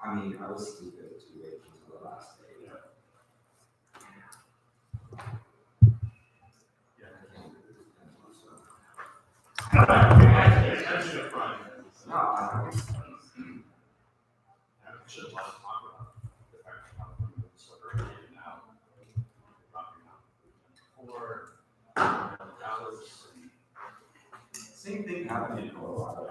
I mean, I was stupid to wait until the last day. No, I don't. Same thing happened in Colorado.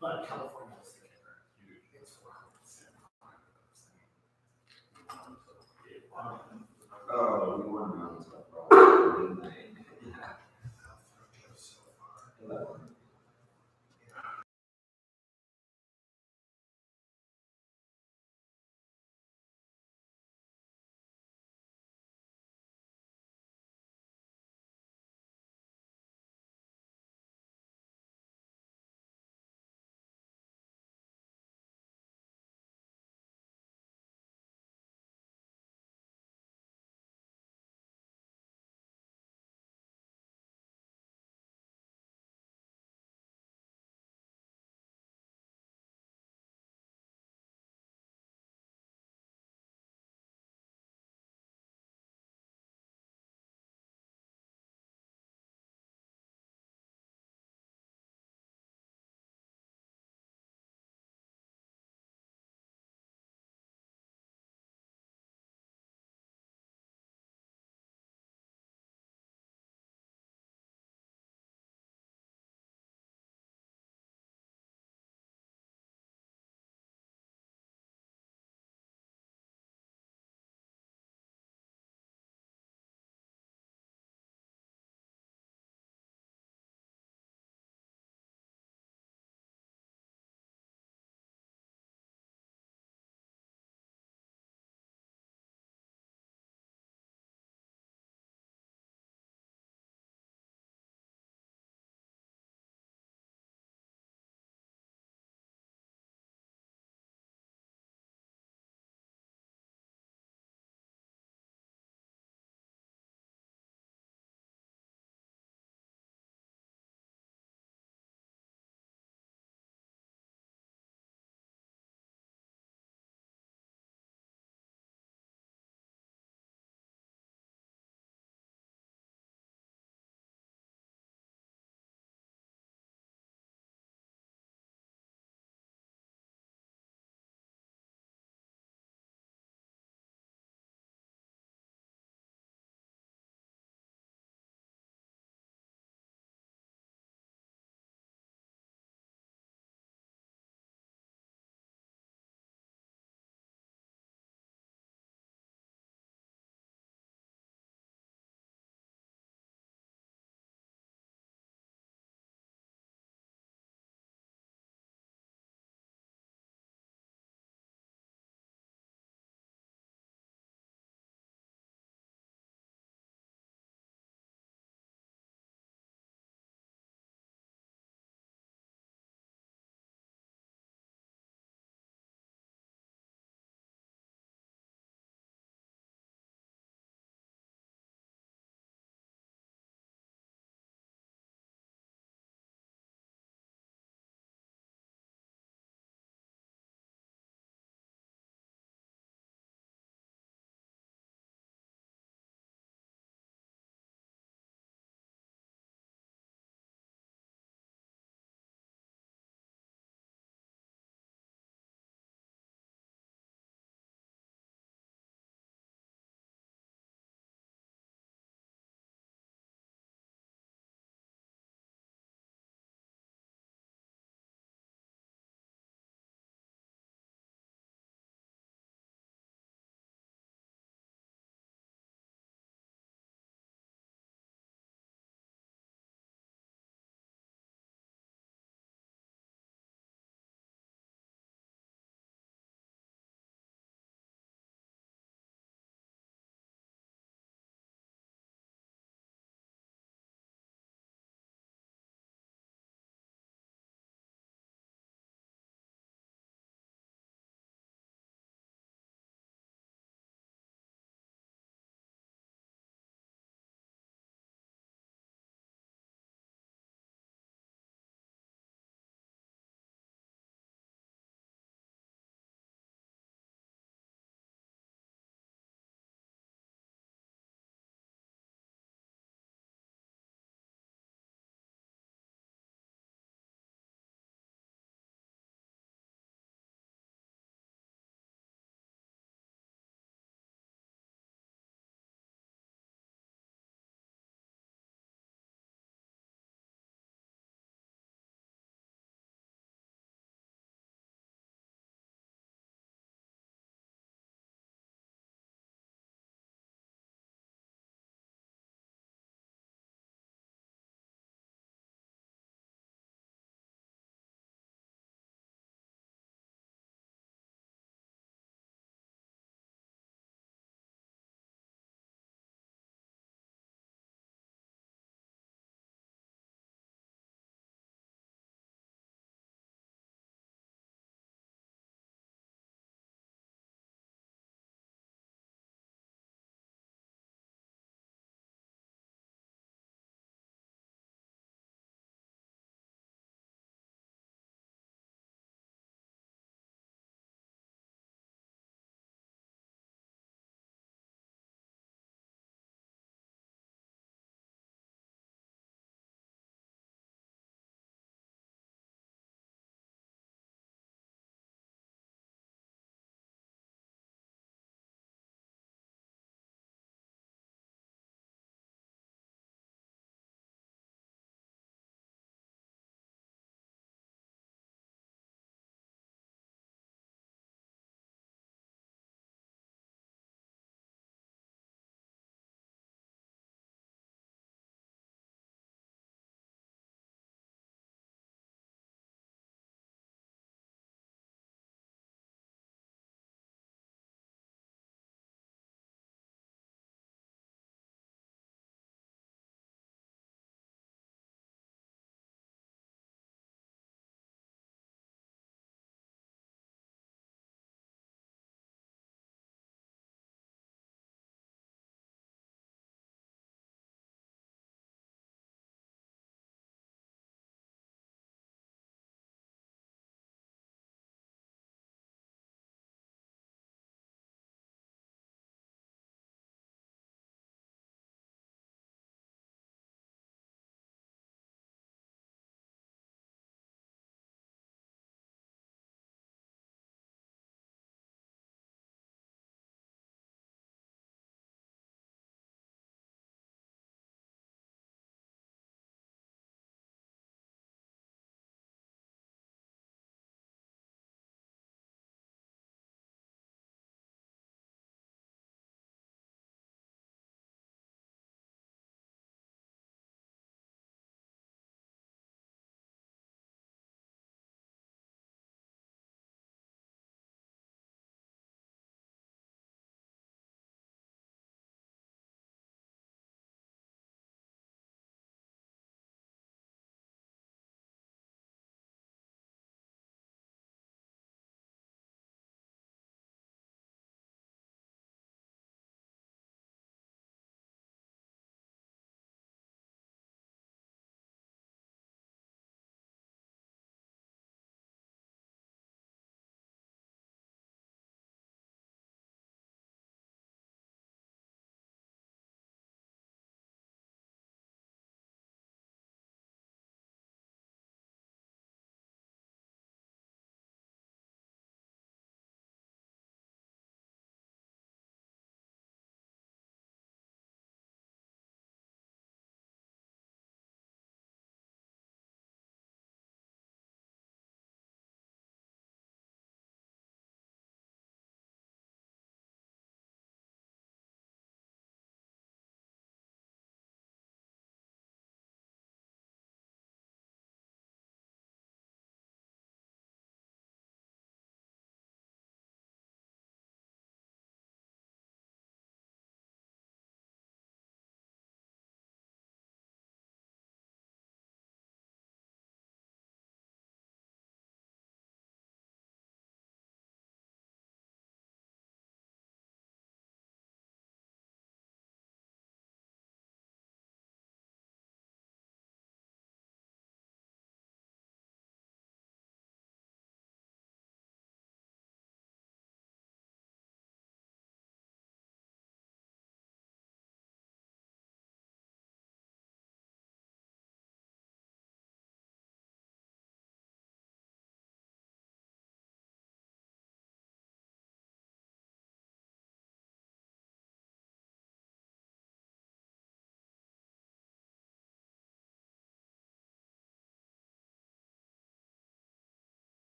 But California is the kicker. It's 400%. Oh, we won mountains, but probably.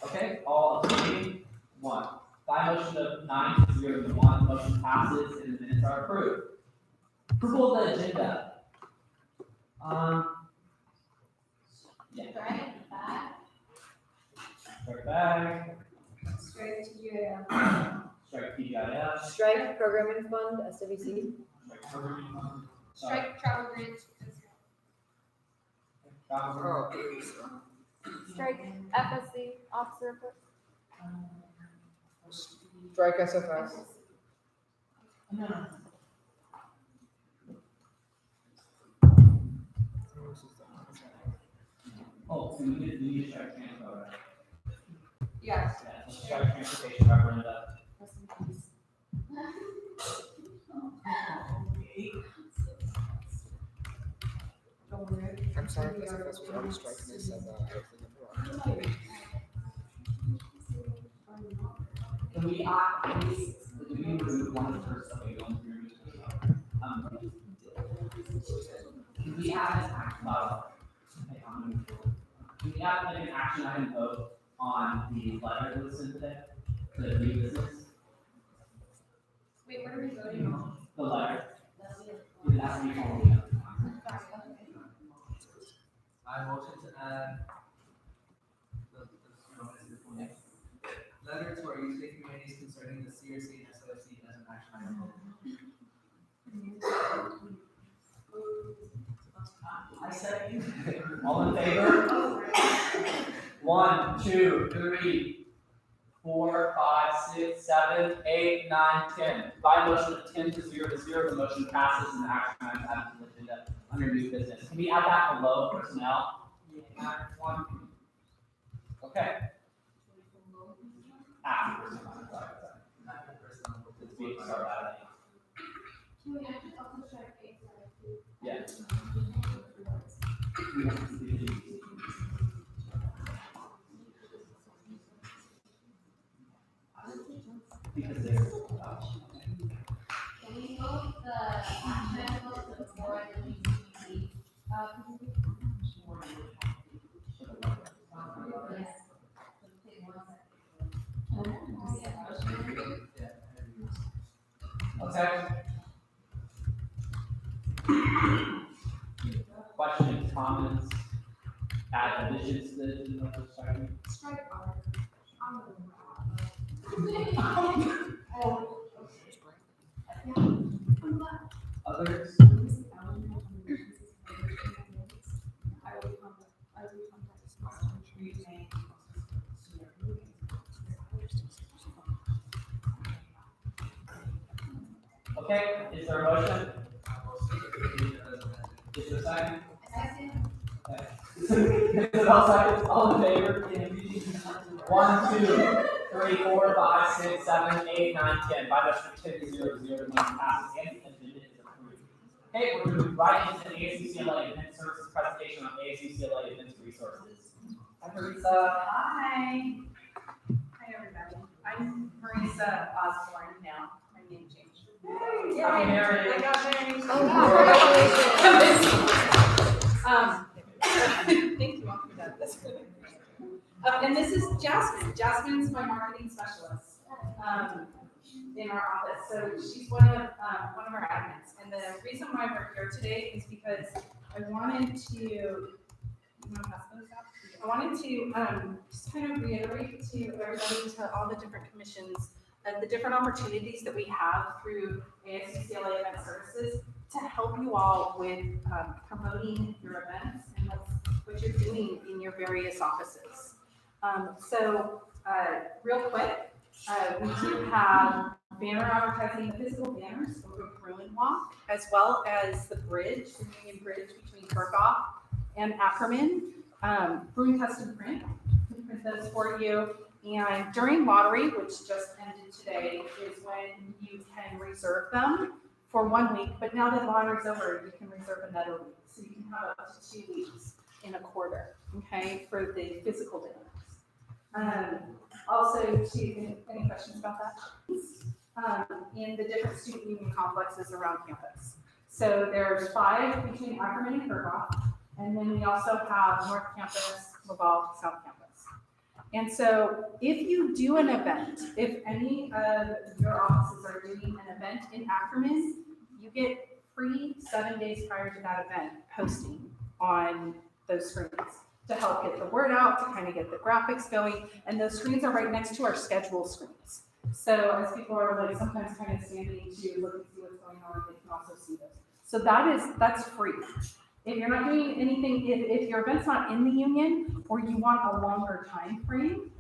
Okay, all abstaining, 1. By motion of 9-0 to 1, motion passes and the minutes are approved. Approval of the agenda. Yeah. Strike back. Strike back, Strike TGIF. strike PGIF, Strike programming fund, SWC. strike programming fund. Strike travel grants. Travel. Strike FSC, officer. Strike SFS. Oh, so we need to strike transport. Yes. Yeah, let's strike transportation referenda. I'm sorry, SFS was already striking, they said that. I was thinking, Can we remove one first? Okay, don't remove can we add an action, can we add like an action item vote on the letter that was sent today, the new business, Wait, what are we voting on? the letter? It has to be following up. I motion to add letter to our USAC committees concerning the CRC and SLFC as an action item. I second. All in favor? 1, 2, 3, 4, 5, 6, 7, 8, 9, 10. By motion of 10-0 to 0, the motion passes and the action items added to the agenda under new business. Can we add that below personnel? Add one. Okay. After personnel. Sorry. It's being started out. Can we actually also strike A? Yes. Because they're. Can we vote the action vote before the UCC? Yes. Okay. Questions, comments, add additions to the agenda? Strike R. Others? Okay, is there a motion? Is there a second? Okay. Is it all seconds? All in favor? 1, 2, 3, 4, 5, 6, 7, 8, 9, 10. By motion of 10-0 to 0, the motion passes and the agenda is approved. Okay, we're moving right into the ASUCLA Event Services presentation on ASUCLA Events Resources. Hi, Marisa. Hi. Hi, everybody. I'm Marisa Osborne now. My name changed. Happy marriage. I got married. Oh, Thank you all for that. That's really great. And this is Jasmine. Jasmine's my marketing specialist in our office. So she's one of our admins. And the reason why we're here today is because I wanted to. I wanted to just kind of reiterate to everybody, to all the different commissions, the different opportunities that we have through ASUCLA Event Services to help you all with promoting your events and what you're doing in your various offices. Real quick, we do have banner advertising, the physical banners over Bruin Walk, as well as the bridge, the Union Bridge between Kirkhoff and Ackerman. Bruin Custom Print, we can print those for you. And during lottery, which just ended today, is when you can reserve them for 1 week. But now that lottery's over, you can reserve another week. So you can have up to 2 weeks in a quarter, okay, for the physical banners. Also, any questions about that? In the different student union complexes around campus. So there's 5 between Ackerman and Kirkhoff. And then we also have North Campus, Laval, South Campus. And so if you do an event, if any of your offices are doing an event in Ackerman, you get free 7 days prior to that event posting on those screens to help get the word out, to kind of get the graphics going. And those screens are right next to our schedule screens. So as people are like sometimes kind of standing to look and see what's going on, they can also see those. So that's free. If you're not doing anything, if your event's not in the union or you want a longer time frame,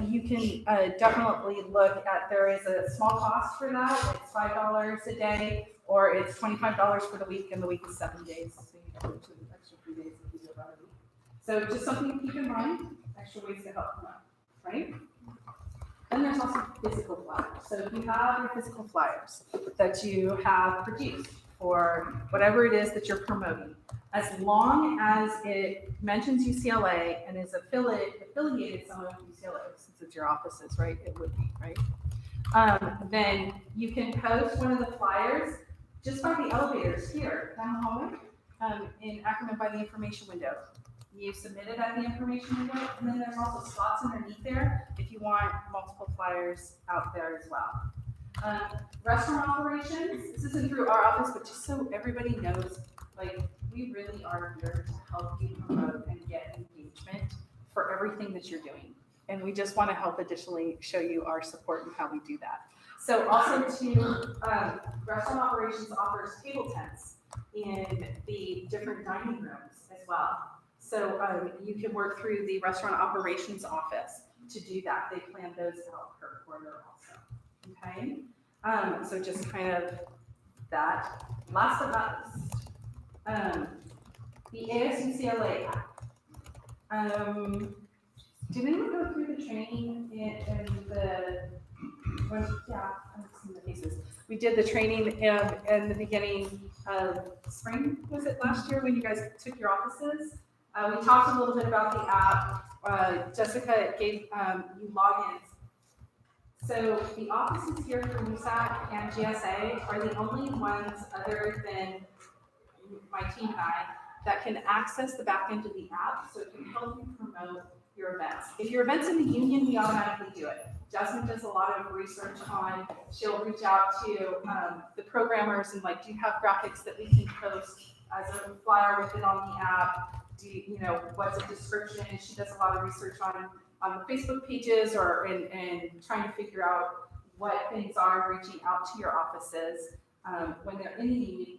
you can definitely look at, there is a small cost for that. It's $5 a day, or it's $25 for the week, and the week is 7 days. So you have an extra 3 days if you do about a week. So just something to keep in mind, extra ways to help them out, right? Then there's also physical flyers. So if you have your physical flyers that you have produced for whatever it is that you're promoting, as long as it mentions UCLA and is affiliated somewhere with UCLA, since it's your offices, right? It would be, right? Then you can post one of the flyers just by the elevators here down the hallway in Ackerman by the information window. You submit it at the information window, and then there's also spots underneath there if you want multiple flyers out there as well. Restaurant operations, this isn't through our office, but just so everybody knows, like, we really are here to help you promote and get engagement for everything that you're doing. And we just want to help additionally show you our support and how we do that. So also restaurant operations offers table tents in the different dining rooms as well. So you can work through the restaurant operations office to do that. They plan those out per quarter also. Okay, so just kind of that. Last but not least, the ASUCLA app. Did anyone go through the training in the, yeah, I'm seeing the faces. We did the training in the beginning of spring, was it last year when you guys took your offices? We talked a little bit about the app. Jessica gave you logins. So the offices here for USAC and GSA are the only ones other than my team and I that can access the back end of the app, so it can help you promote your events. If your event's in the union, we automatically do it. Jasmine does a lot of research on, she'll reach out to the programmers and like, do you have graphics that we can post as a flyer with it on the app? What's a description? She does a lot of research on the Facebook pages or and trying to figure out what things are reaching out to your offices when they're in the union.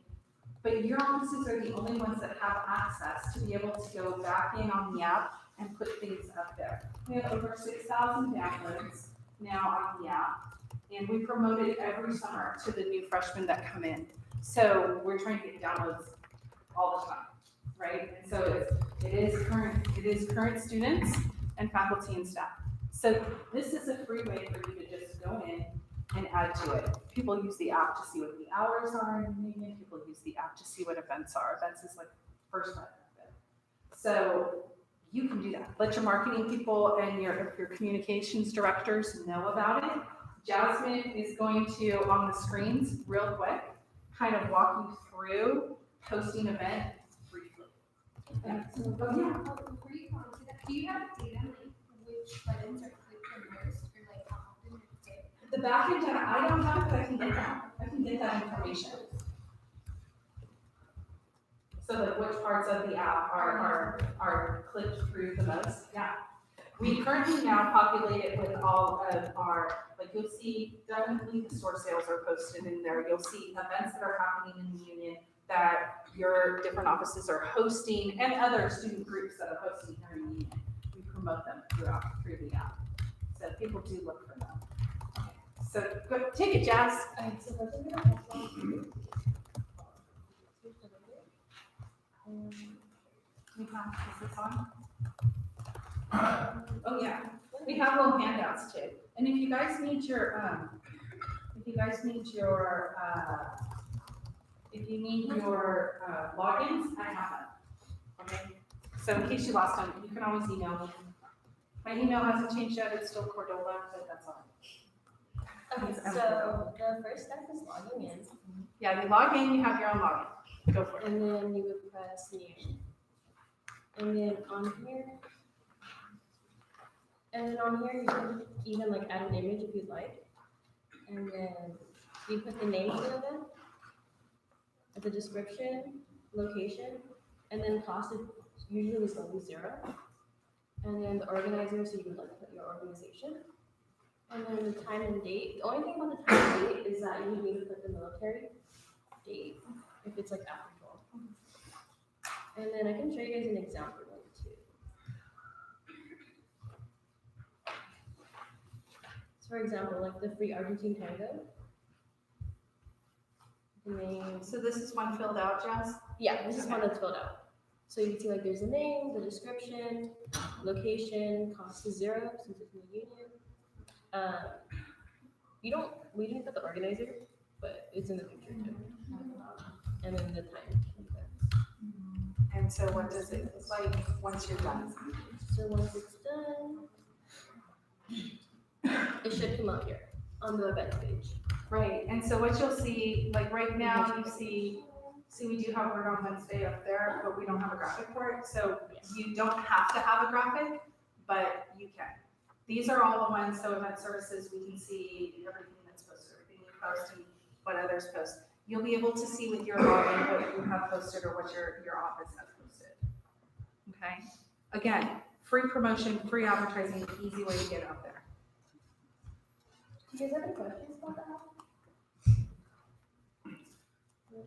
But your offices are the only ones that have access to be able to go back in on the app and put things up there. We have over 6,000 downloads now on the app, and we promote it every summer to the new freshmen that come in. So we're trying to get downloads all the time, right? And so it is current students and faculty and staff. So this is a free way for you to just go in and add to it. People use the app to see what the hours are in the union. People use the app to see what events are. Events is like first part of it. So you can do that. Let your marketing people and your communications directors know about it. Jasmine is going to, on the screens, real quick, kind of walk you through posting event briefly. Okay, so before you go into that, do you have data like which buttons are clicked the most or like how often it's hit? The back end data, I don't have, but I can get that. I can get that information. So like which parts of the app are clicked through the most? Yeah. We currently now populate it with all of our, like you'll see definitely the store sales are posted in there. You'll see events that are happening in the union that your different offices are hosting and other student groups that are hosting here in the union. We promote them through the app. So people do look for them. Okay. So go, take it, Jazz. So those are gonna We have, is this on? Oh, yeah, we have little handouts too. And if you guys need your, logins, I have them. Okay, so in case you lost them, you can always email me. My email hasn't changed yet, it's still Cordova, but that's all. Okay, so the first step is logging in, Yeah, you log in, you have your own login. Go for it. and then you would press new. And then on here, And then on here, you can even like add an image if you'd like. And then you put the name of the event, the description, location, and then cost is usually is always 0. And then the organizer, so you would like put your organization. And then the time and date. The only thing about the time and date is that you would need to put the military date if it's like after 12. And then I can show you guys an example one too. So for example, like the free Argentine tango. The name. So this is one filled out, Jess? Yeah, this is one that's filled out. So you can see like there's a name, the description, location, cost is 0 since it's in the union. We didn't put the organizer, but it's in the picture too. And then the time. And so what does it look like once you're done? So once it's done, it should come up here on the event page. Right, and so what you'll see, like right now, you see we do have Word on Wednesday up there, but we don't have a graphic for it. So you don't have to have a graphic, but you can. These are all the ones, so event services, we can see everything that's posted, everything you post and what others post. You'll be able to see with your login what you have posted or what your office has posted. Okay? Again, free promotion, free advertising, easy way to get out there. Do you guys have any questions about that?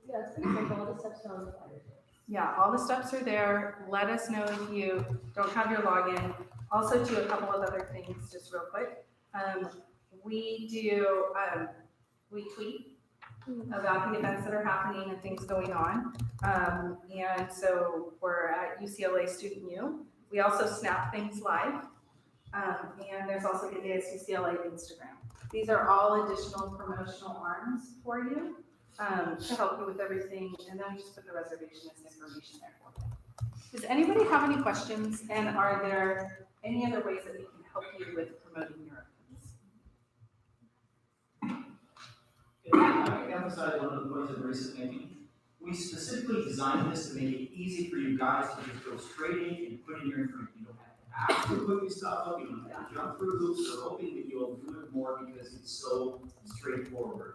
Yeah, it's pretty simple. All the steps are on the flyer. Yeah, all the steps are there. Let us know if you don't have your login. Also, to a couple of other things, just real quick. We tweet about the events that are happening and things going on. And so we're at UCLA Student U. We also snap things live. And there's also the UCLA Instagram. These are all additional promotional arms for you to help you with everything. And then we just put the reservationist information there for you. Does anybody have any questions? And are there any other ways that we can help you with promoting your events? I would emphasize one of the points that Marisa is making. We specifically designed this to make it easy for you guys to just go straight in and put in your information. You don't have to put your stuff up, you don't have to jump through hoops. We're hoping that you'll do it more because it's so straightforward.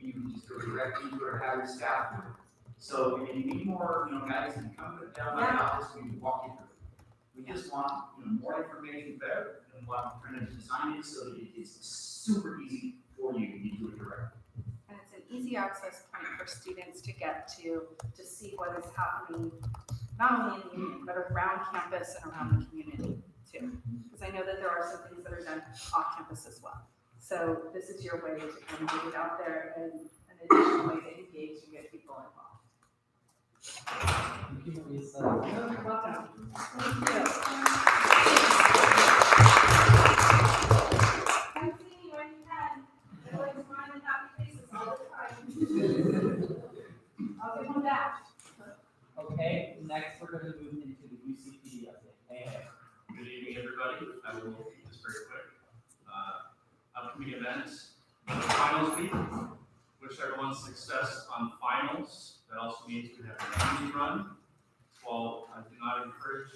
You can just go directly to or have your staff do it. So if you need more, guys, you can come down my office, we can walk you through it. We just want, more information better, and what we're trying to design it so that it is super easy for you to do it directly. And it's an easy access point for students to get to see what is happening, not only in the union, but around campus and around the community too. Because I know that there are some things that are done off campus as well. So this is your way to kind of get it out there and an additional way to engage and get people involved. Thank you, Lisa. You're welcome. Thank you. I'm seeing you when you can. Everyone's smiling, happy faces all the time. I'll give one back. Okay, next we're going to move into the UCPD update. Hey. Good evening, everybody. I will keep this very quick. Upcoming events, finals week. Wish everyone success on finals. That also means we have an energy run. While I do not encourage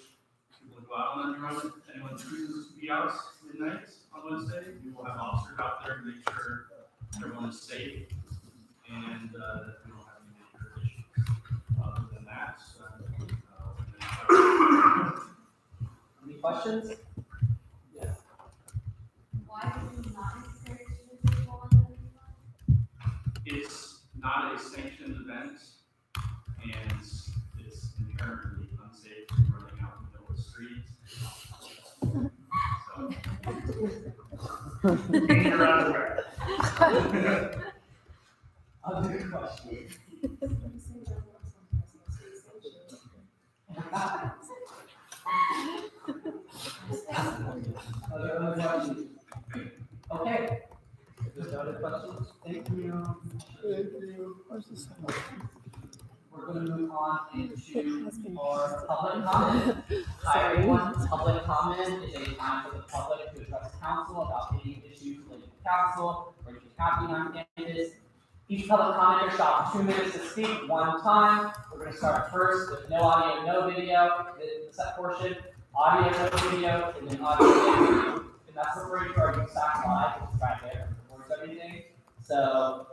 people to go out on energy run, if anyone chooses to be out midnight on Wednesday, we will have officers out there to make sure everyone is safe and that we don't have any major issues. Other than that, Any questions? Yes. Why do you not encourage people on the it's not a sanctioned event, and it's inherently unsafe running out in the middle of the street. So, danger everywhere. Other questions? Other questions? Okay. If there's no other questions, thank you. We're going to move on into our public comment. Hi everyone, public comment is a time for the public to address council about any issues related to council or issues happening on campus. Each public commenter shall have 2 minutes to speak, 1 time. We're going to start first with no audio, no video, the set portion, audio, no video, and then audio, no video. that's referring to our USAC Live, it's right there, records everything. So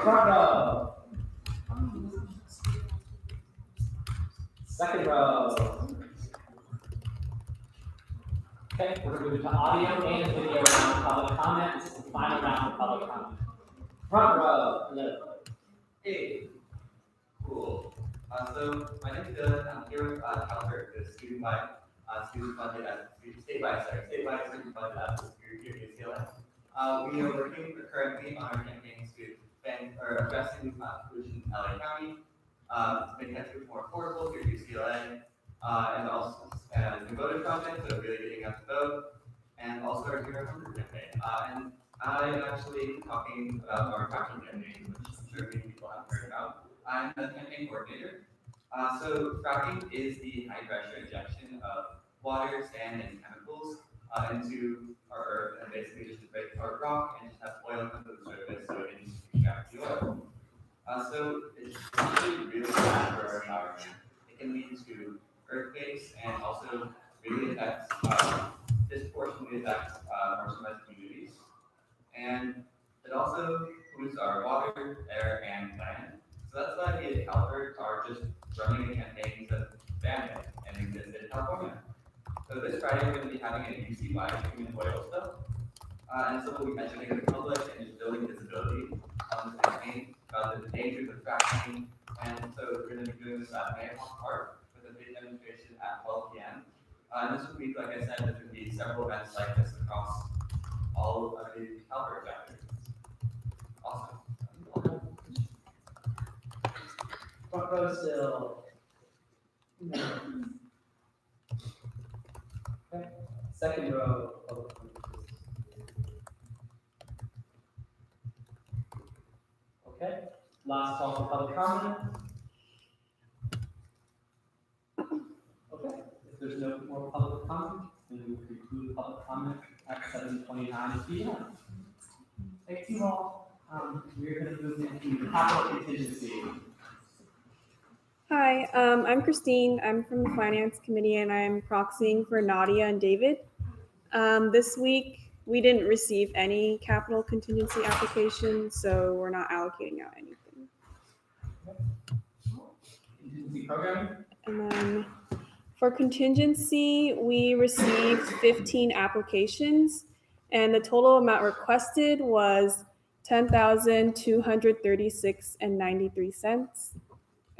front row, second row. Okay, we're gonna move to audio and video round of public comment. This is the final round of public comment. Front row, hello. Hey, cool. So my name is Dylan. I'm here with Calvert, the student funded statewide student funded athletics group here at UCLA. We are working currently on our campaigns to addressing pollution in LA County, to make Texas more affordable here at UCLA, and also the voter project, so really getting out to vote, and also our Hero Hunger campaign. And I'm actually talking about our fracking campaign, which I'm sure many people have heard about. I'm the campaign coordinator. So fracking is the high pressure injection of water, sand, and chemicals into our earth, and basically just to break apart rock and just have oil come to the surface so it can extract the oil. So it's actually really bad for our environment. It can lead to earthquakes and also really affects, disproportionately affects marginalized communities. And it also pollutes our water, air, and land. So that's why we at Calvert are just running a campaign to ban it and exist in California. So this Friday we're going to be having a UC-wide human oil spill. And so we'll be educating the public and just building visibility on this campaign about the dangers of fracking. And so we're going to be doing this at Mayhawk Park with a big demonstration at 12 p.m. And this week, like I said, there's going to be several events like this across all of the Calvert chapters. Awesome. Front row still. Okay. Second row. Okay. Last call for public comment. Okay. If there's no more public comment, then we will conclude public comment at 7:29 p.m. Thank you all. We're going to move into capital contingency. Hi, I'm Christine. I'm from the Finance Committee and I'm proxying for Nadia and David. This week, we didn't receive any capital contingency applications, so we're not allocating out anything. Contingency program. And then for contingency, we received 15 applications and the total amount requested was $10,236.93.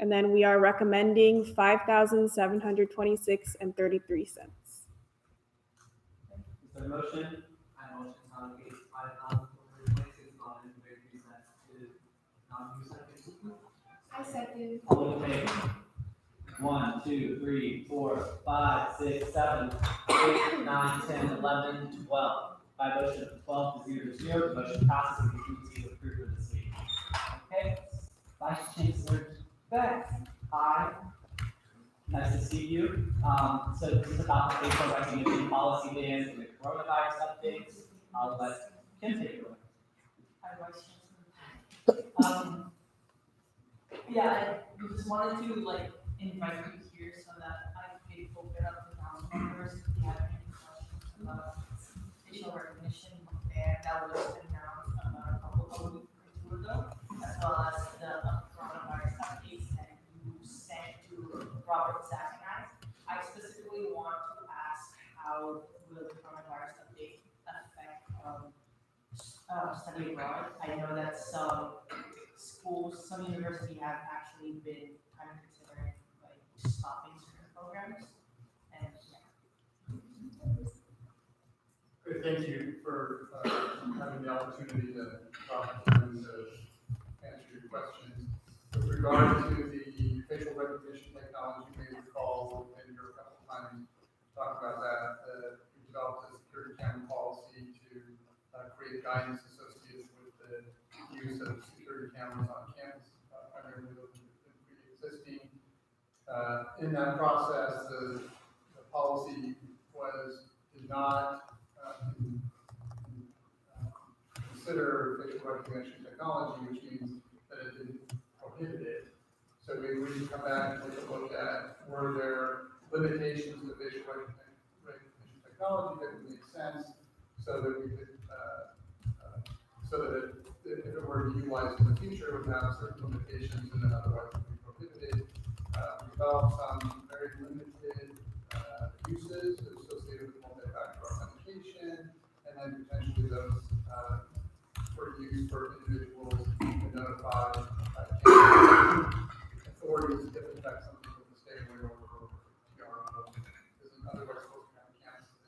And then we are recommending $5,726.33. Is there a motion? I motion to allocate $5,426.33 to non-USAC. I second. All in favor? 1, 2, 3, 4, 5, 6, 7, 8, 9, 10, 11, 12. By motion of 12 to 0, the motion passes and contingency is approved for this week. Okay, Vice Chancellor Beck. Hi. Nice to see you. So this is about the facial recognition policy bans and the coronavirus updates. I'll let Kim take it away. Hi, Vice Chancellor. Yeah, we just wanted to invite you here so that I could open up the council members if you have any questions about facial recognition ban that was announced about a couple of weeks or two ago, as well as the coronavirus updates that you sent to Robert, Zach, and I specifically want to ask how will the coronavirus update affect study abroad? I know that some schools, some universities have actually been kind of considering stopping certain programs. And Great, thank you for having the opportunity to talk to you and to answer your questions. with regard to the facial recognition technology, you may recall, and you're a couple times talked about that, we developed a security camera policy to create guidance associated with the use of security cameras on campus, primarily those pre-existing. In that process, the policy did not consider facial recognition technology, which means that it didn't prohibit it. So we would come back and take a look at, were there limitations to facial recognition technology that would make sense so that we could, so that if it were utilized in the future, it would have certain limitations and then otherwise would be prohibited. We developed some very limited uses associated with multi-factor authentication, and then potentially those for use for individuals to notify authorities if in fact something was a state way or TRO is otherwise supposed to have a campus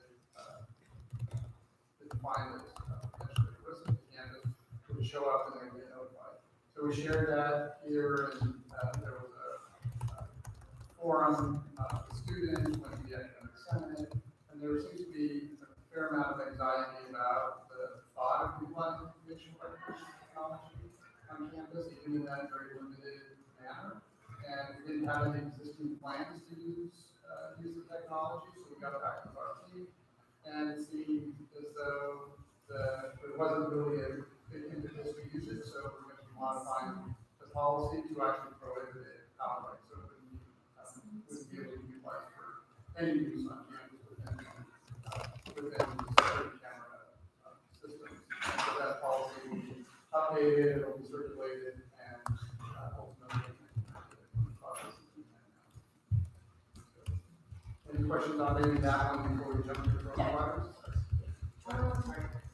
that define this potentially risk to campus would show up and then get notified. So we shared that here, and there was a forum with students, went to the academic senate, and there seems to be a fair amount of anxiety about the thought of utilizing facial recognition technology on campus, even in that very limited manner. And we didn't have any existing plans to use the technology, so we got back with our team, and it seemed as though there wasn't really a big impetus to use it, so we're going to be modifying the policy to actually prohibit it outright, so it wouldn't be able to be utilized for any use on campus within the security camera systems. And so that policy will be updated, it'll be circulated, and ultimately any questions on maybe that one before we jump to the coronavirus?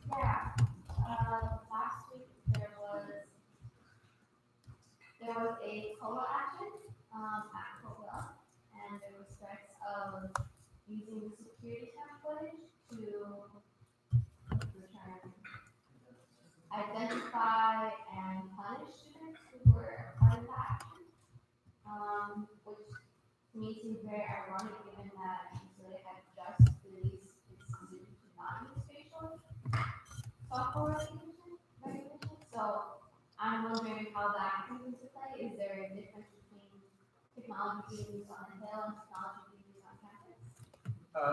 Yeah, last week there was a COLA action, at COLA, and there was threats of using the security cam footage to identify and punish students who were part of the action, which to me seems very ironic given that Missouri had just released its decision to not use facial software recognition. So I'm wondering how that comes into play. Is there a difference between technology being used on the Hill and technology being used on campus?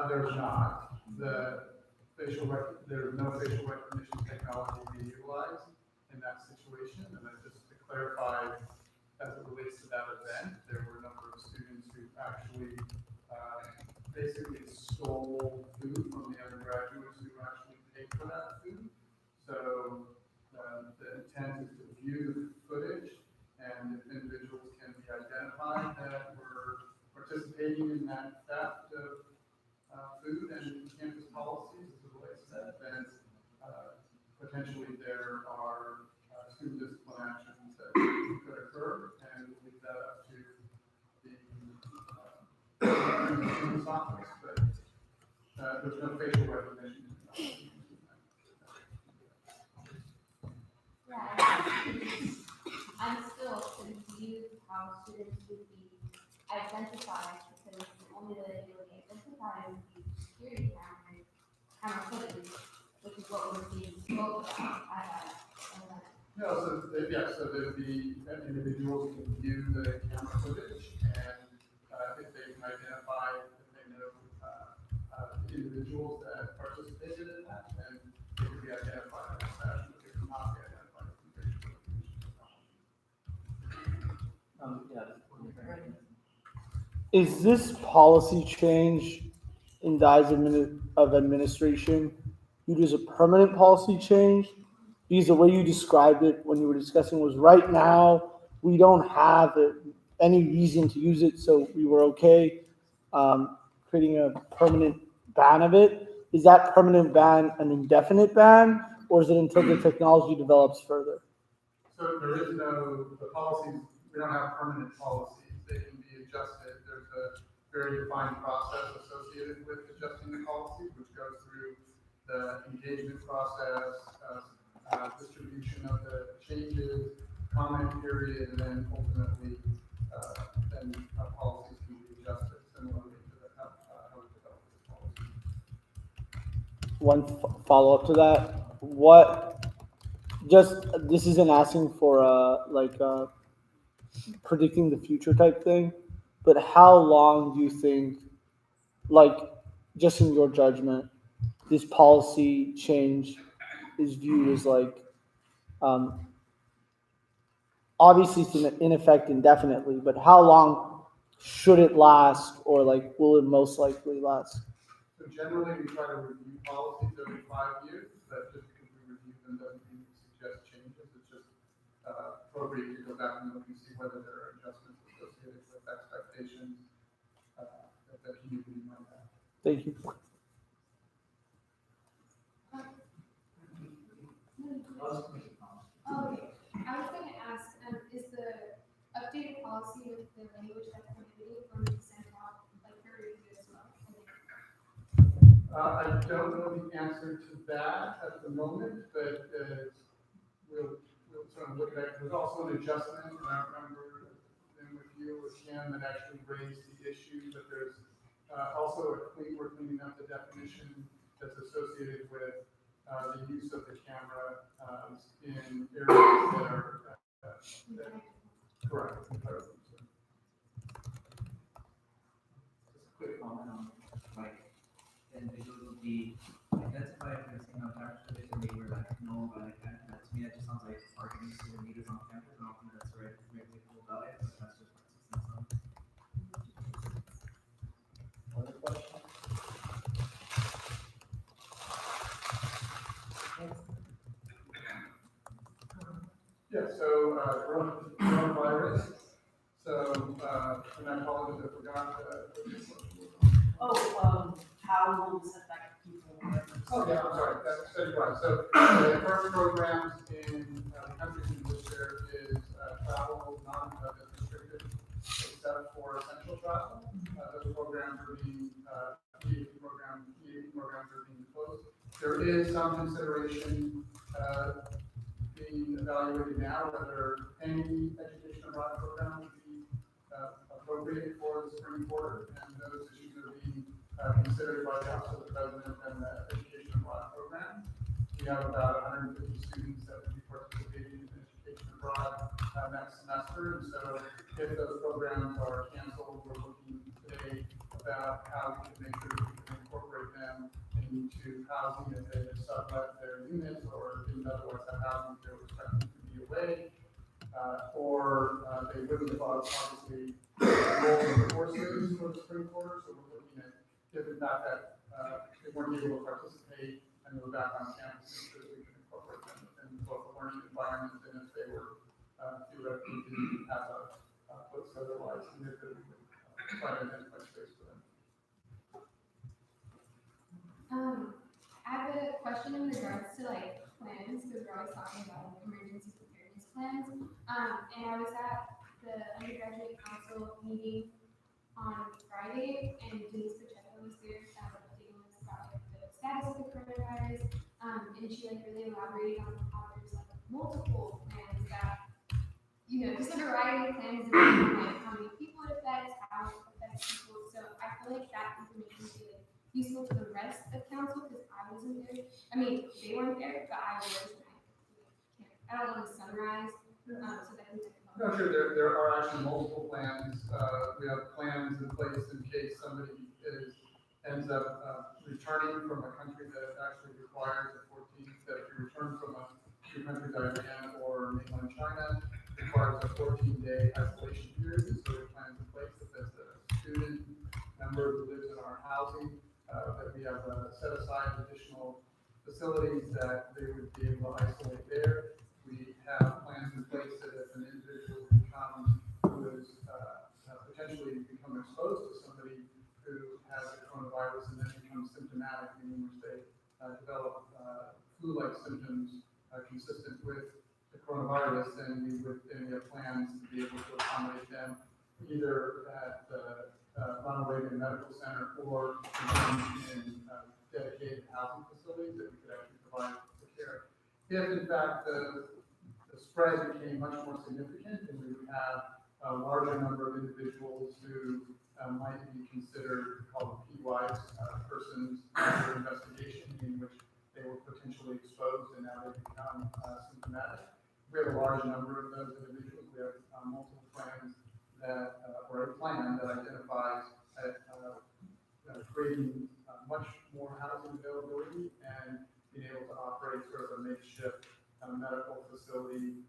There's not. There's no facial recognition technology being utilized in that situation. And then just to clarify, as it relates to that event, there were a number of students who actually basically stole food from the undergraduates who actually paid for that food. So the intent is to view the footage, and if individuals can be identified that were participating in that theft of food and campus policies as it relates to that, then potentially there are student discipline actions that could occur, and we'll leave that up to the student's office, but there's no facial recognition. I'm still confused how students would be identified, because the only way they would be identified would be security camera footage, which is what we're being spoke about at that event. No, so there'd be individuals can view the camera footage, and if they can identify, if they know individuals that participated in that, then they could be identified in that fashion, but they could not be identified in facial recognition. Is this policy change in the eyes of administration viewed as a permanent policy change? Because the way you described it when you were discussing was right now, we don't have any reason to use it, so we were okay creating a permanent ban of it. Is that permanent ban an indefinite ban, or is it until the technology develops further? So there is the policies, we don't have permanent policies. They can be adjusted. There's a very defined process associated with adjusting the policies, which goes through the engagement process, distribution of the changes, comment period, and then ultimately, then policies can be adjusted similarly to the, how we develop this policy. One follow-up to that, what, just, this isn't asking for predicting the future type thing, but how long do you think, like, just in your judgment, this policy change is viewed as like, obviously it's in effect indefinitely, but how long should it last, or like, will it most likely last? So generally, we try to review policies every 5 years, but just because we review them doesn't mean we suggest changes. It's just appropriate to go back and look and see whether there are adjustments associated with expectations that the community might have. Thank you. Okay, I was gonna ask, is the updated policy with the language that's prohibited from consent law, like for review as well? I don't know the answer to that at the moment, but we'll sort of look at it. There's also an adjustment, and I remember with you or Ken that actually raised the issue, but there's also we're cleaning up the definition that's associated with the use of the camera in areas that are correct. Just a quick comment on, like, individuals will be identified as, tax relief, and they were like, no, but like, that to me, that just sounds like arguing student leaders on campus. I don't think that's the right, cool about it, but that's just my 2 cents on it. Other questions? Yeah, so coronavirus. So, and I apologize, I forgot. How will this affect people? Oh, yeah, I'm sorry, that's right. So, the current programs in the countries in which there is travel non-restricted, except for essential travel. Those programs are being, EAP programs are being closed. There is some consideration being evaluated now whether any education abroad program would be appropriate for the spring quarter, and those issues are being considered by the Office of the President and the Education Abroad Program. We have about 150 students that will be participating in education abroad next semester, and so if those programs are canceled, we're looking today about how we can make sure that we can incorporate them into housing as they sublet their units, or didn't otherwise have housing if they were expected to be away, or they wouldn't have obviously enrolled in courses for the spring quarter, so we're looking at if in fact that they weren't able to participate and go back on campus, so that we can incorporate them in both the learning environment, and if they were theoretically didn't have a place otherwise, and if we would try to identify space for them. I have a question in regards to like plans, because we're always talking about like, emergency preparedness plans. And I was at the undergraduate council meeting on Friday, and Denise Pacheco was there, updating us about like, the status of the coronavirus. And she like really elaborated on how there's like multiple plans that, just a variety of plans depending on like how many people it affects, how it affects people. So I feel like that information would be like useful to the rest of council, because I wasn't there. I mean, they weren't there, but I was. I don't want to summarize, so that can No, sure, there are actually multiple plans. We have plans in place in case somebody ends up returning from a country that actually requires a 14, that if you return from two countries, Iran or mainland China, requires a 14-day isolation period. And so we have plans in place that there's a student member who lives in our housing, that we have set aside additional facilities that they would be able to isolate there. We have plans in place that if an individual who is potentially become exposed to somebody who has the coronavirus and then becomes symptomatic, meaning which they develop flu-like symptoms consistent with the coronavirus, then we have plans to be able to accommodate them either at the Ronald Reagan Medical Center or in dedicated housing facilities that we could actually provide the care. If in fact the spread became much more significant, and we would have a larger number of individuals who might be considered called PWIs, persons under investigation, in which they were potentially exposed and now they become symptomatic. We have a large number of those individuals. We have multiple plans that, or a plan that identifies creating much more housing availability and being able to operate sort of a makeshift medical facility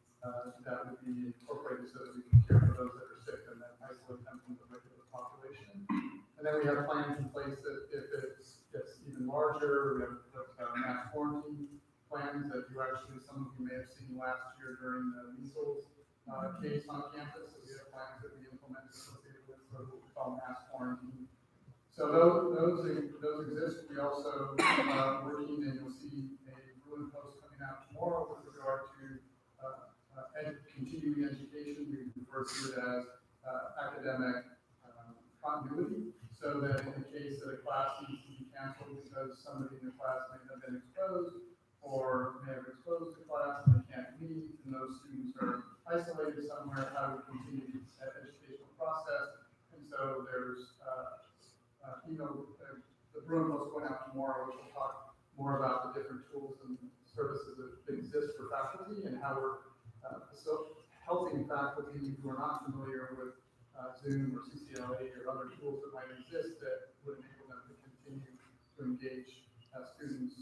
that would be incorporated so that we can care for those that are sick and then isolate them from the regular population. And then we have plans in place that if it gets even larger, we have mass quarantine plans that you actually, some of you may have seen last year during the measles case on campus. So we have plans that we implemented associated with sort of what we call mass quarantine. So those exist. We also are working, and you'll see a Bruin post coming out tomorrow with regard to continuing education. We refer to it as academic continuity, so that in the case that a class needs to be canceled because somebody in the class may have been exposed or may have exposed the class and they can't meet, and those students are isolated somewhere, how to continue that educational process. And so there's the Bruin post going out tomorrow, which will talk more about the different tools and services that exist for faculty and how we're helping faculty who are not familiar with Zoom or CCLA or other tools that might exist that would enable them to continue to engage students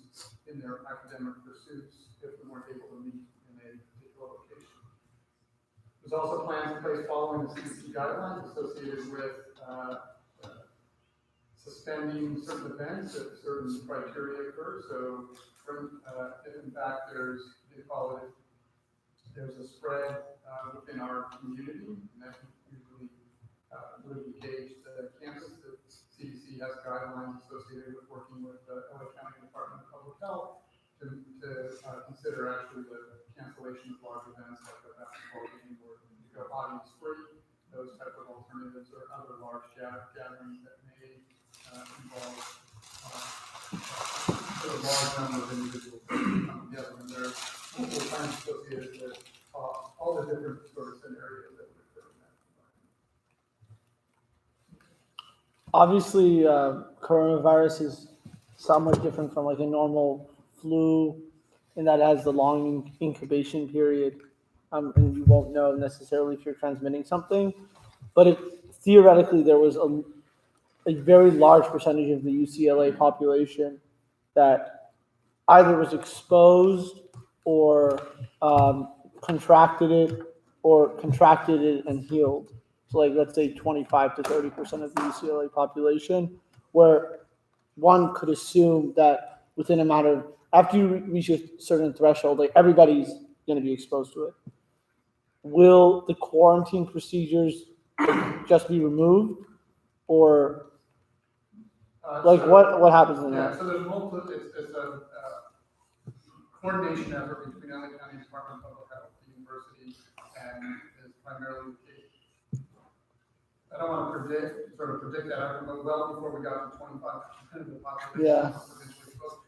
in their academic pursuits if we weren't able to meet in a particular location. There's also plans in place following the CDC guidelines associated with suspending certain events if certain criteria occur. So, if in fact there's a spread within our community, and that usually would engage the campus. The CDC has guidelines associated with working with the LA County Department of Public Health to consider actually the cancellation of large events like a basketball game or go audience free, those type of alternatives, or other large gatherings that may involve a large number of individuals that come together, and there are multiple plans associated with all the different sort of scenarios that would occur in that environment. Obviously, coronavirus is somewhat different from like a normal flu in that it has the long incubation period, and you won't know necessarily if you're transmitting something. But if theoretically there was a very large percentage of the UCLA population that either was exposed or contracted it and healed. So like, let's say 25 to 30% of the UCLA population, where one could assume that within a matter of, after you reach a certain threshold, like everybody's going to be exposed to it. Will the quarantine procedures just be removed, or what happens in that? So there's multiple, it's a coordination effort between LA County Department of Public Health, the university, and is primarily I don't want to predict that outcome, but well before we got to 25% of the population. Yeah.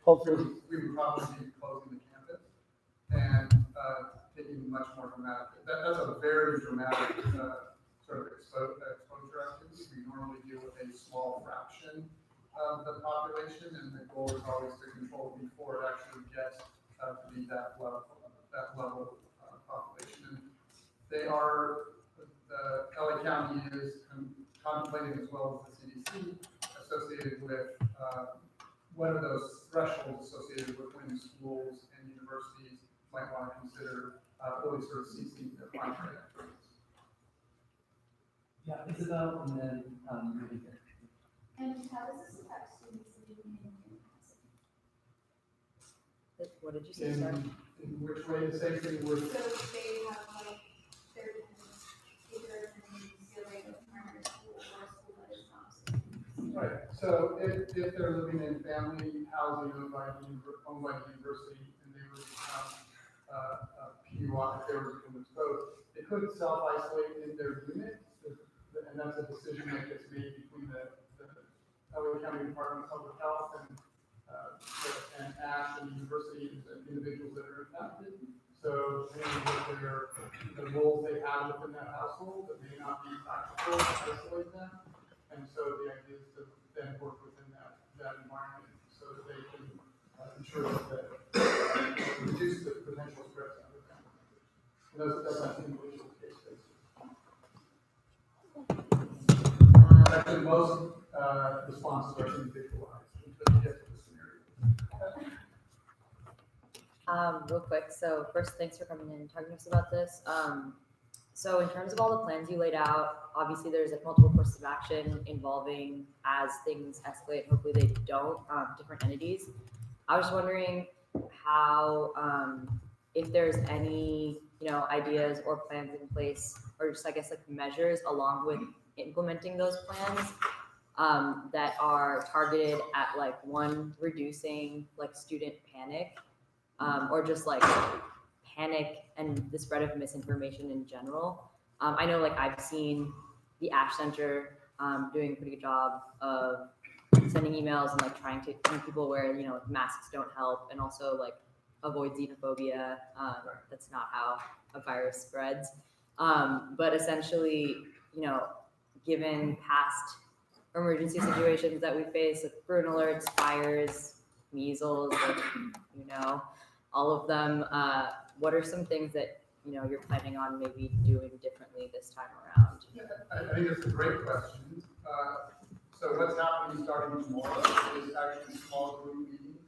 Hopefully. We would probably be closing the campus and taking much more dramatic. That's a very dramatic sort of exposure activity. We normally deal with a small fraction of the population, and the goal is always to control before it actually gets to be that level population. They are, the LA County is contemplating, as well as the CDC, associated with what are those thresholds associated with when schools and universities might want to consider really sort of ceasing their primary activities. Yeah, Isabel, and then Ruby here. And how does this affect students living in Newcastle? What did you say, sorry? In which way the same thing would? So they have like, they're either in UCLA with primary school or a school that is not. Right, so if they're living in family housing owned by the university, and they would become PUI, if they were to become exposed, they could self-isolate in their unit, and that's a decision that gets made between the LA County Department of Public Health and ASH and the university and individuals that are impacted. So maybe with the roles they have within that household, that may not be practical to isolate them. And so the idea is to then work within that environment so that they can ensure that reduce the potential spread to other family members. And that's not individual case basis. Actually, most responses are individualized until you get to the scenario. Real quick, so first, thanks for coming in and talking to us about this. So in terms of all the plans you laid out, obviously there's like multiple courses of action involving, as things escalate, hopefully they don't, different entities. I was wondering how, if there's any, ideas or plans in place, or just, I guess, like measures along with implementing those plans, that are targeted at like reducing like student panic, or just like panic and the spread of misinformation in general. I know like I've seen the Ash Center doing a pretty good job of sending emails and like trying to make people aware, masks don't help, and also like avoid xenophobia. That's not how a virus spreads. But essentially, given past emergency situations that we face, like burn alerts, fires, measles, like, all of them. What are some things that you're planning on maybe doing differently this time around? I think it's a great question. So what's happening starting tomorrow is actually small group meetings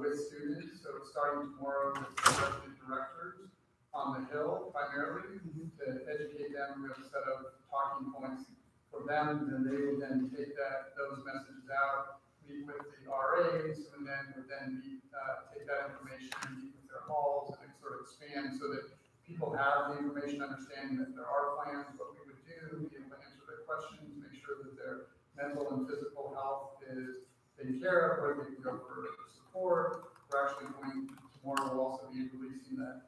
with students. So it's starting tomorrow with the resident directors on the Hill primarily to educate them. We have a set of talking points for them, and they would then take those messages out, meet with the RAs, and then would take that information and meet with their halls and sort of expand so that people have the information, understanding that there are plans, what we would do, be able to answer their questions, make sure that their mental and physical health is taken care of, where they can go for support. We're actually tomorrow we'll also be releasing the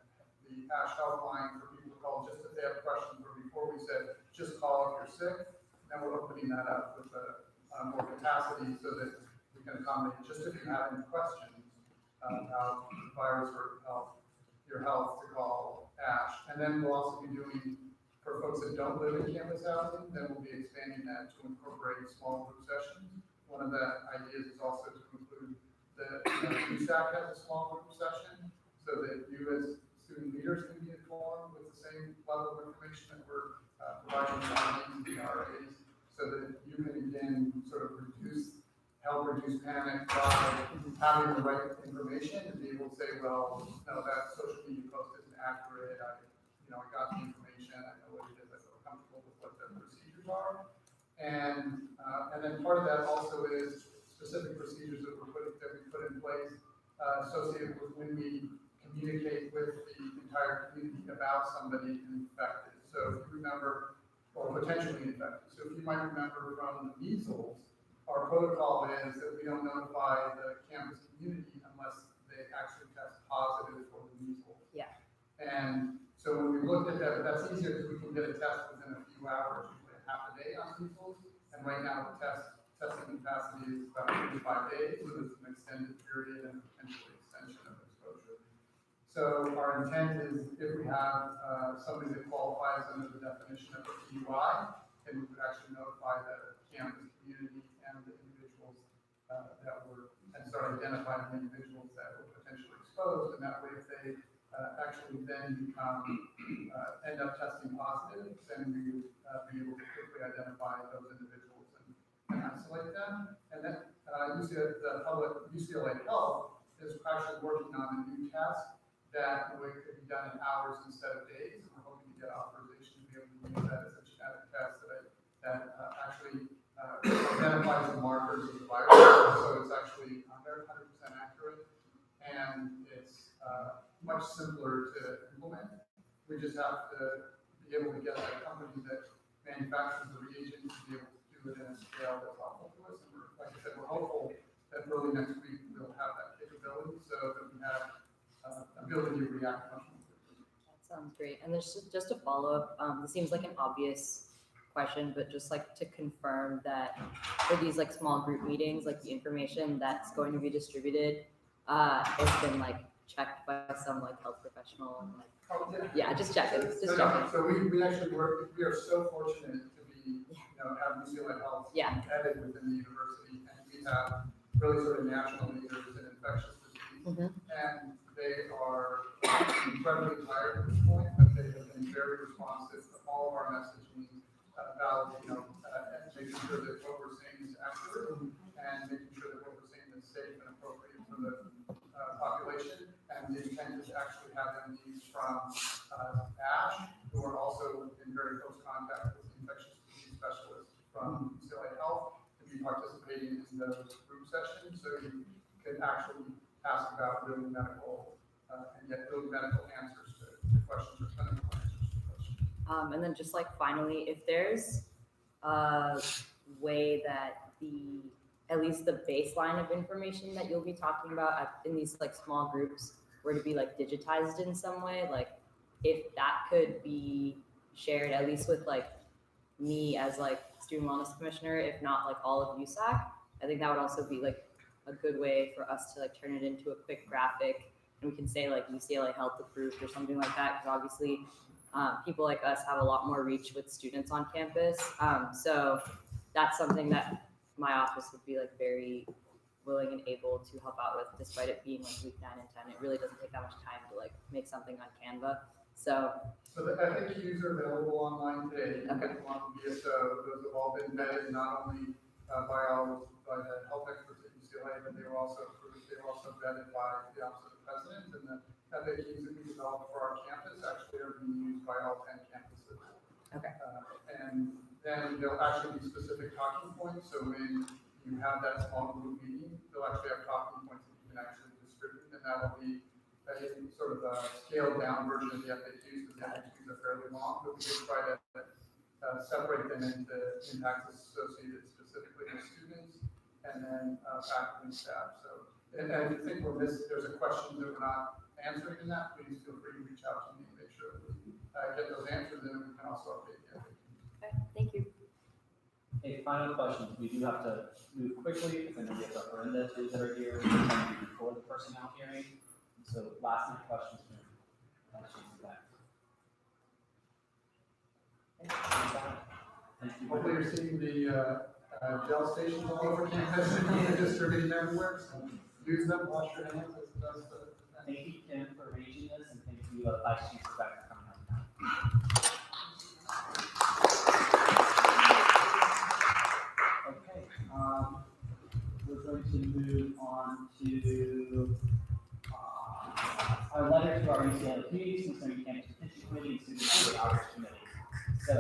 Ash helpline for people to call just if they have questions, or before we said, just call if you're sick. Then we're opening that up with more capacity so that we can accommodate just if you have any questions about the virus or your health, to call Ash. And then we'll also be doing, for folks that don't live in campus housing, then we'll be expanding that to incorporate small group sessions. One of the ideas is also to include the USAC has a small group session, so that you as student leaders can be informed with the same level of information that we're providing to the RAs, so that you can again sort of help reduce panic by having the right information and be able to say, well, no, that social media post isn't accurate. I got the information. I know what it is. I feel comfortable with what the procedures are. And then part of that also is specific procedures that we put in place associated with when we communicate with the entire community about somebody infected. So if you remember, or potentially infected. So if you might remember from the measles, our protocol is that we don't notify the campus community unless they actually test positive for the measles. Yeah. And so when we looked at that, but that's easier because we can get a test within a few hours, usually half a day on measles. And right now the testing capacity is about 35 days, so it's an extended period and potentially extension of exposure. So our intent is if we have somebody that qualifies under the definition of a PUI, then we would actually notify the campus community and the individuals and start identifying the individuals that were potentially exposed. And that way, if they actually then end up testing positive, then we would be able to quickly identify those individuals and isolate them. And then UCLA Health is actually working on a new test that could be done in hours instead of days. And we're hoping to get authorization to be able to use that as a genetic test that actually identifies the markers of the virus. So it's actually very 100% accurate, and it's much simpler to implement. We just have to be able to get a company that manufactures the reagents to be able to do it in a scale that's helpful to us. And like I said, we're hopeful that early next week we'll have that capability so that we have ability to react much more quickly. That sounds great. And there's just a follow-up. This seems like an obvious question, but just like to confirm that for these like small group meetings, like the information that's going to be distributed has been like checked by some like health professional? Oh, Yeah, just checking, just So, checking. so we actually we are so fortunate to be, have UCLA Health Yeah. embedded within the university, and we have really sort of national leaders in infectious disease. Mhm. And they are incredibly tired at this point, but they have been very responsive to all of our messaging about, making sure that what we're saying is accurate and making sure that what we're saying is safe and appropriate for the population. And the intent is to actually have them meet from ASH, who are also in very close contact with infectious disease specialists from UCLA Health, to be participating in those group sessions, so you can actually ask about really medical and get really medical answers to questions or clinical answers to questions. And then just like finally, if there's a way that at least the baseline of information that you'll be talking about in these like small groups were to be like digitized in some way, like if that could be shared at least with like me as like student wellness commissioner, if not like all of USAC, I think that would also be like a good way for us to like turn it into a quick graphic, and we can say like UCLA Health approved or something like that, because obviously people like us have a lot more reach with students on campus. So that's something that my office would be like very willing and able to help out with, despite it being like week 9 and 10. It really doesn't take that much time to like make something on Canva. So the FAQs are available online today. You can get them on VSO. Those have all been vetted not only by the health experts at UCLA, but they were also approved. They were also vetted by the Office of the President, and the FAQs that we developed for our campus actually are being used by all 10 campuses. Okay. And then there'll actually be specific talking points. So when you have that small group meeting, they'll actually have talking points that you can actually distribute, and that'll be a sort of a scaled down version of the FAQs, because the FAQs are fairly long, but we did try to separate them into impacts associated specifically with students and then faculty and staff. So, and if you think there's a question that we're not answering in that, please feel free to reach out to me and make sure that we get those answers, and we can also update the FAQ. okay, thank you. A final question, we do have to move quickly, because I know we have referenda that are here before the personnel hearing. So last minute questions. Thank you. Hopefully you're seeing the gel stations all over campus and distributing everywhere. So use them, wash your hands. That's the Thank you, Kim, for arranging this, and thank you, Vice Chief, for coming out. Okay, we're going to move on to our letter to our UCLA communities concerning campus petition committee and student outreach committees. So,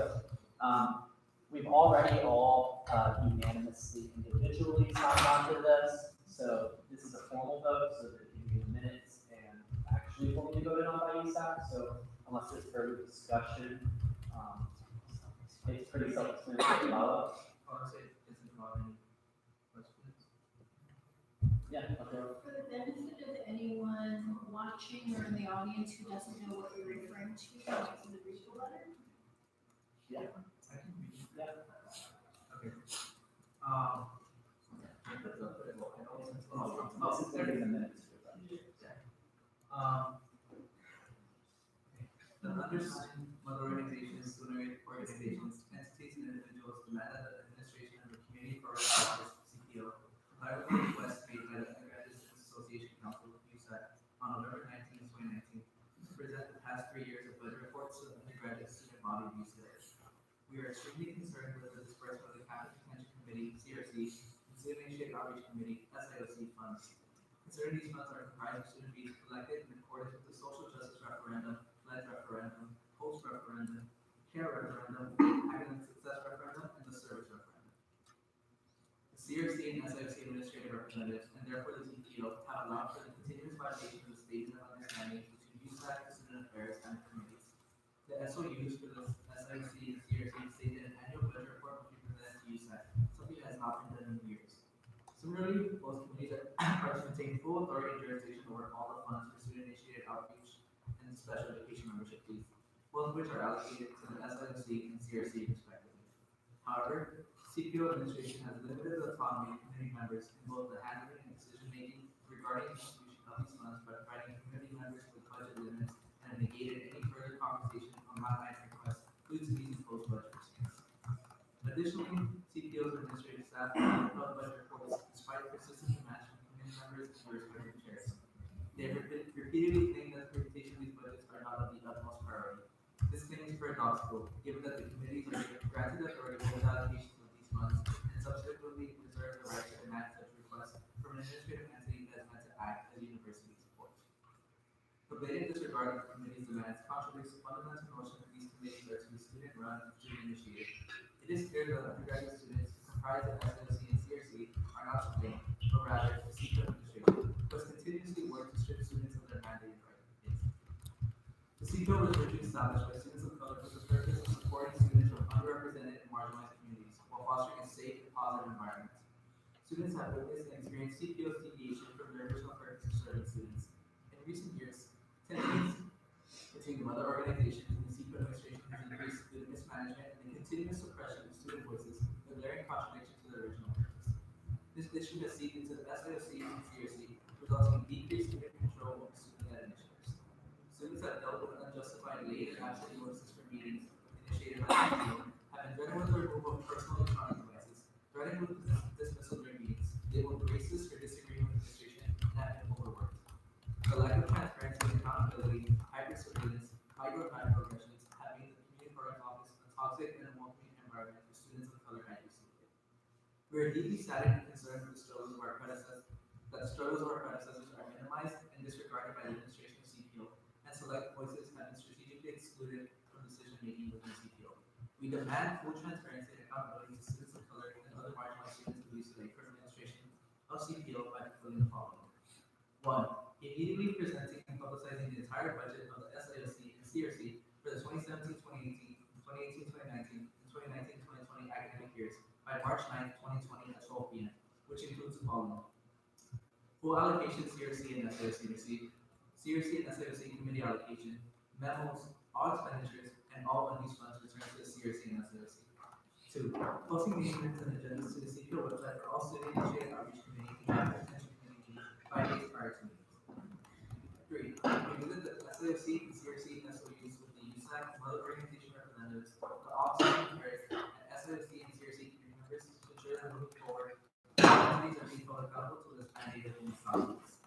we've already all unanimously individually signed on to this. So this is a formal vote, so that it can be the minutes and actually formally voted on by USAC. So unless there's further discussion, it's pretty self-explanatory to follow. Honestly, it's involving questions. Yeah, okay. For the benefit of anyone watching or in the audience who doesn't know what you're referring to, can you read the letter? Yeah. I can read it. Yeah. Okay. This is in the minutes. The undersigned mother organizations, student organizations, entities, and individuals demand that the administration and the community for our CPO comply with the request made by the Undergraduate Students Association Council of USAC on November 19, 2019, to present the past 3 years of budget reports to the undergraduate student body of UCLA. We are extremely concerned with the disbursement of the Campus Retention Committee, CRC, and Student Initiated Outreach Committee, SIOC funds. Considering these funds are comprised of student fees collected in accordance with the social justice referendum, lead referendum, post-referendum, care referendum, academic success referendum, and the service referendum. The CRC and SIOC administrative representatives, and therefore the CPO, have allowed for the continuous violation of the statement of understanding between USAC, student affairs, and committees. The SOUs for the SIOC and CRC state that an annual budget report will be presented to USAC, something that has not been done in years. Similarly, both committees are to maintain full authority and jurisdiction over all the funds for student-initiated outreach and special education membership fees, both of which are allocated to the SIOC and CRC respectively. However, CPO administration has limited the autonomy of committee members in both the handling and decision-making regarding the distribution of these funds by providing committee and negated any further conversation on line item requests due to these imposed budget restraints. Additionally, CPO's administrative staff have held budget reports despite persistent demands from committee members and their respective chairs. They have repeatedly claimed that the presentation of these budgets are not of the utmost priority. This claim is paradoxical, given that the committees are granted authority over the allocations of these funds and subsequently reserve the right to demand such requests from an administrative entity that is meant to act as university support. The blatant disregard of the committee's demands contradicts the fundamental notion that these committees are to be student-run and student-initiated. It is clear that undergraduate students who comprise of SLC and CRC are not to blame, but rather the CPO administration, who has continuously worked to strip students of their mandated rights. The CPO was originally established by students of color for the purpose of supporting students from underrepresented and marginalized communities while fostering a safe and positive environment. Students have witnessed and experienced CPO's deviation from their original purpose of serving students. In recent years, tensions between the mother organization and the CPO administration has increased due to mismanagement and the continuous suppression of student voices, a glaring contradiction to their original purpose. This issue has seeped into the SIOC and CRC, resulting in decreased student control over student-led initiatives. Students have dealt with unjustified late and absent notices for meetings initiated by the CPO, have been threatened with the removal of personal electronic devices, threatened with dismissal of their meetings, labeled racist for disagreeing with administration, and have been overworked. The lack of transparency and accountability, hyper surveillance, microaggressions have made the community programs office a toxic and unwelcoming environment for students of color at UCLA. We are deeply saddened and concerned for the struggles of our predecessors are minimized and disregarded by the administration of CPO, and select voices have been strategically excluded from decision making within CPO. We demand full transparency and accountability to students of color and other marginalized students of UCLA from the administration of CPO by fulfilling the following. 1. Immediately presenting and publicizing the entire budget of the SIOC and CRC for the 2017-2018, 2018-2019, and 2019-2020 academic years by March 9, 2020 at 12 p.m., which includes the following. Full allocation CRC and SIOC receipt, CRC and SIOC committee allocation, memos, all expenditures, and all unused funds returned to the CRC and SIOC. 2. Posting meeting minutes and agendas to the CPO website for all student-initiated outreach committee and potential committee meetings 5 days prior to meetings. 3. Visit the SIOC and CRC and SOUs with the USAC, mother organization representatives, the office of affairs, and SIOC and CRC committee members to ensure that moving forward, entities are being held accountable to this mandated in these documents.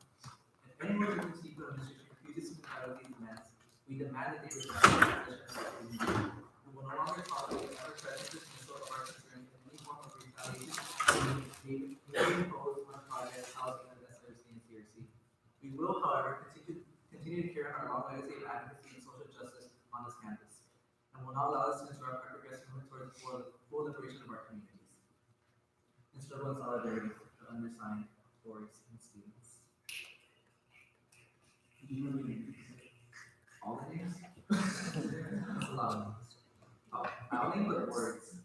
If any member of the CPO administration refuses to comply with these demands, we demand that they resign from their position. We will no longer tolerate the ever-present dismissal of our concerns in any form of retaliation may be imposed on projects housing of SIOC and CRC. We will, however, continue to carry on our long legacy of advocacy and social justice on this campus, and will not allow us to interrupt our progressive movement towards the full liberation of our communities. And struggle in solidarity with the undersigned boards and students. Do you want me to all the names? That's a lot of names. I'll name the words.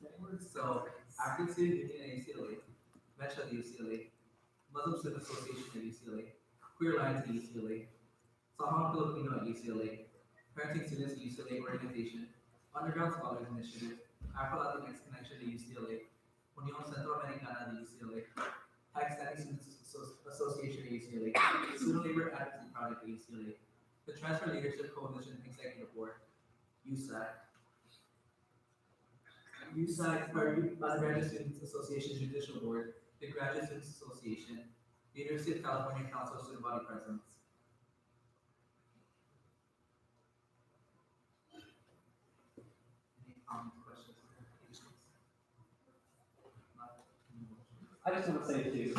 So, African Student Union at UCLA, Metro at UCLA, Muslim Student Association at UCLA, Queer Alliance at UCLA, Saham Filipino at UCLA, Parenting Students at UCLA Organization, Underground Scholars Initiative, Afro-Latinx Connection at UCLA, Unión Centroamericana at UCLA, Pakistani Students Association at UCLA, Student Labor Advocacy Project at UCLA, the Transfer Leadership Coalition Executive Board, USAC, Undergraduate Students Association Judicial Board, the Graduate Students Association, the University of California Council of Student Body Presidents. Any comments, questions? I just want to say too,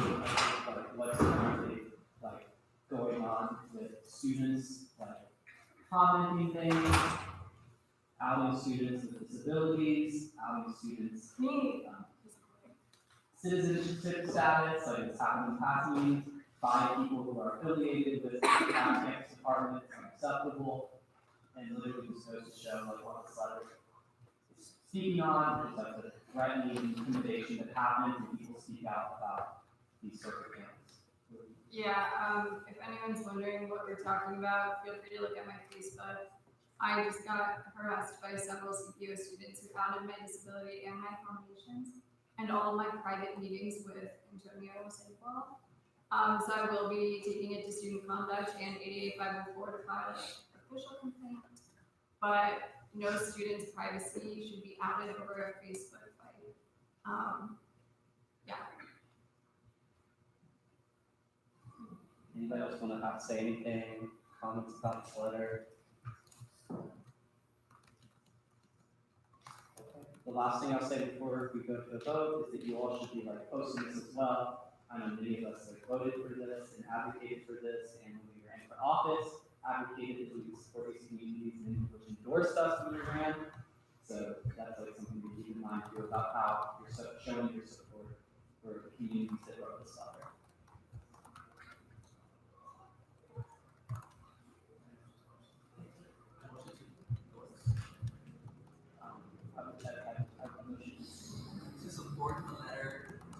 like what's currently like going on with students, like commenting things, outing students with disabilities, outing students, citizenship status, like it's happened in past meetings, by people who are affiliated with the campus department, it's unacceptable, and literally just goes to show like what it's like speaking on, there's like the threatening intimidation that happens when people speak out about these sort of things. Yeah, if anyone's wondering what we're talking about, feel free to look at my Facebook. I just got harassed by several CPO students who outed my disability and my foundations, and all of my private meetings with Antonio Sandoval. So I will be taking it to student conduct and 88504 to file a official complaint, but no student's privacy should be outed over a Facebook fight. Yeah. Anybody else want to say anything, comments about this letter? The last thing I'll say before we go to a vote is that you all should be like posting this as well. I know many of us like voted for this and advocated for this, and when we ran for office, advocated that we support these communities and which endorsed us when we ran. So that's like something to keep in mind too about how you're showing your support for the communities that wrote this letter. To support the letter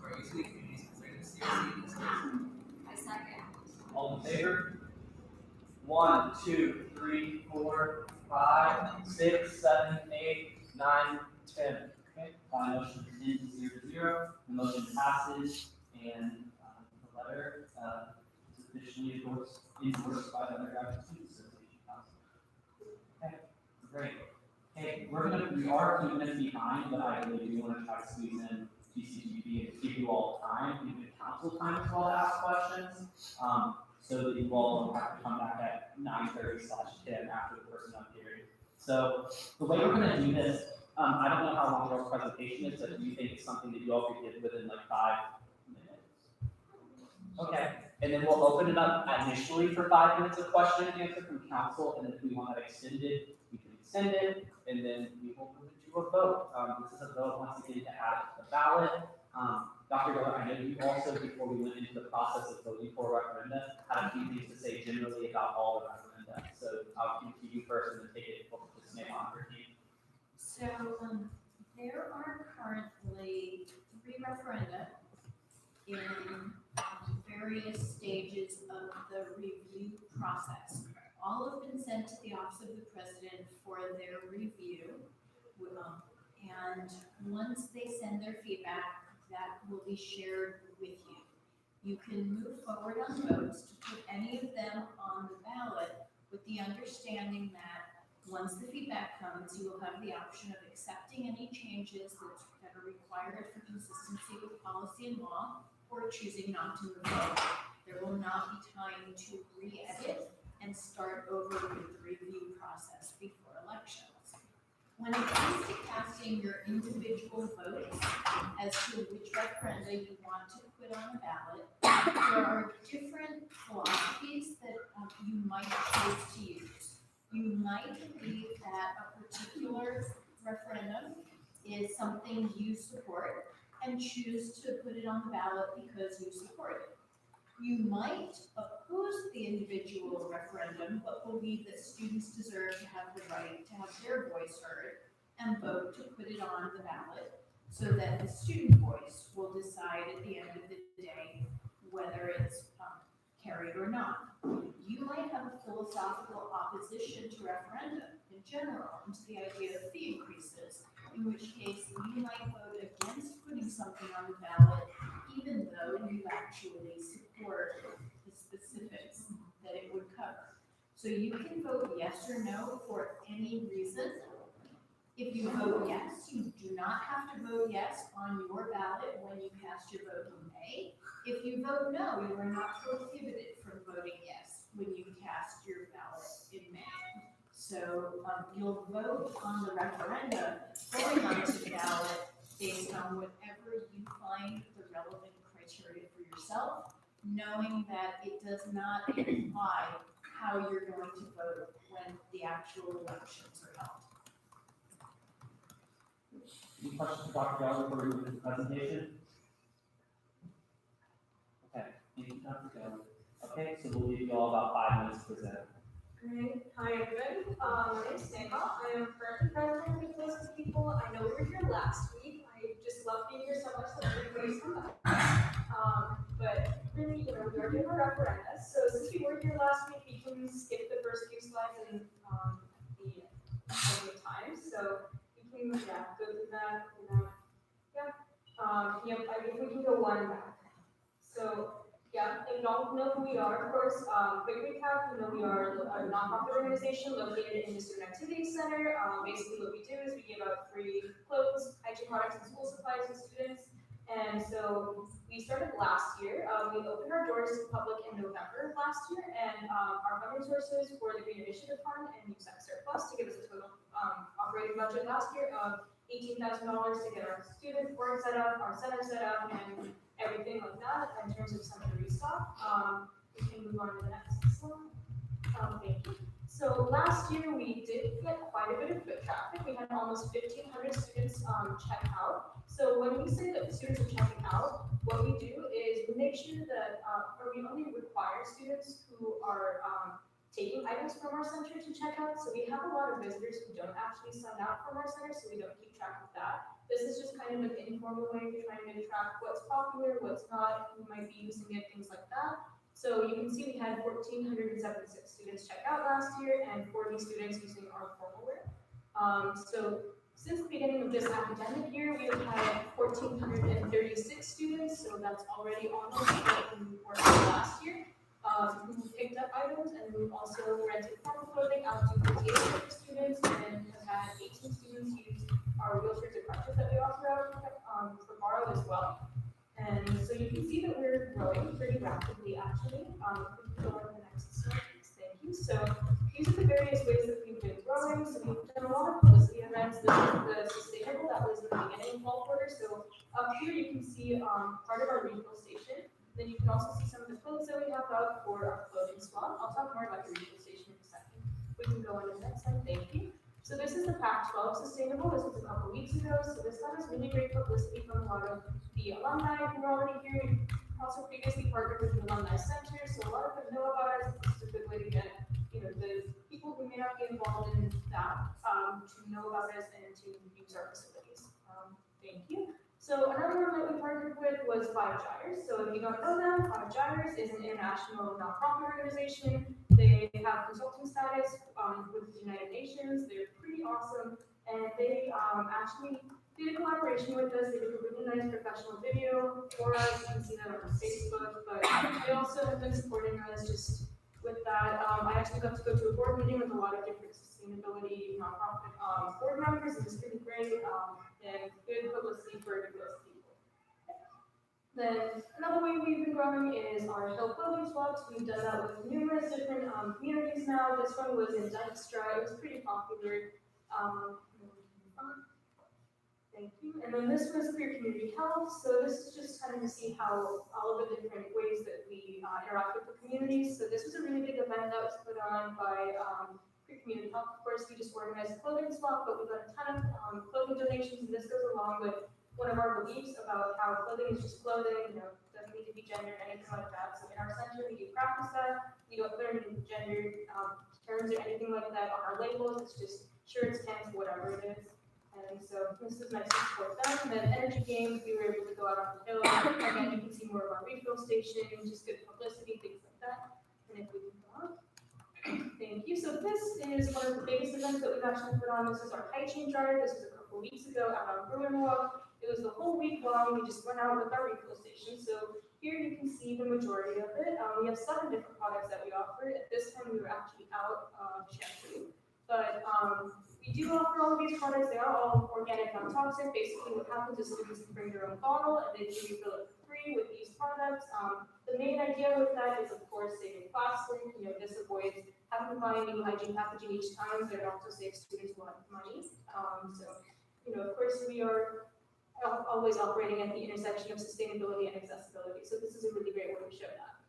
for USAC communities concerning the CRC in this case. I second. All in favor? 1, 2, 3, 4, 5, 6, 7, 8, 9, 10. Okay, by motion 10 to 0. The motion passes, and the letter is officially endorsed by the Undergraduate Student Association Council. Okay, great. Hey, we are 2 minutes behind, but I really do want to try to squeeze in GCGP and give you all time, even council time as well to ask questions. So that you all don't have to come back at 9:30/10 after the person up here. So the way we're gonna do this, I don't know how long your presentation is, but do you think it's something that you all could get within like 5 minutes? Okay, and then we'll open it up initially for 5 minutes of question and answer from council, and then if we want that extended, we can extend it, and then we will move it to a vote. This is a vote once again to add it to the ballot. Dr. Miller, I know you also, before we went into the process of voting for a referendum, had a few things to say generally about all the referenda. So I'll give it to you first and then take it to Snake on her team. So, there are currently 3 referenda in various stages of the review process. All have been sent to the Office of the President for their review. And once they send their feedback, that will be shared with you. You can move forward on votes to put any of them on the ballot with the understanding that once the feedback comes, you will have the option of accepting any changes that are required for consistency with policy and law, or choosing not to move forward. There will not be time to re-edit and start over with the review process before elections. When it comes to casting your individual votes as to which referenda you want to put on the ballot, there are different philosophies that you might choose to use. You might believe that a particular referendum is something you support and choose to put it on the ballot because you support it. You might oppose the individual referendum, but believe that students deserve to have the right to have their voice heard and vote to put it on the ballot so that the student voice will decide at the end of the day whether it's carried or not. You might have a philosophical opposition to referendum in general and to the idea of fee increases, in which case you might vote against putting something on the ballot even though you actually support the specifics that it would cover. So you can vote yes or no for any reason. If you vote yes, you do not have to vote yes on your ballot when you cast your vote in May. If you vote no, you are not prohibited from voting yes when you cast your ballot in May. So you'll vote on the referendum going onto the ballot based on whatever you find the relevant criteria for yourself, knowing that it does not imply how you're going to vote when the actual elections are held. Any questions for Dr. Geller before we move to the presentation? Okay, thank you, Dr. Geller. Okay, so we'll give you all about 5 minutes to present. Great. Hi, everyone. My name's Neha. I am currently graduating with those people. I know we were here last week. I just love being here so much that everybody's come back. But really, we are doing a referenda. So since we were here last week, we can skip the first few slides and the time. So we can, go through that. If we can go one back. So, if you don't know who we are, of course, quick recap, we are a nonprofit organization located in the Student Activity Center. Basically what we do is we give out free clothes, hygiene products, and school supplies to students. And so we started last year. We opened our doors to the public in November of last year, and our funding sources were the Green Initiative Fund and USAC Surplus to give us a total operating budget last year of $18,000 to get our student board set up, our center set up, and everything like that in terms of some of the restock. We can move on to the next slide. Thank you. So last year we did get quite a bit of foot traffic. We had almost 1,500 students check out. So when we say that students are checking out, what we do is we make sure that, or we only require students who are taking items from our center to check out. So we have a lot of visitors who don't actually sign out from our center, so we don't keep track of that. This is just kind of an informal way of trying to track what's popular, what's not, who might be using it, things like that. So you can see we had 1,476 students check out last year and 40 students using our formal wear. So since the beginning of this academic year, we have had 1,436 students, so that's already almost what we were last year, who picked up items, and we've also rented formal clothing out to 58 different students and have had 18 students use our wheelchairs and crutches that we offer out for borrow as well. And so you can see that we're growing pretty rapidly, actually. If we can go on to the next slide, please. Thank you. So these are the various ways that we've been growing. So we've done a lot of publicity events. This is the sustainable that was in the beginning of fall quarter. So up here you can see part of our refill station. Then you can also see some of the clothes that we have out for our clothing swap. I'll talk more about the refill station in a second. We can go on to the next slide. Thank you. So this is the Pac-12 Sustainable. This was a couple weeks ago. So this got us really great publicity from a lot of the alumni who are already here. We also previously partnered with the Alumni Center, so a lot of them know about us. This is a good way to get, the people who may not be involved in that to know about us and to use our facilities. Thank you. So another one that we partnered with was Five Gyres. So if you don't know them, Five Gyres is an international nonprofit organization. They have consulting status with the United Nations. They're pretty awesome, and they actually did a collaboration with us. They did a really nice professional video for us. You can see that on Facebook, but they also have been supporting us just with that. I actually got to go to a board meeting with a lot of different sustainability nonprofit board members. It was pretty great and good publicity for those people. Then another way we've been growing is our Hill clothing swaps. We've done that with numerous different communities now. This one was in Dykstra. It was pretty popular. Thank you. And then this was Queer Community Health. So this is just kind of to see how all of the different ways that we interact with the communities. So this was a really big event that was put on by Queer Community Health. Of course, we just organized a clothing swap, but we got a ton of clothing donations, and this goes along with one of our beliefs about how clothing is just clothing, doesn't need to be gendered, anything like that. So in our center, we do practice that. We don't put any gendered terms or anything like that on our labels. It's just shirts, pants, whatever it is. And so this is nice to support them. And then energy games, we were able to go out on the hill. Again, you can see more of our refill station, just good publicity, things like that. And if we can go on. Thank you. So this is one of the biggest events that we've actually put on. This is our hygiene drive. This was a couple weeks ago out on Bruin Walk. It was the whole week long. We just went out with our refill station. So here you can see the majority of it. We have 7 different products that we offer. At this time, we were actually out of shampoo. But we do offer all of these products. They are all organic, non-toxic. Basically, what happens is students can bring their own bottle and they can refill it for free with these products. The main idea with that is, of course, saving plastic. This avoids having to buy new hygiene packaging each time, but it also saves students a lot of money. Of course, we are always operating at the intersection of sustainability and accessibility. So this is a really great way to show that.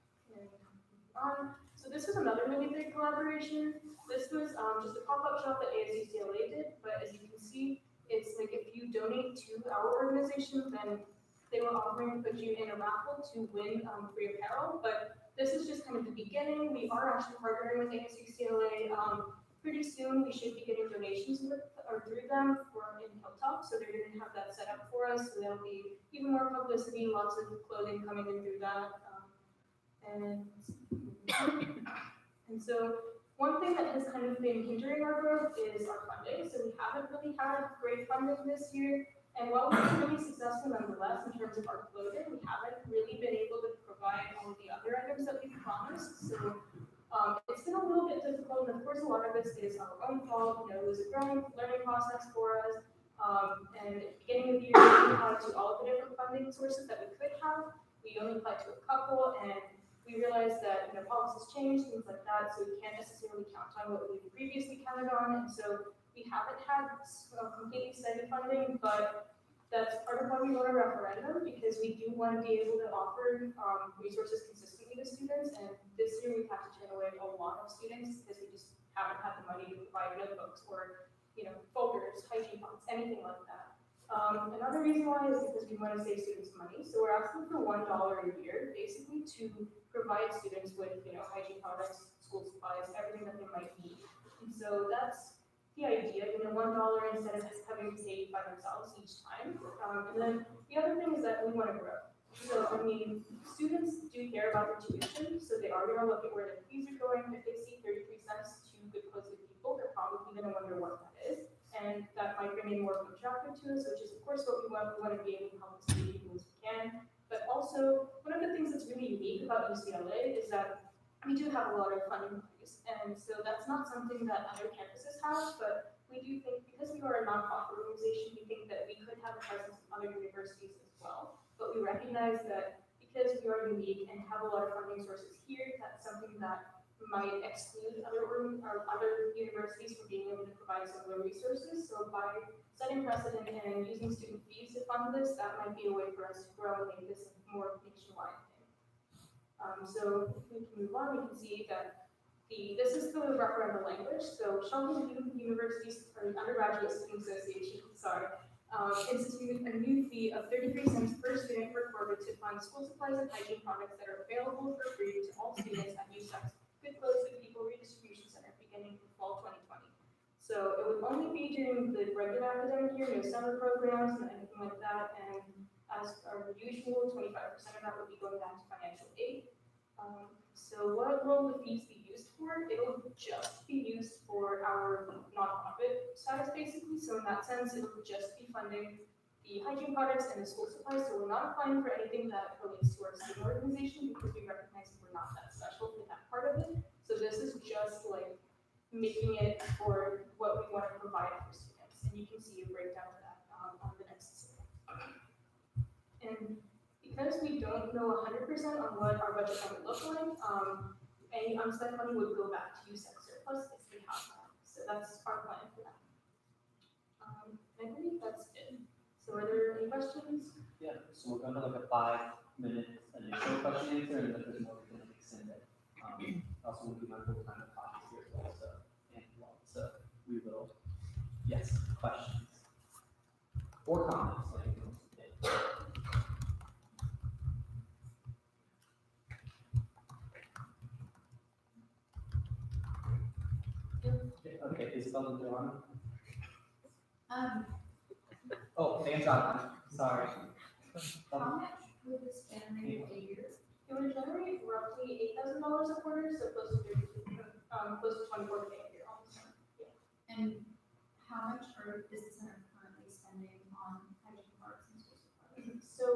So this was another really big collaboration. This was just a pop-up shop that ASUCLA did, but as you can see, it's like if you donate to our organization, then they will offering put you in a raffle to win free apparel. But this is just kind of the beginning. We are actually partnering with ASUCLA. Pretty soon, we should be getting donations through them in Hilltop, so they're going to have that set up for us. So there'll be even more publicity, lots of clothing coming in through that. And so one thing that has kind of been hindering our growth is our funding. So we haven't really had great funding this year. And while we've been really successful nonetheless in terms of our clothing, we haven't really been able to provide all of the other items difficult, and of course, a lot of this is our own fault, you know, it was a growing learning process for us. And at the beginning of the year, we applied to all of the different funding sources that we could have. We only applied to a couple, and we realized that, you know, policies change, things like that, so we can't necessarily count on what we previously counted on, and so we haven't had completely steady funding, but that's part of why we want a referendum, because we do want to be able to offer resources consistently to students, and this year we've had to turn away a lot of students because we just haven't had the money to provide notebooks or, you know, folders, hygiene pots, anything like that. Another reason why is because we want to save students money, so we're asking for $1 a year, basically, to provide students with, you know, hygiene products, school supplies, everything that they might need. And so that's the idea, you know, $1 instead of just having to pay by themselves each time. And then the other thing is that we want to grow. So, I mean, students do care about their tuition, so they are going to look at where their fees are going. If they see 33 cents to good close to people, they're probably going to wonder what that is. And that might bring in more foot traffic to us, which is of course what we want. We want to be able to help as many people as we can. But also, one of the things that's really unique about UCLA is that we do have a lot of funding bodies. And so that's not something that other campuses have, but we do think, because we are a nonprofit organization, we think that we could have a presence in other universities as well. But we recognize that because we are unique and have a lot of funding sources here, that's something that might exclude other universities from being able to provide similar resources. So by setting precedent and using student fees to fund this, that might be a way for us to grow and make this a more nationwide thing. So if we can move on, we can see that this is the referendum language. So Shelby University's Undergraduate Student Association, instituted a new fee of 33 cents per student per quarter to fund school supplies and hygiene products that are available for free to all students at USAC's Good Clothes Good People Redistribution Center beginning in fall 2020. So it would only be during the regular academic year, no summer programs and anything like that. And as our usual, 25% of that would be going back to financial aid. So what will the fees be used for? It'll just be used for our nonprofit status, basically. So in that sense, it will just be funding the hygiene products and the school supplies. So we're not applying for anything that relates to our student organization because we recognize that we're not that special for that part of it. So this is just like making it for what we want to provide for students. And you can see a breakdown of that on the next slide. And because we don't know 100% on what our budget might look like, any unspent money would go back to USAC surplus if we have that. So that's our plan for that. I believe that's it. So are there any questions? Yeah, so we're going to look at 5 minutes initial question answer, and if there's more, we can extend it. Also, we'll be mindful of time of classes here as well, so we will. Yes, questions or comments. Okay, Isabel and Joanna. Oh, hands up. Sorry. How much would this generate a year? It would generate roughly $8,000 a quarter, so close to 24K a year almost. Yeah. And how much is the center currently spending on hygiene products and school supplies? So,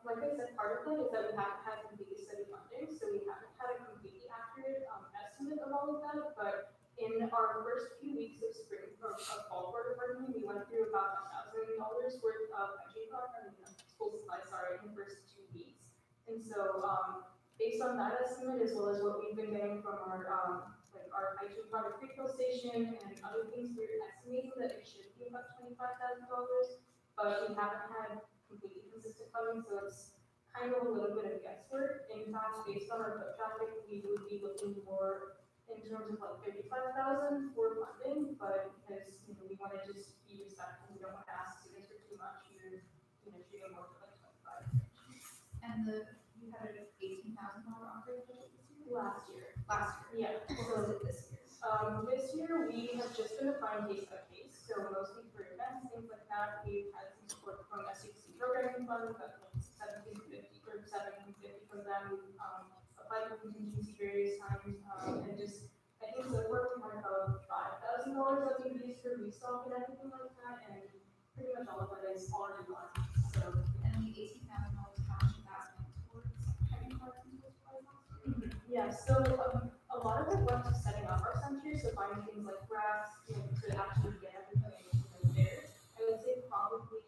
like I said, part of that is that we haven't had completely steady funding, so we haven't had a completely accurate estimate of all of that. But in our first few weeks of spring or fall quarter, we went through about $1,000 worth of hygiene products, school supplies, in the first 2 weeks. And so, based on that estimate, as well as what we've been getting from our hygiene product refill station and other things, we're estimating that it should be about $25,000. But we haven't had completely consistent funding, so it's kind of a little bit of guesswork. In fact, based on our foot traffic, we would be looking more in terms of like $35,000 for funding, but because we want to just be respectful, we don't want to ask students for too much. We're shooting more for like 25. And you had an $18,000 operating budget this year? Last year. Yeah. What was it this year? This year we have just been applying case by case, so mostly for events, things like that. We've had some support from SUC programming fund, but $1,750 from them. We've applied for contingency various times, and just I think so far we had about $5,000 that we used for restock and everything like that, and pretty much all of it is already gone. So and the $18,000, how much of that went towards hygiene products and school supplies last year? Yeah, so a lot of it went to setting up our year, so finding things like graphs, to actually get everything, there. I would say probably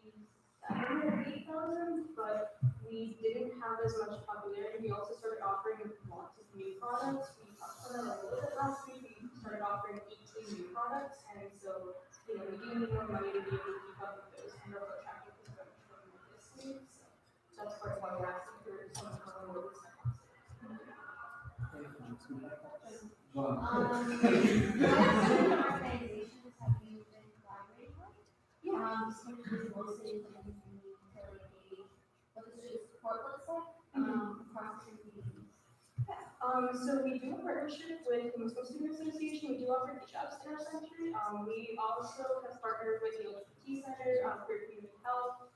7,000 or 8,000, but we didn't have as much popularity. We also started offering lots of new products. We touched on it a little bit last week. We started offering 18 new products, and so, we do need more money to be able to keep up with those and also attracting people from this week. So that's part of why we're asking for some of the more recent What organizations have you been collaborating with? Especially mostly in the utility, what the student support looks like, across the communities. So we do a partnership with the Muslim Student Association. We do offer hijabs in our center. We also have partnered with the LGBT Center for Community Health.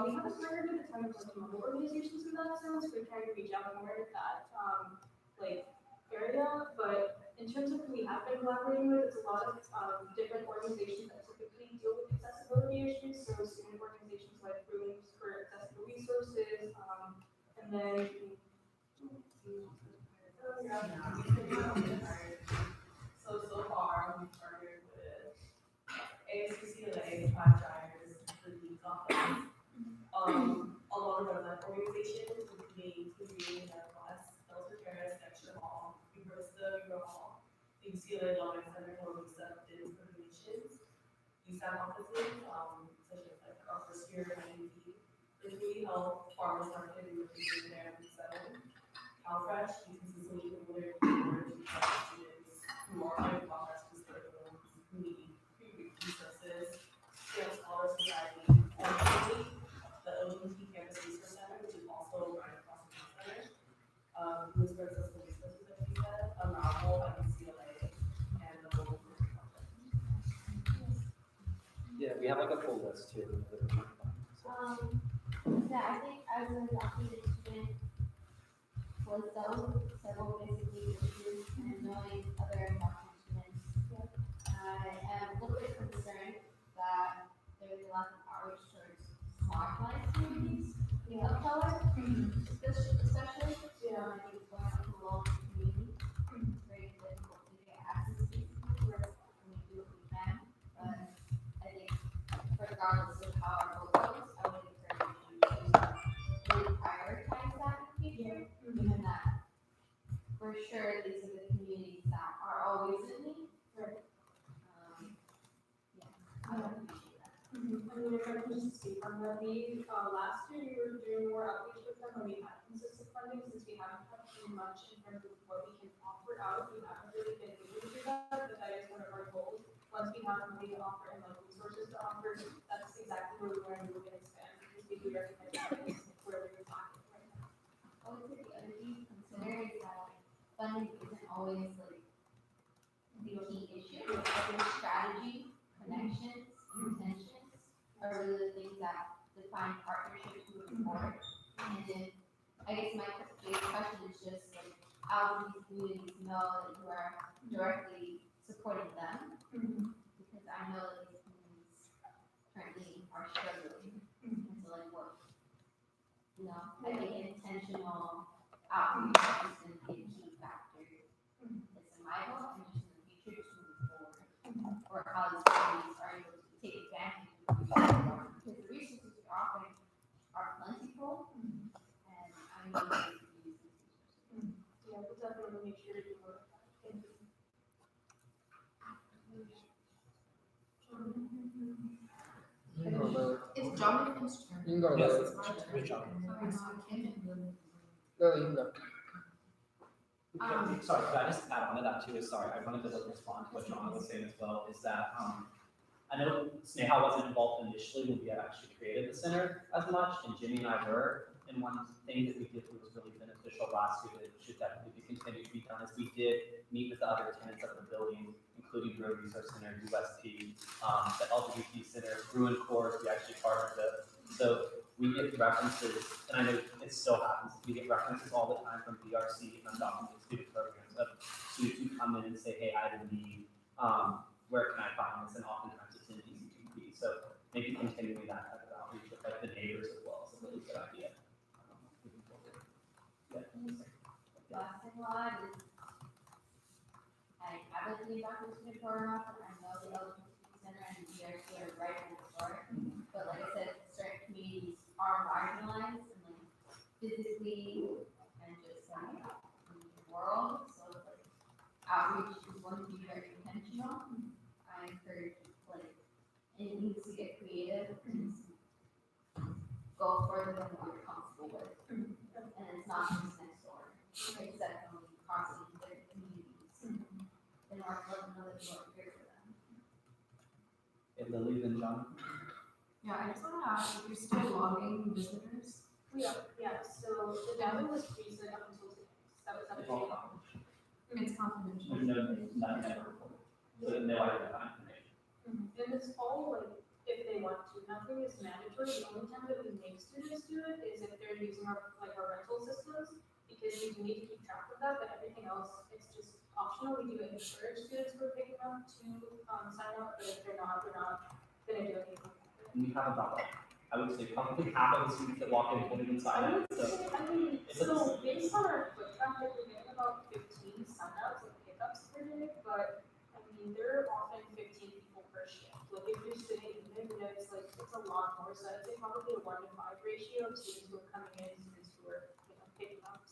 We haven't partnered with a ton of local organizations in that sense. We're trying to reach out more to that area. But in terms of who we have been collaborating with, it's a lot of different organizations that typically deal with accessibility issues. So student organizations like Rooms for Accessible Resources, and then So far, we've partnered with ASUCLA, Five Gyres, the League's office. A lot of other organizations, including Community Northwest, Delta Terrace, Extra Hall, Ubrista, Euro Hall, UCLA Learning Center, where we accepted donations. USAC offices, such as like our first year at IUP, Community Health, Farmers Market, and located there in 7. CalFresh, we consistently promoted to students who are in progress to start who need resources, Sales Scholar Society, and the LGBT Campus Resource Center, which is also right across the center. Who's for accessible resources, like you said, a novel at UCLA, and the local project. Yeah, we have like a full list too. I think as a documented student, was those several basically issues and knowing other documented students, I am a little bit concerned that there's a lot of outreach towards marginalized students of color, especially, I think it's going up to low community. It's very difficult to get access to these people, and we do what we can, but I think regardless of how our vote goes, I would encourage you to really prioritize that in the future, given that for sure these are the communities that are always in need. I would appreciate that. I mean, if I can just speak on that, last year we were doing more outreach with them, and we had consistent funding, since we haven't had too much in terms of what we can offer out, we haven't really been able to do that, but that is one of our goals. Once we have money to offer and like resources to offer, that's exactly where we're going to look and expand, because we do recognize that is where we're lacking right now. I would say the other thing to consider is that funding isn't always like the key issue. I think strategy, connections, intentions are really the things that define partnerships moving forward. And then I guess my big question is just like, how do these communities know that you are directly supporting them? Because I know that these communities currently are struggling. And so like what, I think intentional outreach is going to be a key factor. It's in my hope, and just in the future, just moving forward. Or how these communities are able to take advantage of the resources, because the resources we're offering are plentiful, and I know that we can use these resources. Yeah, we'll definitely make sure to do more of that. Thank you. It's Jonathan's turn. You can go to Yes, Lily. good job. Lily, you can go. Sorry, could I just add on to that too? Sorry, I wanted to respond to what John was saying as well, is that, I know Sneha wasn't involved initially when we had actually created the center as much, and Jimmy and I were. And one thing that we did that was really beneficial last year that should definitely be continued to be done is we did meet with the other tenants of the building, including Road Resource Center, USP, the LGBT Center, Bruin Court, we actually partnered with. So we get references, and I know it still happens, we get references all the time from BRC and undocumented student programs of students who come in and say, hey, I have a need, where can I find this? And oftentimes it's in ECTP. So maybe continuing that type of outreach with like the neighbors as well is a really good idea. Moving forward. Yeah. Last thing I'll add is, I like the evacuation program, and I know the LGBT center and the DRC are right next door. But like I said, certain communities are marginalized and like physically and just like in the world, so like outreach is going to be very intentional. I encourage like it needs to get creative and go further than what you're comfortable with. And it's not just next door. It's definitely crossing their communities. In order to let them know that you are here for them. Okay, Lily, then John. Yeah, I just want to ask if you're still logging visitors. Yeah, so the data was recent up until today. That was up to It's confidential. There's nothing ever reported. So no identifying information. And it's all like, if they want to, nothing is mandatory, the only time that we make students do it is if they're using our rental systems, because we do need to keep track of that, but everything else, it's just optional, we do encourage students who are picking up to, sign up, but if they're not, we're not gonna do anything. And we have about, I would say, probably half of the students that walk in won't even sign up. So So based on our foot traffic, we're getting about 15 signups and pickups per day, but I mean, there are often 15 people per shift. Like if you're sitting in there, it's like, it's a lot more, so I'd say probably a 1 to 5 ratio of students who are coming in, students who are, picking up.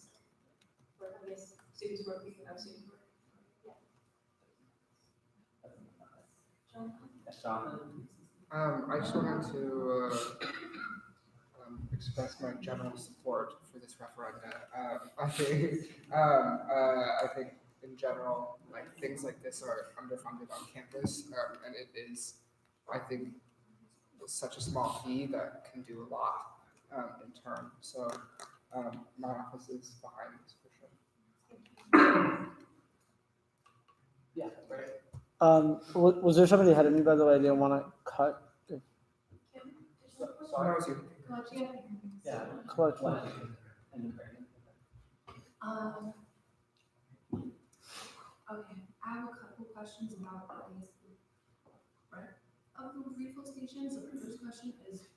Or I guess students who are picking up, students who are, yeah. Yes, Jonathan. I just wanted to express my general support for this referenda. I think in general, like things like this are underfunded on campus, and it is, I think, such a small fee that can do a lot in turn. So my office is behind this for sure. Yeah, right. Was there somebody ahead of me, by the way? I didn't want to cut. Sorry. That was you. Yeah. Clutch. And then Brandon. Okay, I have a couple questions about of the refill stations. So the first question is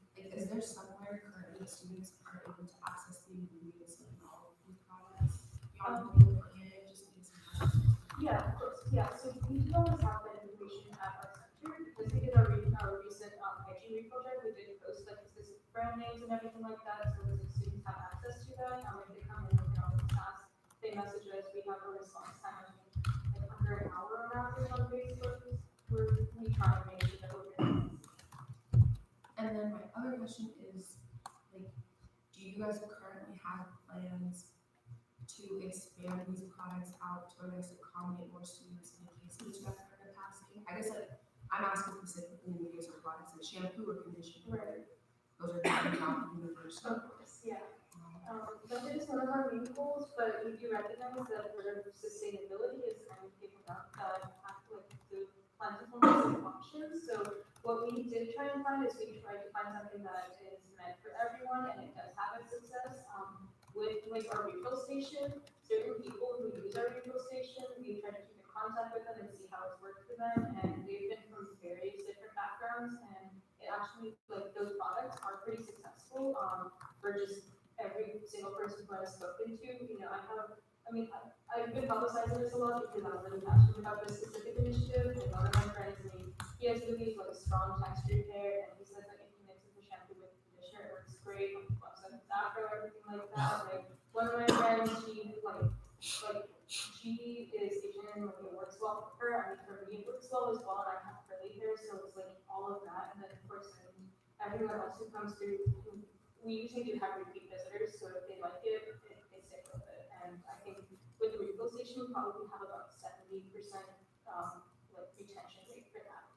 there somewhere currently students are able to access the ingredients in all of these products? Beyond being organic, just need some. Yeah, of course, yeah, so we do always have that information at our center, because we did our recent hygiene refill drive, we did post like specific brand names and everything like that, so the students have access to that, if they come in and on the class, they message us, we have a response time of like under an hour on average on Facebook, we try to make sure that we're getting. And then my other question is, like, do you guys currently have plans to expand these products out to, I guess, accommodate more students in case each referendum passing? I guess, like, I'm asking specifically in the case of products like shampoo or conditioner. Right. Those are not universal. Of course, yeah. That is one of our main goals, but we do recognize that for sustainability is kind of giving up like the plentifulness of options. So what we did try and find is we tried to find something that is meant for everyone and it does have its success. With like our refill station, certain people who use our refill station, we try to keep in contact with them and see how it's worked for them. And they've been from various different backgrounds, and it actually, like, those products are pretty successful for just every single person who I've spoken to. I've been publicizing this a lot because I'm really passionate about this specific initiative. And one of my friends, he has really like strong textured hair, and he says that if he mixes the shampoo with the conditioner, it works great. Loves up his afro, everything like that. Like one of my friends, she is Asian, like it works well for her. I mean, for me, it works well as well, and I have curly hair, so it's like all of that. And then of course, everyone else who comes through, we usually do have repeat visitors, so if they like it, they stick with it. And I think with the refill station, we probably have about 70% like retention rate for that.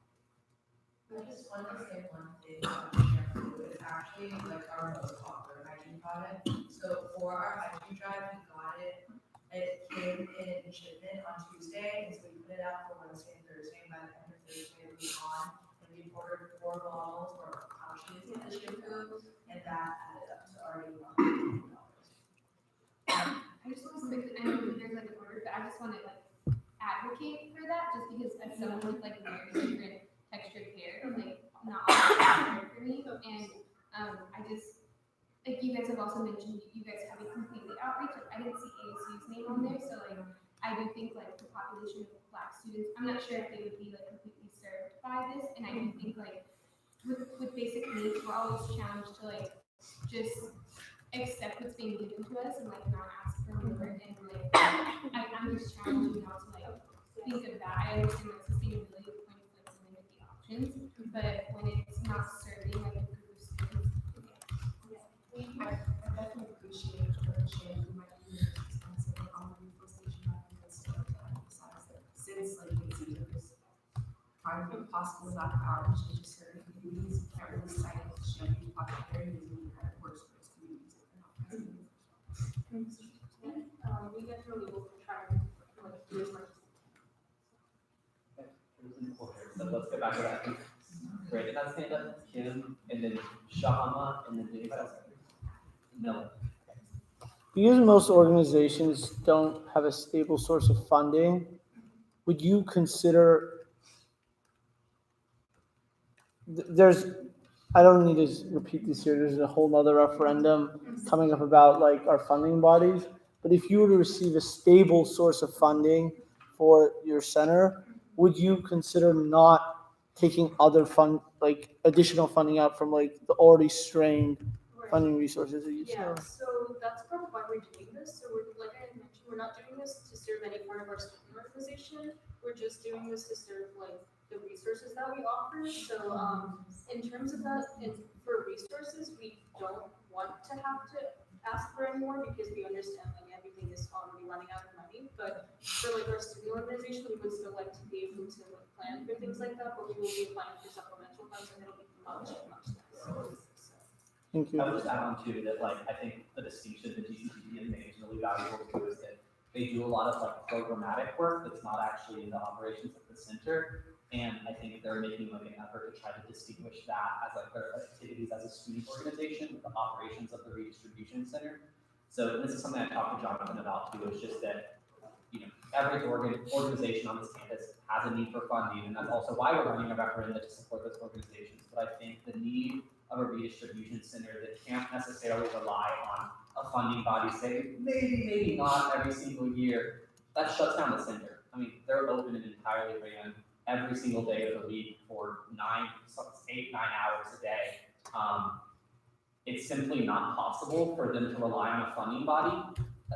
I just want to say one thing about shampoo. It's actually like our most popular hygiene product. So for our hygiene drive, we got it. It came in shipment on Tuesday, and so we put it out for Wednesday and Thursday. By the end of Thursday, it was on, and we ordered 4 bottles or pouches of the shampoo, and that added up to already $100. I just want to say, I know there's like an order, but I just want to like advocate for that, just because as someone with like very different textured hair, like not all hair for me, and I just like you guys have also mentioned you guys have a completely outreach. Like, I didn't see ASU's name on there, so like I do think like the population of Black students, I'm not sure if they would be like completely served by this, and I do think like with basic needs, we're always challenged to like just accept what's being given to us and like not ask for more, and like I'm just challenging not to like think of that. I understand that sustainability is point of like limit the options, but when it's not serving like a group of students, I definitely appreciate the change. We might be expensive on the reforestation methods, so besides that, since like it's probably possible without the outreach to certain communities, can't really cite it to show you popular areas and kind of works for those communities if they're not present. We definitely will try to like do as much as So let's get back to that. Brandon has hand up, Kim, and then Shahama, and then Dave. No. Because most organizations don't have a stable source of funding, would you consider there's, I don't need to repeat this here, there's a whole nother referendum coming up about like our funding bodies, but if you were to receive a stable source of funding for your center, would you consider not taking other like additional funding out from like the already strained funding resources that you Yeah, serve? so that's part of why we're doing this. So we're, like I mentioned, we're not doing this to serve any part of our student organization. We're just doing this to serve like the resources that we offer. So in terms of that, and for resources, we don't want to have to ask for any more because we understand like everything is already running out of money. But for like our student organization, we would still like to be able to like, plan for things like that, but we will be applying for supplemental funds and it'll be much less. Thank you. I would just add on too that like I think the distinction that GCGP has made is really valuable too is that they do a lot of like programmatic work that's not actually in the operations of the center. And I think they're making like an effort to try to distinguish that as like their activities as a student organization with the operations of the redistribution center. So this is something I talked to Jonathan about too. It's just that every organization on this campus has a need for funding, and that's also why we're running a referendum to support those organizations. But I think the need of a redistribution center that can't necessarily rely on a funding body, say maybe not every single year, that shuts down the center. I mean, they're open and entirely ran every single day of the week for 8, 9 hours a day. It's simply not possible for them to rely on a funding body,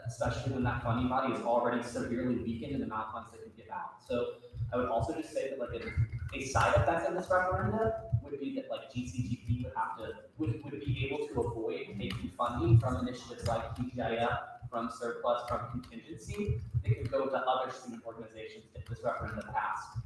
especially when that funding body is already severely weakened in the amount of funds they can give out. So I would also just say that like a side effect of this referendum would be that like GCGP would be able to avoid taking funding from initiatives like PGIF, from surplus, from contingency. They could go to other student organizations if this referendum passed.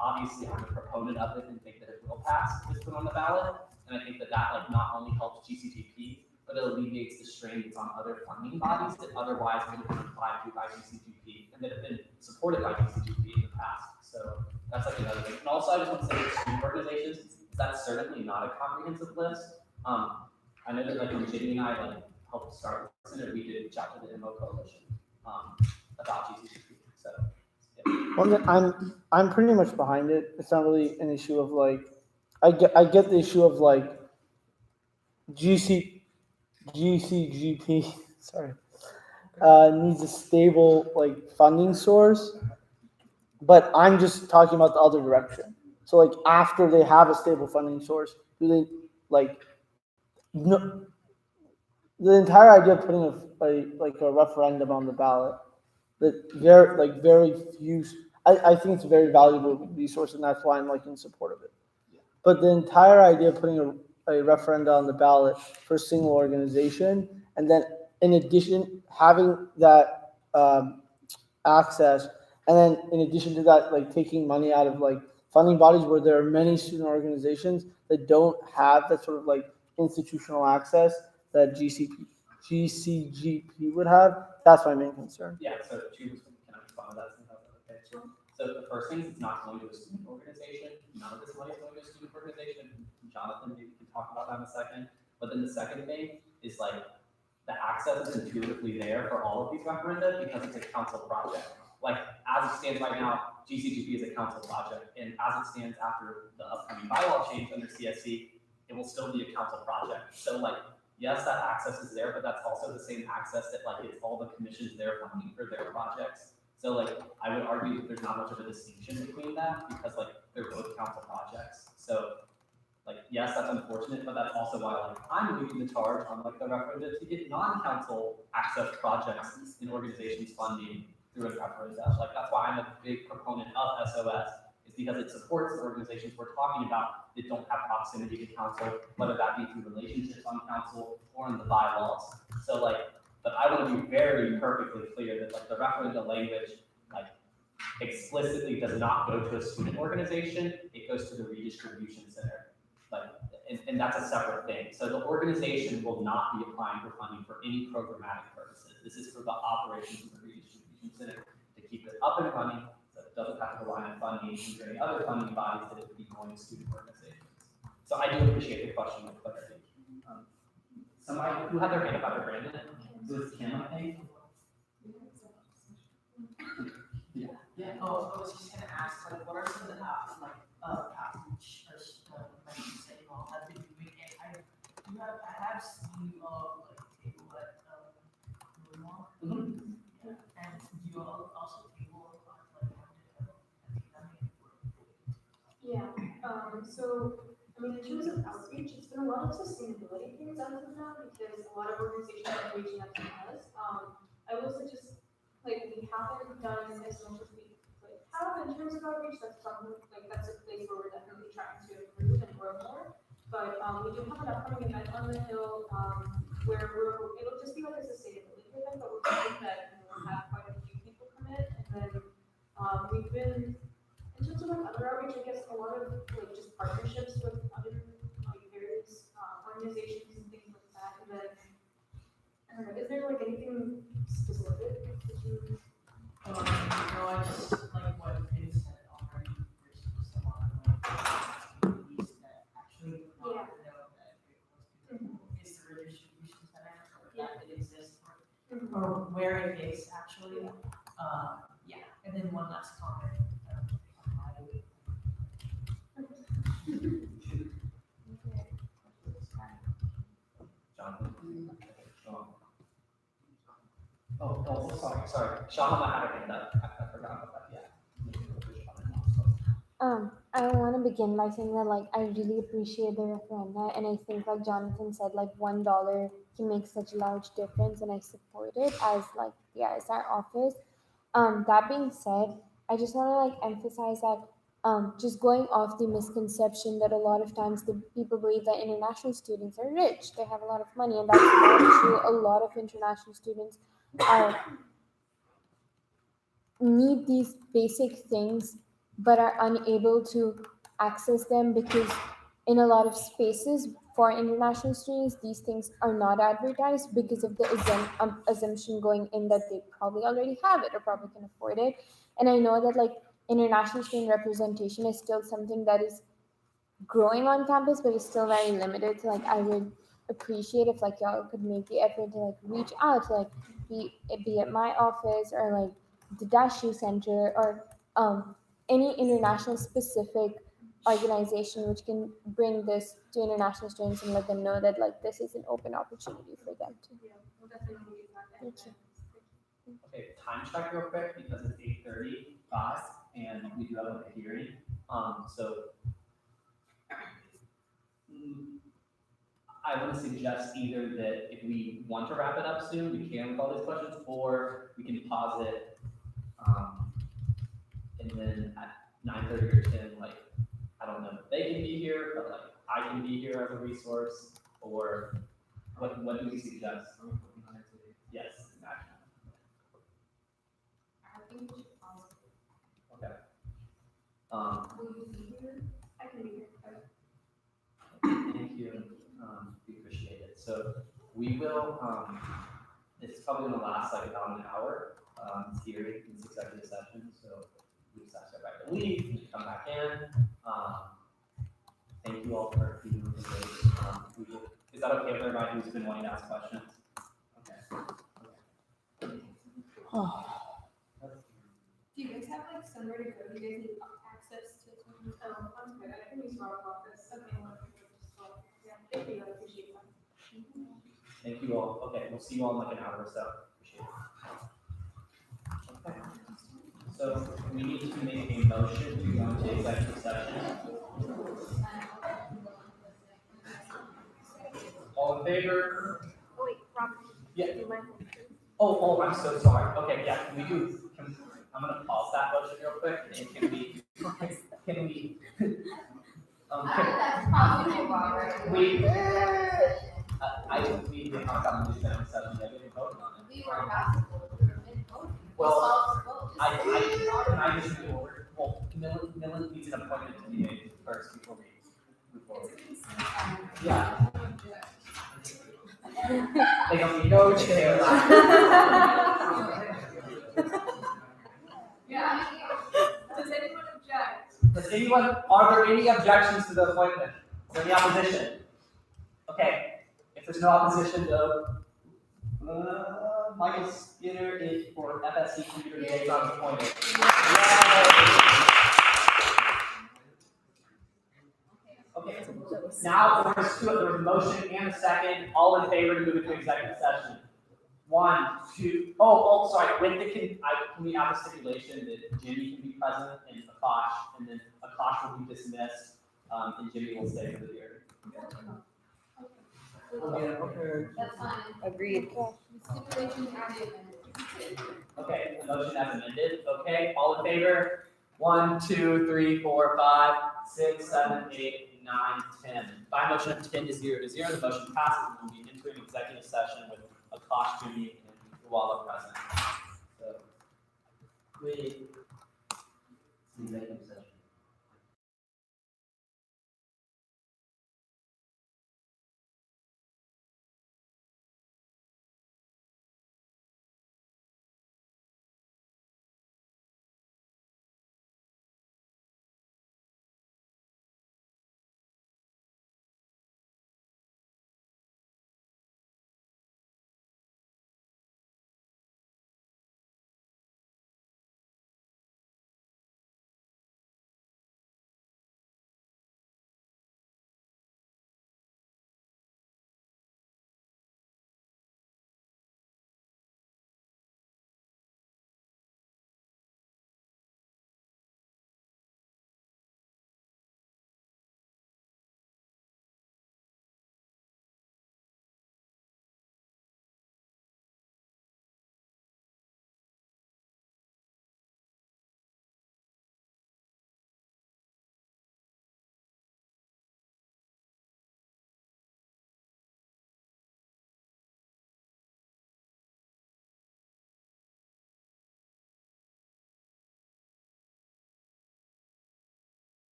Obviously, I'm a proponent of it and think that it will pass if it's put on the ballot. And I think that like not only helps GCGP, but it alleviates the strains on other funding bodies that otherwise would have been applied to by GCGP and that have been supported by GCGP in the past. So that's like another thing. And also, I just want to say that student organizations, that's certainly not a comprehensive list. I know that like when Jimmy and I like helped start the center, we did chat to the MO Coalition about GCGP. So yeah. Well, I'm pretty much behind it. It's not really an issue of like, I get the issue of like GCGP, sorry, needs a stable like funding source, but I'm just talking about the other direction. So like after they have a stable funding source, do they like no? The entire idea of putting a referendum on the ballot, that very few. I think it's a very valuable resource, and that's why I'm like in support of it. But the entire idea of putting a referendum on the ballot for a single organization, and then in addition having that access, and then in addition to that, like taking money out of like funding bodies where there are many student organizations that don't have that sort of like institutional access that GCGP would have. That's my main concern. Yeah, so can I respond to that? Okay. So the first thing is it's not going to a student organization. None of this money is going to a student organization. Jonathan, maybe we can talk about that in a second. But then the second thing is like the access is intuitively there for all of these referenda because it's a council project. Like as it stands right now, GCGP is a council project, and as it stands after the upcoming bylaw change under CSC, it will still be a council project. So like, yes, that access is there, but that's also the same access that like it's all the commissions there funding for their projects. So like, I would argue that there's not much of a distinction between that because like, they're both council projects. So like, yes, that's unfortunate, but that's also why like, I'm leading the charge on like the referendum to get non-council access projects and organizations funding through a referendum. Like, that's why I'm a big proponent of SOS, is because it supports the organizations we're talking about that don't have proximity to council, whether that be through relationships on council or in the bylaws. So like, but I want to be very perfectly clear that like the referendum language, like explicitly does not go to a student organization, it goes to the redistribution center. Like, and that's a separate thing. So the organization will not be applying for funding for any programmatic purposes. This is for the operations of the redistribution center to keep it up and running, so it doesn't have to rely on funding from any other funding bodies that it would be going to student organizations. So I do appreciate the question of clarity. Somebody who had their hand up after Brandon, it was Kim, I think. Yeah. Yeah, oh, I was just gonna ask, like, what are some of the outreach, measures that you all have been doing? And I have seen you all, like, table at, Vermont. Yeah, and you all also table, Yeah, so, I mean, in terms of outreach, it's been a lot of sustainability things as of now, because a lot of organizations are reaching out to us. I will say just, like, we haven't done as much as we like have in terms of outreach, that's something, like, that's a place where we're definitely trying to improve and grow more. But, we do have an upcoming event on the Hill, where it'll just be like a sustainability event, but we're hoping that, we'll have quite a few people come in, and then, we've been, in terms of like other outreach, I guess a lot of like just partnerships with other like various organizations and things like that. And then I don't know, is there like anything specific that you? no, I just like what Vince said already. There's just a lot of like communities that actually do not know that it is the redistribution center or that it exists or where it is actually. Yeah, and then one last comment. Jonathan? Sorry. Sean, I had a hand up. I forgot about that, yeah. I want to begin by saying that like I really appreciate the referenda, and I think like Jonathan said, like $1 can make such a large difference, and I support it as like as our office. That being said, I just want to like emphasize that just going off the misconception that a lot of times the people believe that international students are rich, they have a lot of money, and that's not true. A lot of international students are need these basic things but are unable to access them because in a lot of spaces for international students these things are not advertised because of the assumption going in that they probably already have it or probably can afford it. And I know that like international student representation is still something that is growing on campus but it's still very limited. So like I would appreciate if like y'all could make the effort to like reach out to like be at my office or like the Dashu Center or any international specific organization which can bring this to international students and let them know that like this is an open opportunity for them to. Yeah, we'll definitely use that. Thank you. Okay, time check real quick because it's 8:35 and we do have a hearing. I want to suggest either that if we want to wrap it up soon, we can with all these questions, or we can pause it. And then at 9:30 or 10, like, I don't know if they can be here, but like I can be here as a resource, or what do we suggest? Yes, exactly. I think we should pause. Okay. Will you be here? I can be here. Thank you. We appreciate it. So we will, it's probably going to last like about an hour, here in this executive session. So we just ask everybody to leave and come back in. Thank you all for being with us. Is that okay with everybody who's been wanting to ask questions? Okay. Do you guys have like somewhere to go? Do you guys need access to? Oh, I'm good. I can use our office. Okay, yeah, thank you. I appreciate that. Thank you all. Okay, we'll see you all in like an hour or so. Appreciate it. Okay. So we need to make a motion to go into executive session. All in favor? Oh wait, Robert. Yeah. Do you mind? Oh, I'm so sorry. Okay, yeah, can we do, I'm gonna pause that motion real quick, and can we, That's possible, Robert. we did not come to executive session, yet. We didn't vote on it. We were about to vote, we were mid-vote. Well, Vote, just I, say it. can I just move over? Well, Millen needs an appointment to be made first before we move forward. Yeah. They don't need no chair. Yeah. Does anyone object? Are there any objections to the appointment? Is there any opposition? Okay, if there's no opposition, Michael Skinner is for FSC Computer Liaison appointed. Okay, now there was a motion and a second, all in favor to move into executive session. 1, 2, sorry, can we have a stipulation that Jimmy can be present and Akash, and then Akash will be dismissed, and Jimmy will stay for the hearing. Okay. That's fine. Agreed. Stipulation as amended. Okay, the motion as amended, okay, all in favor? 1, 2, 3, 4, 5, 6, 7, 8, 9, 10. By motion of 10 to 0 to 0, the motion passes and we'll be into an executive session with Akash, Jimmy, and Uwala present. So, executive session.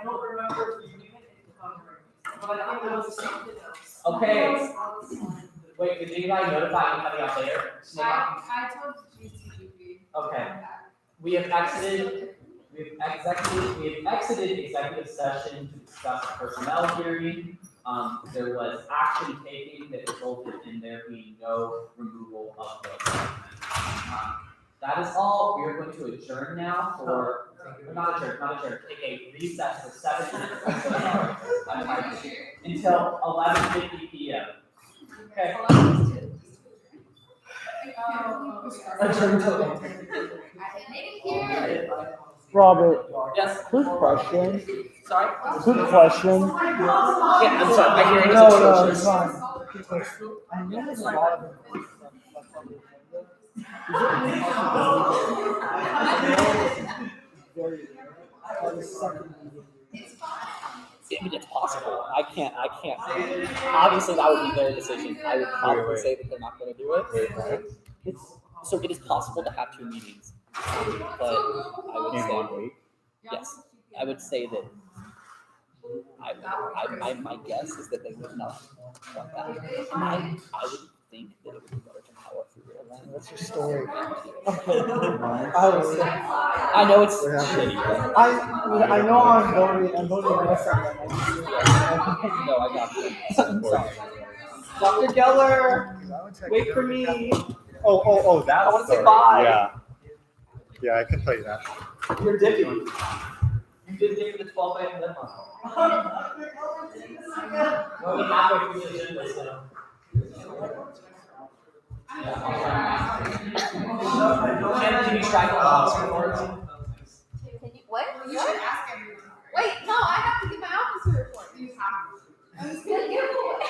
I don't remember if you knew it, but I think there was something else. Okay. Wait, did anybody notify anybody out there? I told GCGB. Okay. We have exited executive session to discuss the personnel hearing. There was action taken that resulted in there being no removal of the that is all. We are going to adjourn now for, not adjourn, take a recess for 7 minutes. I'm so sorry. Until 11:50 p.m. Okay. Robert. Yes. Quick question. Sorry? Quick question. Yeah, I'm sorry. I hear No, it's fine. I know there's a lot of I mean, it's possible. I can't. Obviously, that would be their decision. I would probably say that they're not going to do it. So it is possible to have 2 meetings, but I would say, yes, I would say that my guess is that they would not want that. I would think that it would be better to power through it. What's your story? I know it's shitty. I know I'm voting yes on that. No, I got you. Sorry. Dr. Geller, wait for me. Oh, that I want to say story. bye. Yeah, I can tell you that. You're dipping. You did dip the 12 a.m. deadline. We're only halfway through the agenda, so. Can you track the office reports? Can you, what? You should ask everyone. Wait, no, I have to get my officer report. You have to. I'm just gonna give it away.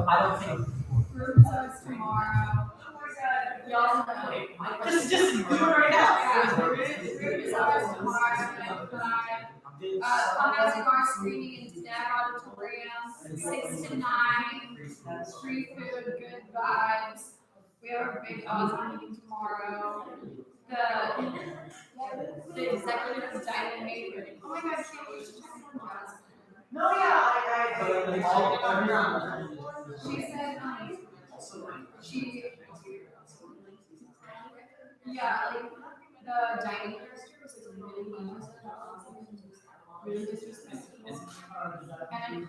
I don't think. Group starts tomorrow. Just do it right now. Group starts tomorrow. Commenting our screening in staff auditorium, 6 to 9. Free food, good vibes. We have a big awesome meeting tomorrow. The executive dining meeting. Oh my God, can't wait to check on Jasmine. No, yeah, She said, like the dining master was like really disrespectful. And I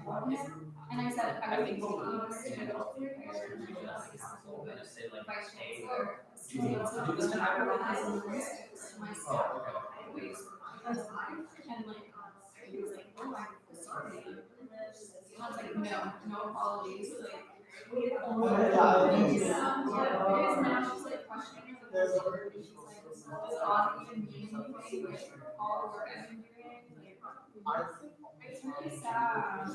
called him and I said, I would be taking this to vice chancellor, students of the higher myself. And like, he was like, oh, I'm sorry. I was like, no apologies. Like, because now she's like questioning her. She's like, does Ozzy even mean anything? Like, all the work I've been doing. Like, it's really sad.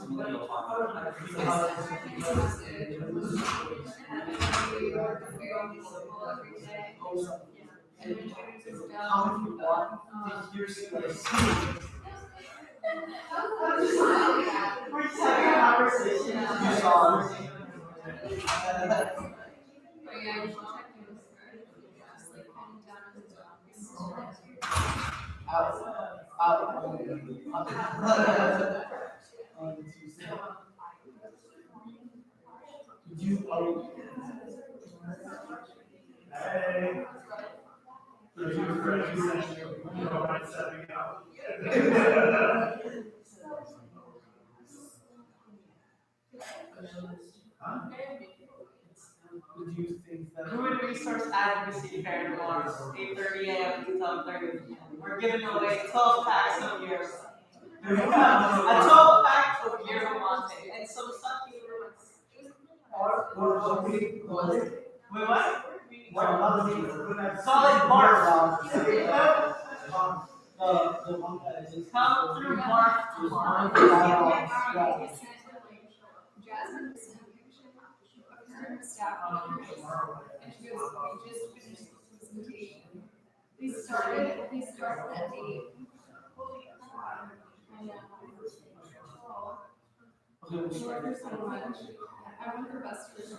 Human Resource Advocacy Fair tomorrow, 8:30 a.m. to 12:30 p.m. We're giving away 12 packs of beer. A 12 pack of beer Monte and some stuff you Wait, what? Solid barf. Come through barf tomorrow. Jasmine sent a picture of her staff members, and she goes, we just finished the presentation. They started at 8. I know. I love her so much. I want her best friend.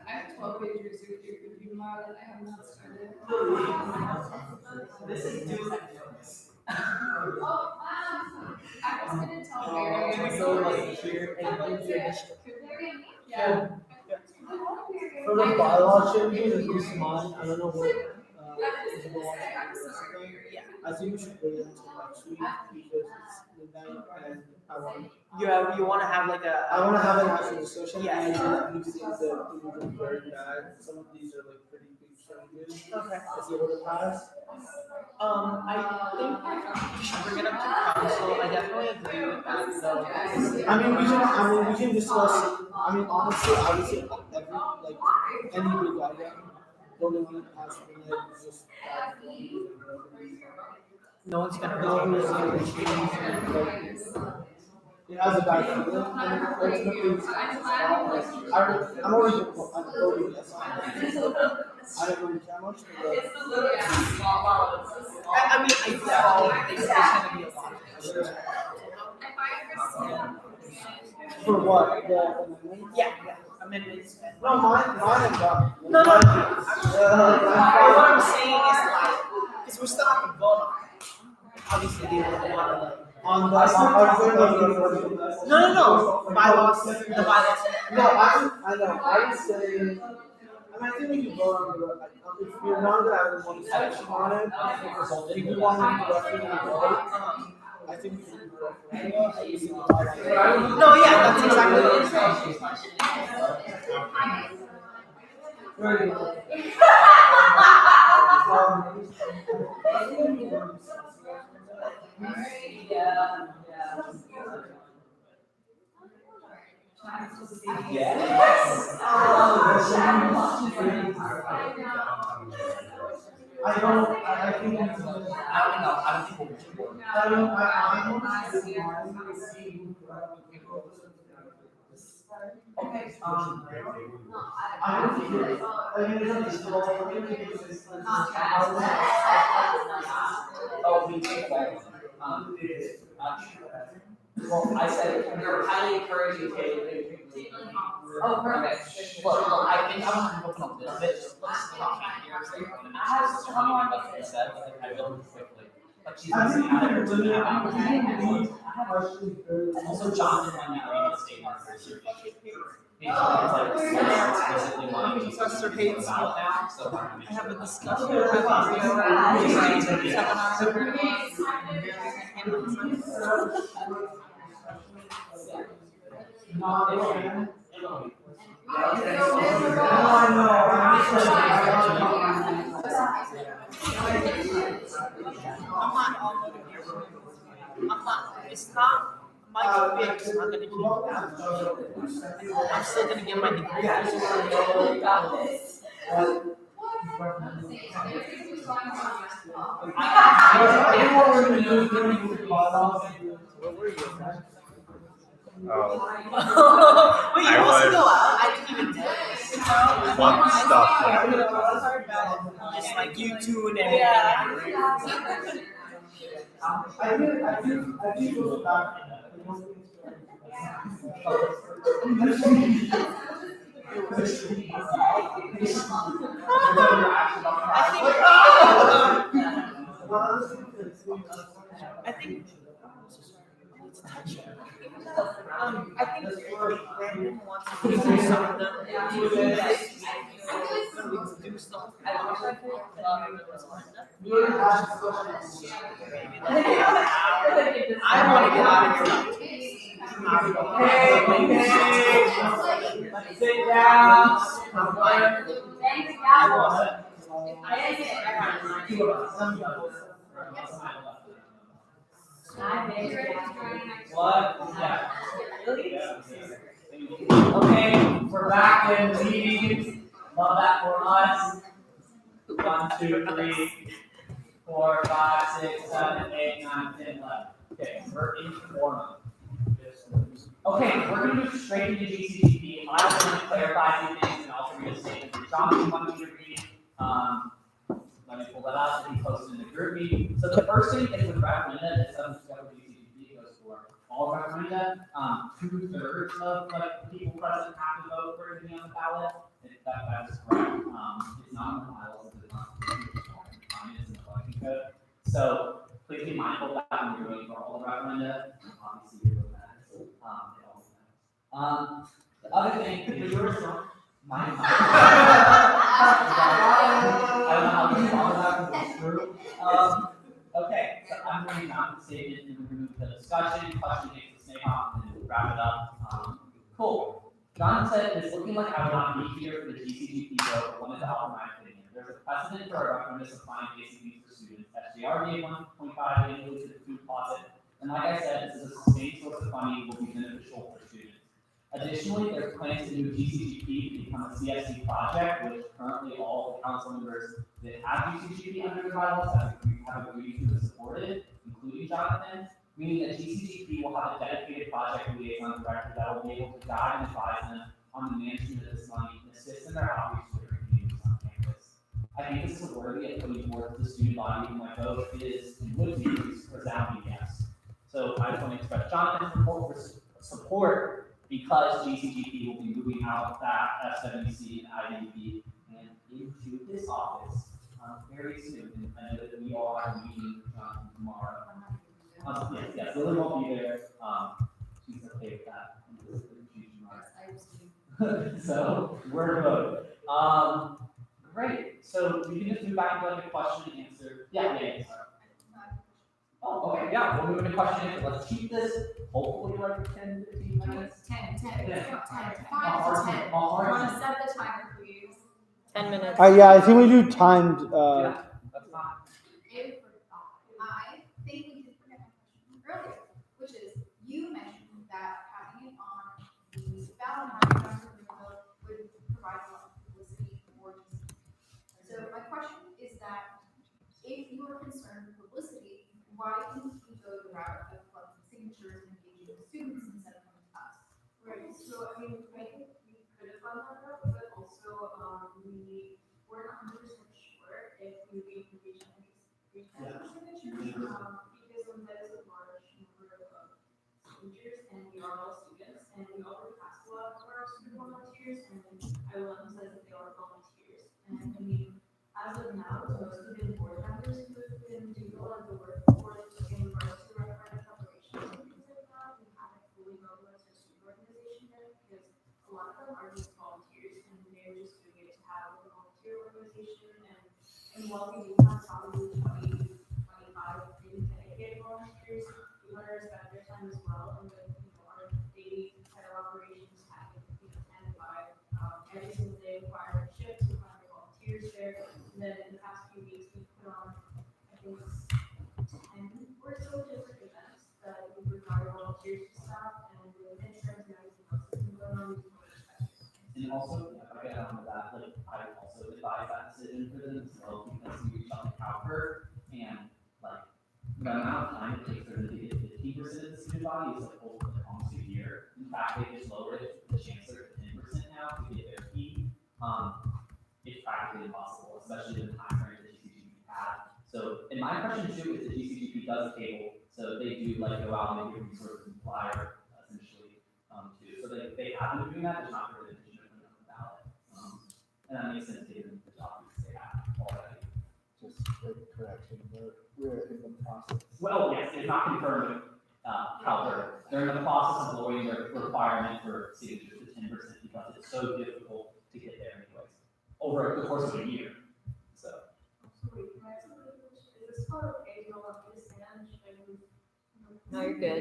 I have 12 pages with your computer mod and I have not started. This is too I was gonna tell Mary. Can we go like here and do the initiative? Yeah. For the bylaw changes, at least mine, I don't know what, I think we should wait until next week because it's midnight and I want. You wanna have like a. I wanna have an actual discussion. Yeah. And I know that these things that we were very bad, some of these are like pretty big changes. Okay. If you were to pass. I think we should bring it up to council. I definitely agree with that, so. I mean, we can discuss, I mean, honestly, I would say every, like, any big item, don't even ask me, like, just. No one's gonna. No one is gonna change, like, it has a bad feeling, and ultimately, I'm already, yes. I don't really care much, but. I mean, I doubt it's gonna be a lot. For what, the amendment? Yeah, amendments. No, mine is done. No. What I'm saying is like, because we're still having to vote on it. Obviously, they don't want to like. On the, No. Bylaws, the bylaws. No, I know, I would say, I mean, I think we can vote on the, if you're not gonna have one section on it, if you want to referendum the vote, I think we can do referendum. No, yeah, that's exactly what I'm Yes. I think we'll Okay, well, I said we're highly encouraging Kate. Oh, perfect. Look, I think I'm looking up this bit. Let's talk here. I have such a hard one about this. I built it quickly. But she's also Jonathan won that real estate market. Professor hates me now. I have a discussion with it's not my degree, it's not gonna keep that. I'm still gonna get my degree. What were you? Wait, you also go out? I didn't even do this. Fun stuff. Just like you two and everything. I think I think Brandon wants to do some of them. Do stuff. I want to get out of here. Hey, sit down. What? Yeah. Okay, we're back in the meeting. Love that for us. 1, 2, 3, 4, 5, 6, 7, 8, 9, 10, 11. Okay, we're in forum. Okay, we're going to move straight into GCGP. I want to clarify a few things and also read a statement that Jonathan wanted you to read. Let me pull that out and be posted in the group meeting. So the first thing is with referenda, that some stuff with GCGP goes for all referenda. 2/3 of like people present have to vote for anything on the ballot. That is correct. It's not in the bylaws of the Constitution, it's in the election code. So please be mindful of that when you're voting for all the referenda. Obviously, your vote matters. It also matters. The other thing is yours don't mind. I don't know how to follow that because it's true. Okay, so I'm going to not statement and we're going to move to discussion, question, answer, snake off, and then wrap it up. Cool. John said it's looking like I will not be here for the GCGP vote, but wanted to offer my opinion. There's a precedent for a referendum supplying basic needs for students. SJR gave 1.5 annually to the food closet, and like I said, this is a sustained source of funding will be beneficial for students. Additionally, there's plans to do GCGP to become a CFC project, which currently all the council members that have GCGP under the bylaws have agreed to and supported, including Jonathan, meaning that GCGP will have a dedicated project liaison director that will be able to guide and advise them on the management of this money and assist in their outreach to their communities on campus. I think this is worthy of putting forward to the student body, and my vote is and would be resounding yes. So I just want to express Jonathan's support because GCGP will be moving out of that FWC and IDP and into this office very soon. And I know that we all have a meeting tomorrow. Yes, Lily won't be there. She's okay with that. So we're good. Great. So we can just move back to like a question and answer. Yeah. Sorry. Oh, okay. Yeah. We'll move into question and answer. Let's keep this hopefully like 10, 15 minutes. 10. Yeah. 5 to 10. Hard. You want to set the timer, please? 10 minutes. Yeah, I think we do timed. Yeah, that's fine. I think we did forget my question earlier, which is you mentioned that having it on the ballot, having it on the vote would provide a lot of publicity for GCP. So my question is that if you are concerned with publicity, why didn't you go the route of collecting signatures and engaging with students instead of coming to us? Right, so I mean, I think we could have gone that route, but also, we weren't 100% sure if we would be able to reach any signatures, because that is a large number of signatures, and we are all students, and we already asked a lot of our student volunteers, and I will emphasize that they are volunteers. And I mean, as of now, most of the board members who have been doing a lot of the work for in regards to referendum preparations and things like that, we haven't fully mobilized our student organization yet, because a lot of them are just volunteers, and they're just doing it to have a volunteer organization. And while we do have probably 20, 25 dedicated volunteers, we want to respect their time as well, and with our daily kind of operations having 10 to 5 every single day requiring shifts, requiring volunteers there. And then in the past few weeks, we put on, I think, 10 or so different events that we require volunteers to staff, and with insurance and everything else that's been going on, we just want to respect it. And also, if I get on that, like I also advise that decision for them as well because we reached out to Calvert and like the amount of time it takes for them to get 15% of the student body is like over almost a year. In fact, they just lowered it the chancellor to 10% now to get their fee. It's practically impossible, especially in the time frame that GCGP had. So, and my impression too is that GCGP does cable, so they do like go out and give resources and flyer essentially too. So they have been doing that, it's not really and that makes sense given the topics they have already. Just quick correction, we're in the process. Well, yes, it's not confirmed with Calvert. They're in the process of lowering their requirement for signatures to 10% because it's so difficult to get there anyways, over the course of a year. So. Wait, can I ask a question? Is this part okay? You don't want me to stand? Should I move? No, you're good.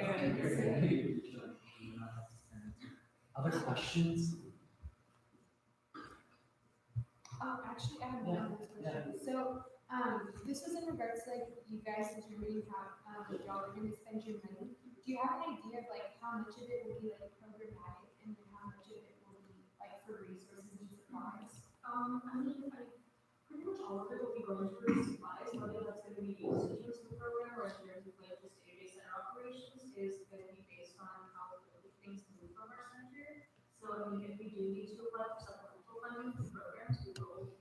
Other questions? Actually, I have one question. So, this was in regards to like you guys determining how y'all are going to spend your money. Do you have an idea of like how much of it will be like programmatic and then how much of it will be like for resources and supplies? I mean, pretty much all of it will be going towards supplies, whether that's going to be used in the program or if there's like just day-to-day center operations is going to be based on how quickly things move from our center. So, I mean, if we do need to apply for supplemental funding for programs, we will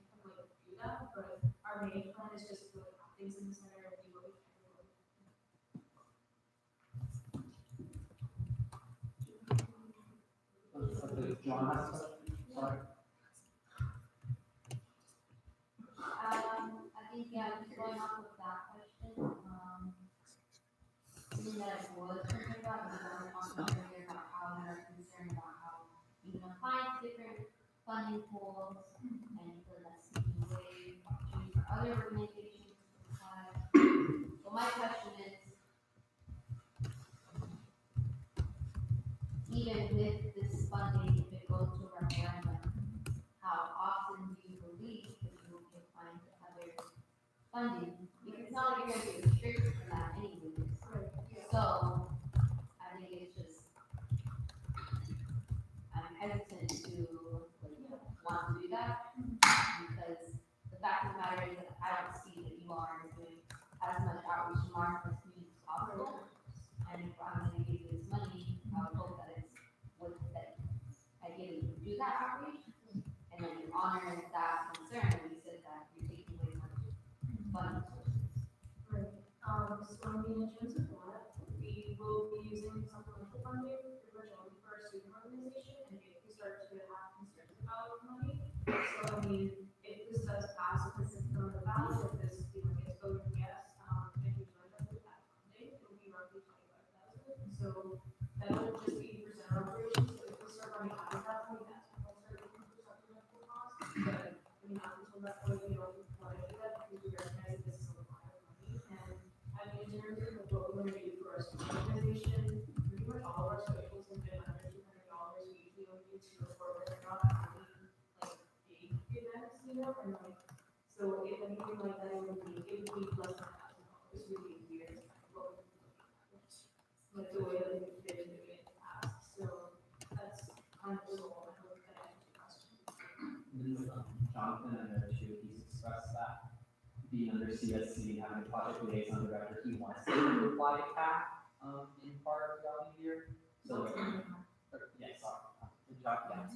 do that, but our main plan is just to have things in the center and do what we can. John has a question? Sorry. Yeah, just going off of that question, something that I was thinking about, was when we were talking earlier about how we are concerned about how you can apply to different funding pools and for less seeking away opportunities for other organizations to apply. So my question is, even with this funding, if it goes to a referendum, how often do you believe that you will be applying to other funding? Because it's not like you're gonna be restricted from that anyways. So, I think it's just, I'm hesitant to, want to do that, because the fact of the matter is that I don't see that you are doing as much outreach to marginalized communities as possible. And if I'm gonna give you this money, I would hope that it's with that, ideally you do that outreach, and then you honor that concern when you said that you're taking away from funding sources. Right, so I mean, in terms of that, we will be using supplemental funding pretty much only for our student organization, and if we start to have concerns about money, so I mean, if this does pass, if this is on the ballot, if this, gets voted yes, and we join up with that funding, it will be roughly 25,000, so that would just be for center operations, so if we start running out of that money, that's when we'll start looking for supplemental costs, but, I mean, not until that point, we don't want to do that, because we recognize that this is a lot of money, and I mean, in terms of what we're gonna do for our student organization, pretty much all of our socials have been under $200. We usually only do 2 or 4, but they're not really like big events, and like, so if anything like that, it would be less than $1,000. Really weird. What we're looking at, like the way that we've been doing it in the past. So that's kind of the goal. I hope that answers your question. Jonathan, I know too, he's expressed that being under CSC, having a project liaison director, he wants to apply to CAP, in part throughout the year. So, yes, good job, yeah.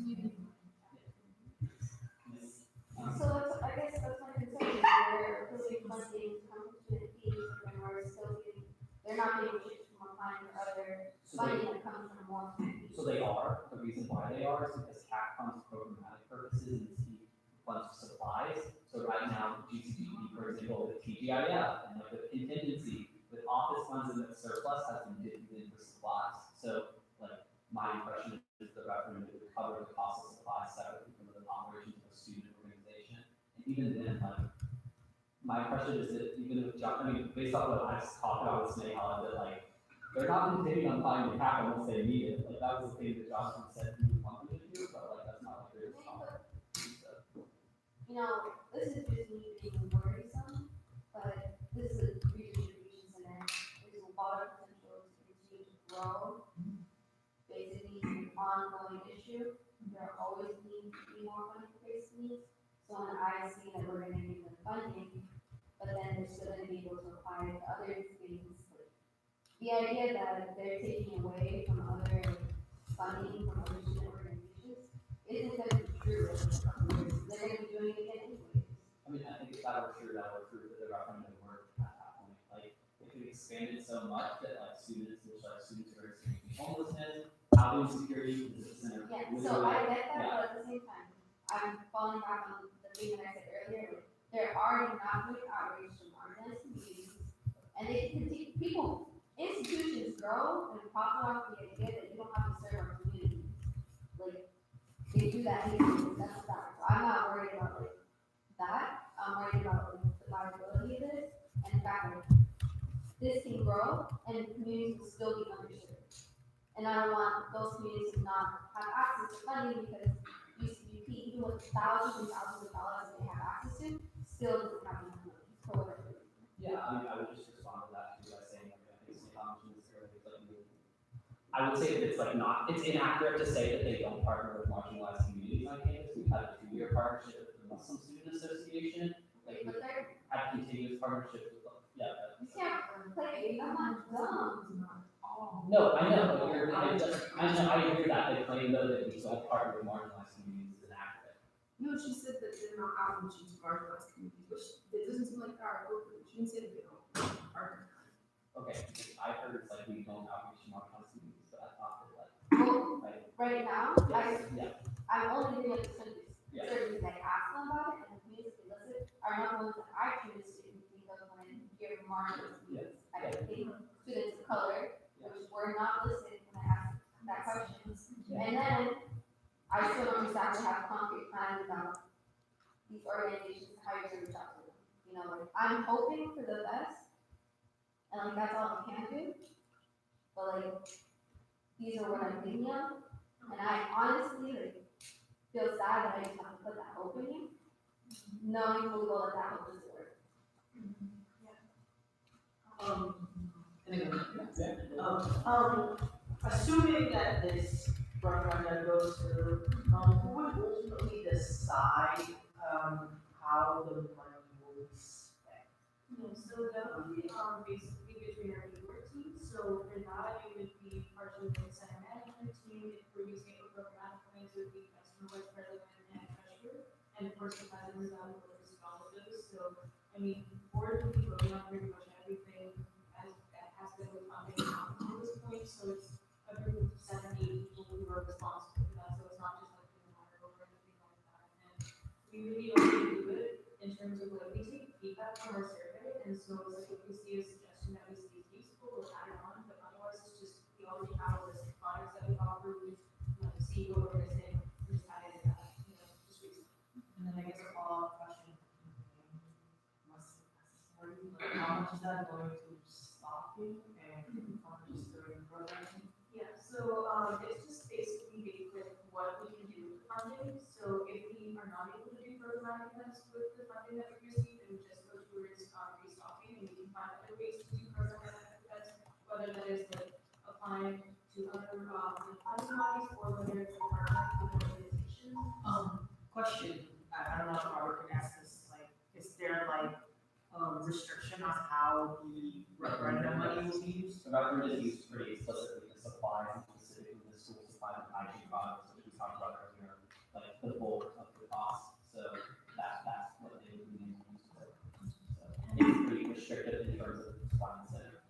So that's, I guess that's my concern, is they're approving funding comes to the fees, and we're still getting, they're not getting shit from applying for other funding that comes from more. So they are, the reason why they are is because CAP funds programmatic purposes and C funds supplies. So right now, GCGP, for example, with TGIF and like with contingency, with office funds and the surplus has been dipped in for supplies. So like my impression is the referendum would cover the cost of supplies separately from the operations of a student organization. And even then, like my impression is that even if John, I mean, based off of what I just talked about with Snehal, that like they're not intending on buying the CAP unless they need it. Like that was the thing that Johnson said he would want them to do, but like that's not what they're doing. You know, this is just me being worrisome, but this is a redistribution center. There's a lot of potential to continue to grow. Basically, it's an ongoing issue. There always needs to be more money for basic needs. So when I see that we're gonna give them funding, but then they're still gonna be able to apply to other things, like the idea that they're taking away from other funding from other student organizations isn't gonna be true in a couple of years. They're gonna be doing it again anyways. I mean, I think if that were true, that would prove that the referendum worked at that point. Like, if it expanded so much that like students who are experiencing homelessness, housing insecurity, the center. Yeah, so I get that, but at the same time, I'm falling back on the thing that I said earlier. They're already not doing outreach to marginalized communities, and they continue, institutions grow and profit off the idea that you don't have to serve our communities. Like, they do that anyways, that's that. So I'm not worried about like that. I'm worried about like the viability of this and the fact that this can grow and communities will still be underserved. And I don't want those communities to not have access to funding because UCBP, even with thousands and thousands of dollars that they have access to, still doesn't have enough money for whatever reason. Yeah, I mean, I would just respond to that too by saying, like, I think Snehal mentioned this earlier, like, I would say that it's like not, it's inaccurate to say that they don't partner with marginalized communities on campus. We've had a 2-year partnership with the Muslim Student Association, like we've had continuous partnerships with, yeah. You can't play, I'm not dumb. No, I know, but you're, I agree with that, they claim though that we don't partner with marginalized communities is inaccurate. No, she said that they're not outreaching to marginalized communities, which it doesn't seem like our appropriate. She didn't say that they don't partner. Okay, I heard it's like we don't outreach to marginalized communities, but I thought that like. Well, right now, Yeah. I'm only doing it to Yeah. services that ask them about it, and the communities that listen are not the ones that I choose to not listening when I ask that question. And then I still don't exactly have a concrete plan about these organizations, how you're gonna reach out to them. You know, like, I'm hoping for the best, and like, that's all we can do. But like, these are what I'm thinking of, and I honestly, like, feel sad that I just have to put that hope in you, knowing fully well that that hope doesn't work. Assuming that this referendum goes through, who would ultimately decide, how the money will be spent? So that would be, basically between our board team, so for that, it would be partially the center management team, if we're using it for programmatic plans, it would be customer vice president and treasurer, and of course, the president of the board is all of those, so, I mean, board would be voting on pretty much everything as, that has been with funding to this point, so it's a group of 7, 8 people who are responsible for that, so it's not just like the water or anything like that, and we really only do it in terms of like, we take feedback from our survey, and so it's like, if we see a suggestion that we see is useful, we'll add it on, but otherwise it's just, we already have a list of products that we offer, we just, see what we're missing, we just add it in that, just recently. And then I guess a follow-up question. How much is that going to staffing and how much is going to programming? Yeah, so, it's just basically based with what we can do with the funding, so if we are not able to do programmatic events with the funding that we receive, it would just go towards, restocking, and we can find other ways to do programmatic events, whether that is like applying to other, funding bodies, or whether it's like partnering with other organizations. Question, I don't know if Robert can ask this, like, is there like, restriction on how the referendum money will be used? So government is used pretty explicitly to supply, specifically the school supply and hygiene products, which we talked about earlier, like the bulk of the cost. So that's what they would be used for. So it's pretty restricted in terms of supply and center.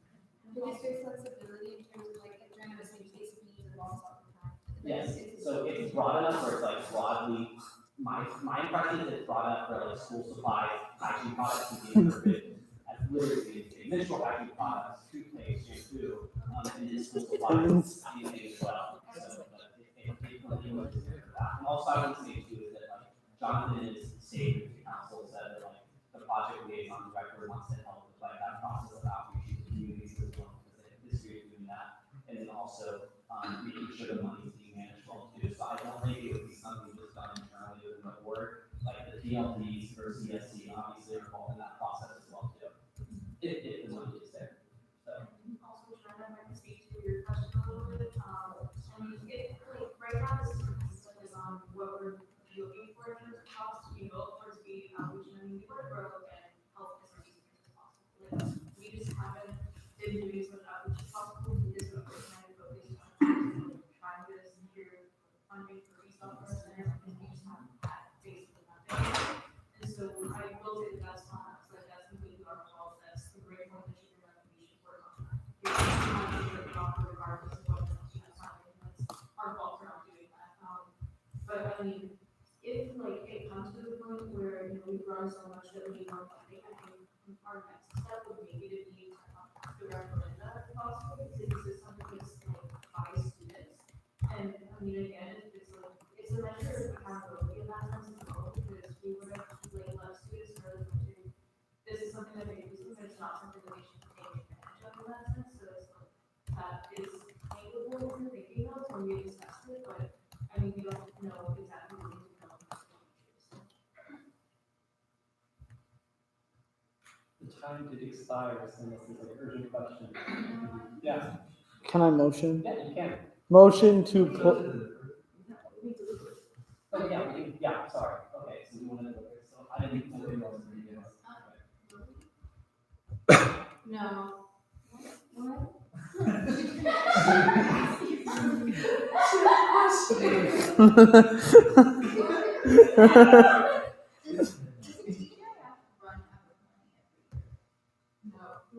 But is there flexibility in terms of like, if during the same case of needs and loss all the time? Yes, so it's broad enough where it's like broadly, my impression is it's broad enough for like school supplies, hygiene products to be interpreted as literally menstrual hygiene products, toothpaste, shampoo, and then school supplies, anything as well. So, but it was that. And also I would say too is that like Jonathan is state council said that like the project liaison director wants to help with like that process of outreach to communities as well, because they have history of doing that. And then also making sure the money is being managed well too. So I don't think it would be something just done internally within the board. Like the PLDs or CSC obviously are involved in that process as well too. If the money is there. So. Also, Joanna, if I can speak to your question a little bit, I mean, it, like, right now, this is consistent with, what we're looking for in terms of cost, we both towards the outreach and we work growth and health as much as possible. Like, we just haven't been doing as much outreach as possible, we just been personally focused on trying to secure funding for resource center, and we just haven't had basically nothing. And so I will say that that's on us, like, that's completely our fault, that's the great one that you can we should work on that. It's not just like offer regardless of what, that's our fault for not doing that. But I mean, if like it comes to the point where, we've grown so much that we need more funding, I think our next step would maybe to be to recommend that if possible, because this is something that's like by students. And I mean, again, it's like, it's a measure of accountability in that sense as well, because we would have like left students know that this is something that they're using, but it's not something that they should take advantage of in that sense, so it's like, that is capable of thinking of when we discussed it, but I mean, we don't know exactly what we know. The time did expire, so this is an urgent question. Yeah. Can I motion? Yeah, you can. Motion to put, Oh, yeah, sorry. Okay, so you want to, so I didn't put it on the video. No. What?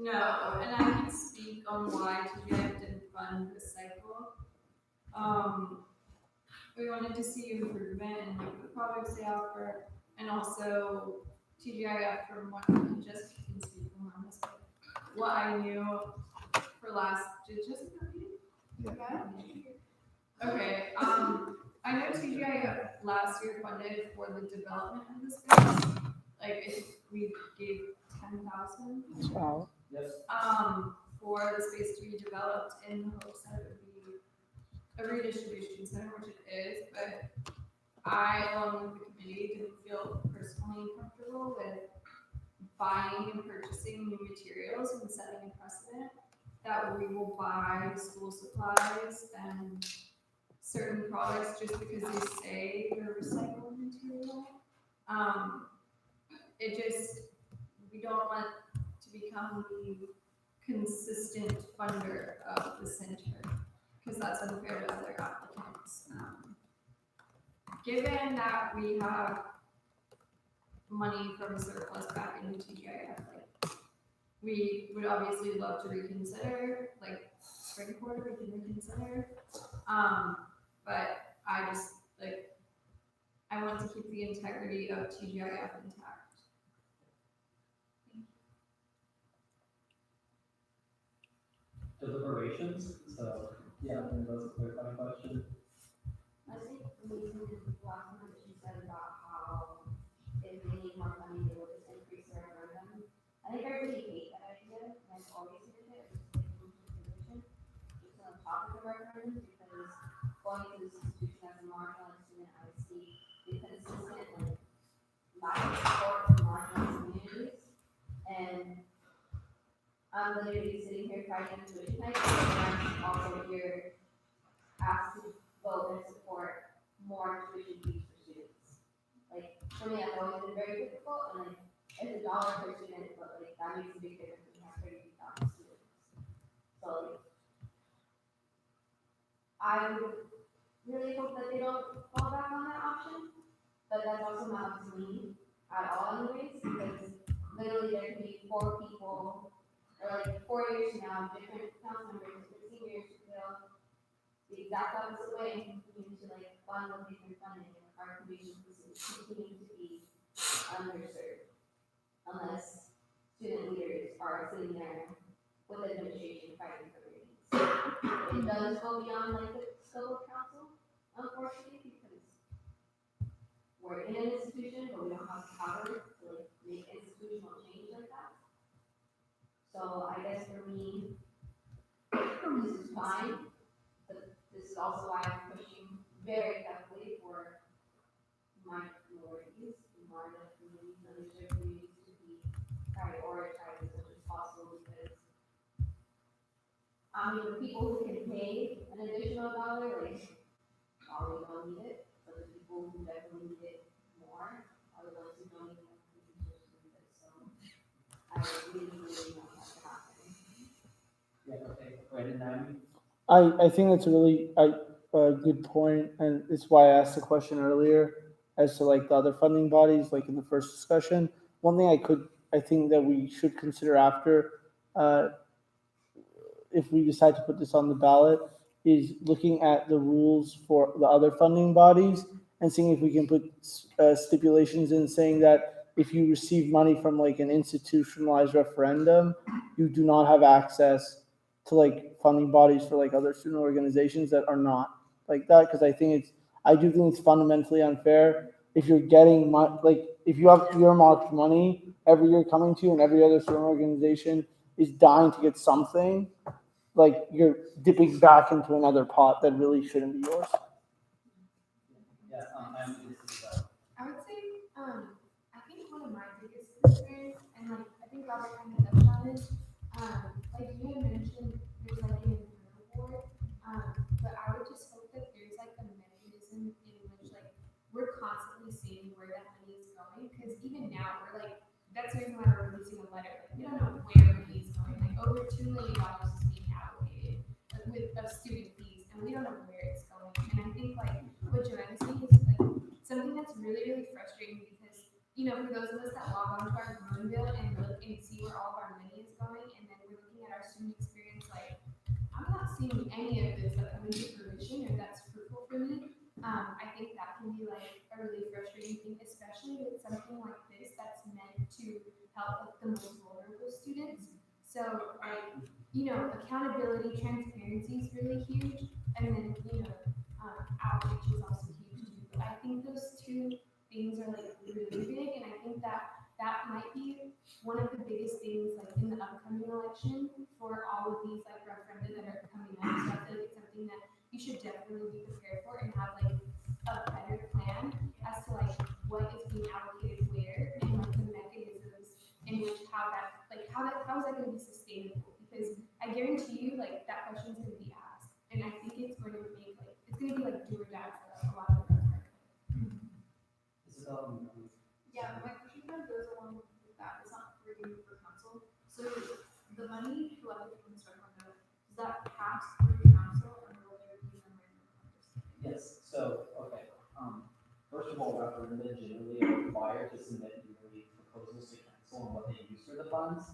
No, and I can speak on why TGI didn't fund this cycle. We wanted to see improvement in like the products they offer, and also TGIF from what I just can speak on this, but what I knew for last, just repeat? Okay, I know TGI last year funded for the development of the space, like if we gave 10,000. Wow. For the space to be developed in the hopes that it would be a redistribution center, which it is, but I, along with the committee, didn't feel personally comfortable with buying and purchasing new materials and setting a precedent that we will buy school supplies and certain products just because they say they're recycled material. It just, we don't want to become the consistent funder of the center, because that's unfair to other applicants. Given that we have money from surplus back into TGIF, like, we would obviously love to reconsider, like, spring quarter, we can reconsider. But I just, like, I want to keep the integrity of TGIF intact. Deliberations, so, yeah, I think that's a clarifying question. I think the reason last time she said about how if they need more money, they will just increase their revenue. I think I really hate that idea, and I've always hated it, just like moving to position, just on top of the referendum, because going to this institution as a marginalized student, I see the consistent, like, lack of support from marginalized communities, and I'm literally sitting here fighting tuition hikes, and I'm also here asked to vote and support more tuition fees for students. Like, for me, that's always been very difficult, and like, it's $1 per student, but like, that makes a big difference when you have 32,000 students. So like, I would really hope that they don't fall back on that option, but that's also not up to me at all anyways, because literally there could be 4 people, or like 4 years from now, different council members, different seniors, will the exact opposite way and continue to like fund what they've been funding, and our community continue to be underserved unless student leaders are sitting there with administration fighting for their needs. It does go beyond like the scope of council, unfortunately, because we're in an institution, but we don't have the power to like make institutional change like that. So I guess for me, this is fine, but this is also why I'm pushing very heavily for minorities, marginal communities, underserved communities to be prioritized as much as possible, because I mean, the people who can pay an additional $1, like, probably don't need it, but the people who definitely need it more are the ones who don't even have the resources to do it. So I really, really want that to happen. Yeah, okay, right in there. I think that's a really good point, and it's why I asked the question earlier as to like the other funding bodies, like in the first discussion. One thing I think that we should consider after, if we decide to put this on the ballot, is looking at the rules for the other funding bodies and seeing if we can put stipulations in saying that if you receive money from like an institutionalized referendum, you do not have access to like funding bodies for like other student organizations that are not like that, because I do think it's fundamentally unfair if you're getting like if you have earmarked money every year coming to you and every other student organization is dying to get something, like you're dipping back into another pot that really shouldn't be yours. Yeah, I would say, I think one of my biggest concerns, and like, I think Robert kind of touched on this, like you had mentioned, there's like an internal board, but I would just hope that there's like a mechanism in which like, we're constantly seeing where that money is going, because even now, we're like, that's the reason why we're releasing a letter, like, we don't know where money is going, like, over $2 million is being allocated of student fees, and we don't know where it's going, and I think like, what Joanna's saying is like, something that's really, really frustrating, because, you know, for those of us that log on to our Growing Bill and look and see where all of our money is going, and then we're looking at our student experience, like, I'm not seeing any of this like coming to fruition or that's fruitful for me. I think that can be like a really frustrating thing, especially with something like this that's meant to help like the most vulnerable students. So like, you know, a accountability, transparency is really huge, and then, outreach is also huge too. But I think those two things are like really big, and I think that might be one of the biggest things like in the upcoming election for all of these like referenda that are coming up. So I feel like it's something that you should definitely be prepared for and have like a better plan as to like what is being allocated where and like the mechanisms in which how is that going to be sustainable? Because I guarantee you like that question is going to be asked, and I think it's going to make like it's going to be like do or die for a lot of us. Yeah, my question kind of goes along with that. It's not for you, for council. So the money collected from this referendum, does that pass through council and will there be some Yes, so, okay, first of all, referenda generally are required to submit yearly proposals to council on what they use for the funds.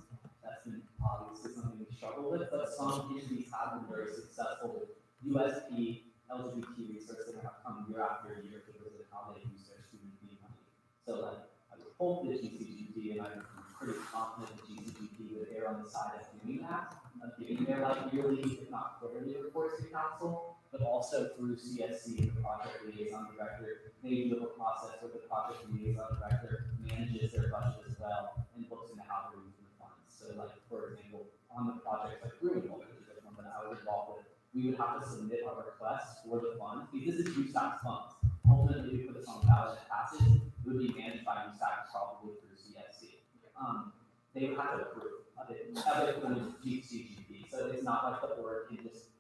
That's been obviously something we struggle with, but some communities have been very successful with USP, LGBT research that have come year after year to visit how they use their student fee money. So like, I would hope that GCGP, and I'm pretty confident that GCGP would err on the side of doing that, of giving their like yearly, if not quarterly reports to council, but also through CSC, the project liaison director, maybe with a process where the project liaison director manages their budget as well and looks into how to use the funds. So like, for example, on the project like Greenville, which is one that I was involved with, we would have to submit our requests for the funds, because this is USAC's funds. Ultimately, we put this on ballot and pass it, it would be managed by USAC probably through CSC. They would have to approve of it, through GCGP, so it's not like the board can just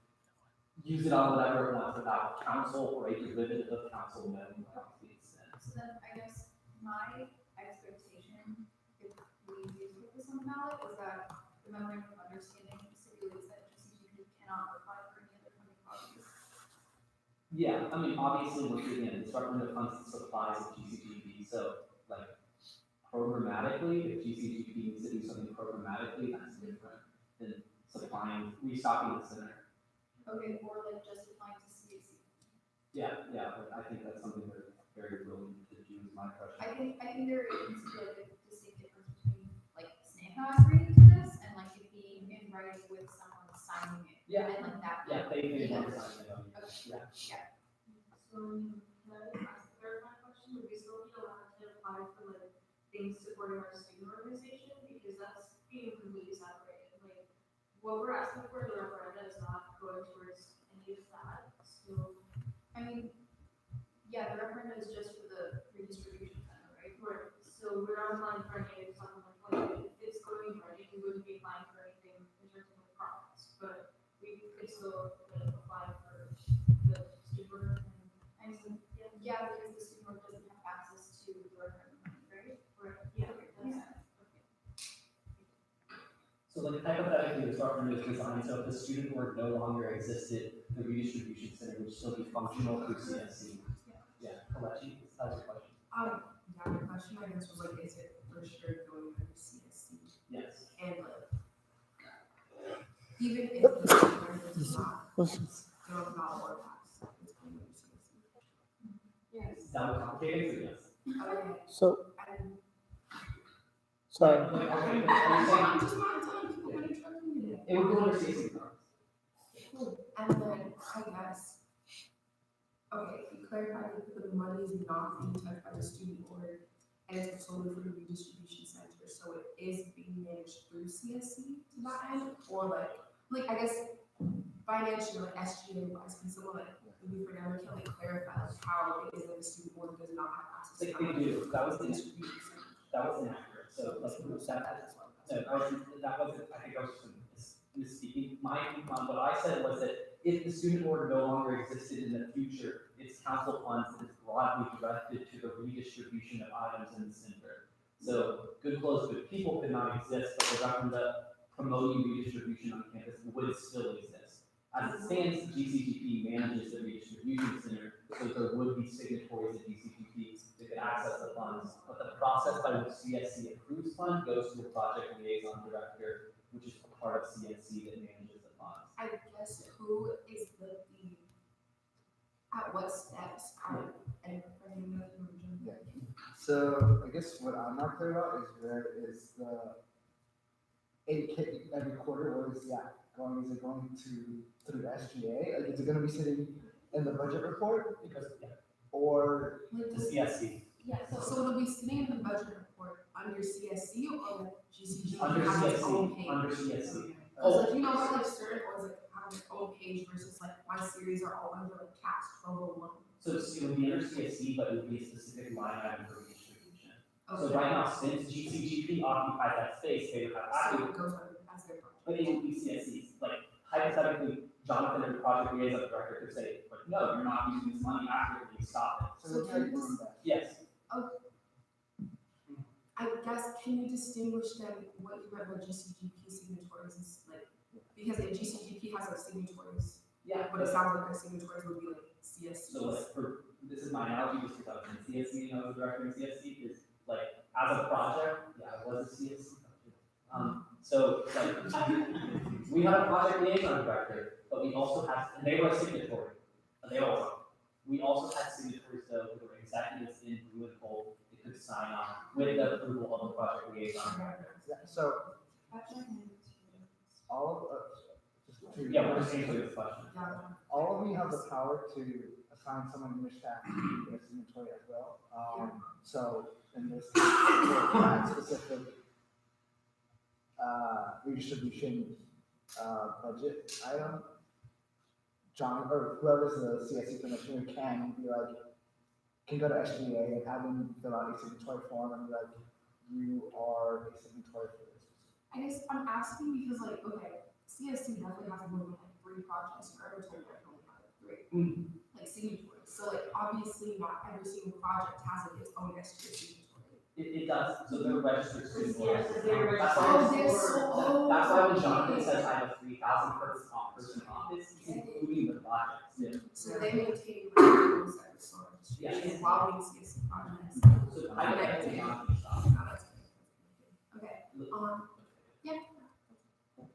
use it on whatever it wants without council or a derivative of council knowing what it's being spent. So then I guess my expectation, if we do put this on the ballot, is that the memorandum of understanding stipulates that GCGP cannot apply for any other funding bodies. Yeah, I mean, obviously, once again, this referendum funds and supplies of GCGP, so like programmatically, if GCGP needs to do something programmatically, that's different than restocking the center. Okay, or like just applying to CAC. Yeah, but I think that's something they're very willing to do, is my question. I think there needs to be like a distinct difference between like SNAPA agreeing to this and like it being in writing with someone signing it. Yeah. And like that. Yeah, they Yeah. want to sign it on. Okay. Yeah. So, can I ask a clarifying question? Would we still be allowed to apply for like things supporting our student organization? Because that's being completely separated. Like, what we're asking for in the referenda is not going towards any of that. So, I mean, yeah, the referendum is just for the redistribution center, right? right. So we're not applying for any of something like if it's going right, we wouldn't be applying for anything in terms of like profits, but we could still apply for the student and yeah, because the student board doesn't have access to the referendum, right? right. Yeah. Okay, So like hypothetically, the referendum is designed so if the student board no longer existed, the redistribution center would still be functional through CSC. Yeah, Kalechi, that's your question. Yeah, my question I guess was like, is it for sure going under CSC? Yes. And like, even if the student does not, not work pass, it's going under CSC. Yes. Is that what complicated? Yes. Okay. So, sorry. It would go under CSC. Cool. And then I guess, okay, you clarified that the money is not being touched by the student board and it's solely for the redistribution center, so it is being managed through CSC to that end, or like I guess financially, like SGA wise, can someone like maybe for now we can like clarify like how it is that the student board does not have access to They that do. That was the distribution center. That was inaccurate. So like that wasn't. I think I was just misspeaking. What I said was that if the student board no longer existed in the future, its council funds is broadly directed to the redistribution of items in the center. So good clothes, good people could not exist, but the referendum promoting redistribution on campus would still exist. As it stands, GCGP manages the redistribution center, so there would be signatories at GCGP that could access the funds. But the process by which CSC approves fund goes to the project liaison director, which is a part of CSC that manages the funds. I guess who is at what steps and So I guess what I'm not clear about is where is the 8K every quarter, where is that? is it going to through SGA? Like, is it gonna be sitting in the budget report? Or The CSC. Yeah, so it'll be sitting in the budget report under CSC or like GCG Under has its own CSC, page? under CSC. Oh, like, you know, how like certain ones like have their own page versus like my series are all under like cast 1201. So it would be under CSC, but it would be a specific line item for distribution. So Okay. right now, since GCGP occupies that space, they would have So access, it goes under as their project. but it would be CSCs. Like hypothetically, Jonathan, the project liaison director, could say, like, no, you're not using this money accurately, stop it. So it's like doing that. Yes. I guess, can you distinguish then what you read about GCGP signatories is like, because if GCGP has their signatories, Yeah. what it sounds like their signatories would be like CSCs. So like this is my analogy, just because I was in CSC and I was director in CSC, is like as a project, yeah, I was a CSC. So like we had a project liaison director, but we also had, and they were a signatory. We also had signatories though who were executives in blue and gold that could sign on with the approval of the project liaison director. Yeah, so all of Yeah, we're just answering this question. all of you have the power to assign someone in your staff to be a signatory as well. So in this case, for that specific redistribution budget item, John or whoever's the CSC commissioner can be like, can go to SGA and have them fill out a signatory form and be like, you are a signatory for this. I guess I'm asking because like, okay, CSC definitely has more than like 3 projects, or every told I only have like 3, like signatories. So like obviously not every single project has like its own SGA signatory. It does, so they're registered signatories. they're That's registered. why that's why when Jonathan says I have a 3,000 person office, he's including the projects. Yeah. So they maintain those that are sort of Yes. while being CSC projects. So I don't think Jonathan stopped. Okay, Yeah.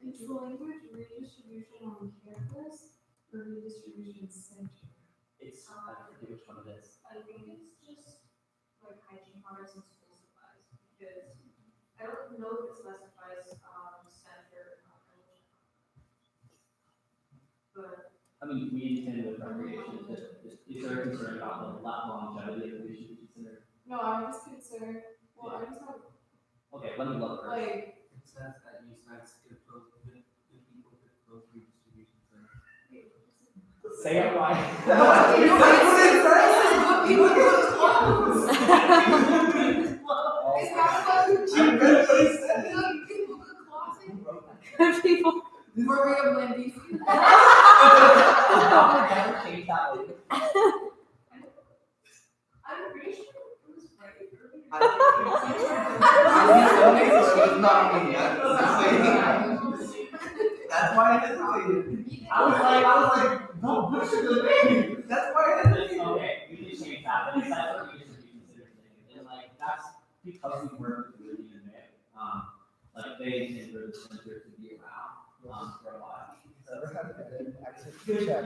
Is the language redistribution on campus or redistribution center? It's, I forget which one it is. I think it's just like hygiene products and school supplies, because I don't know if it specifies, center, but. I mean, we intend with recreation, is there a concern about the longevity of the distribution center? No, I'm just concerned, well, I just have, Okay, let me look first. like, It says that USAC could close, the people could close redistribution center. Say it right. People. Were we able to land these? Never change that later. I'm pretty sure it was right earlier. That's why I hesitated. I was like, don't push it to me. That's why I hesitated. Okay, we did change that, but it's not what we used to be considered thing. And like, that's because we work with the unit, like they intend for the center to be around, for a while. Whoever has an access to check.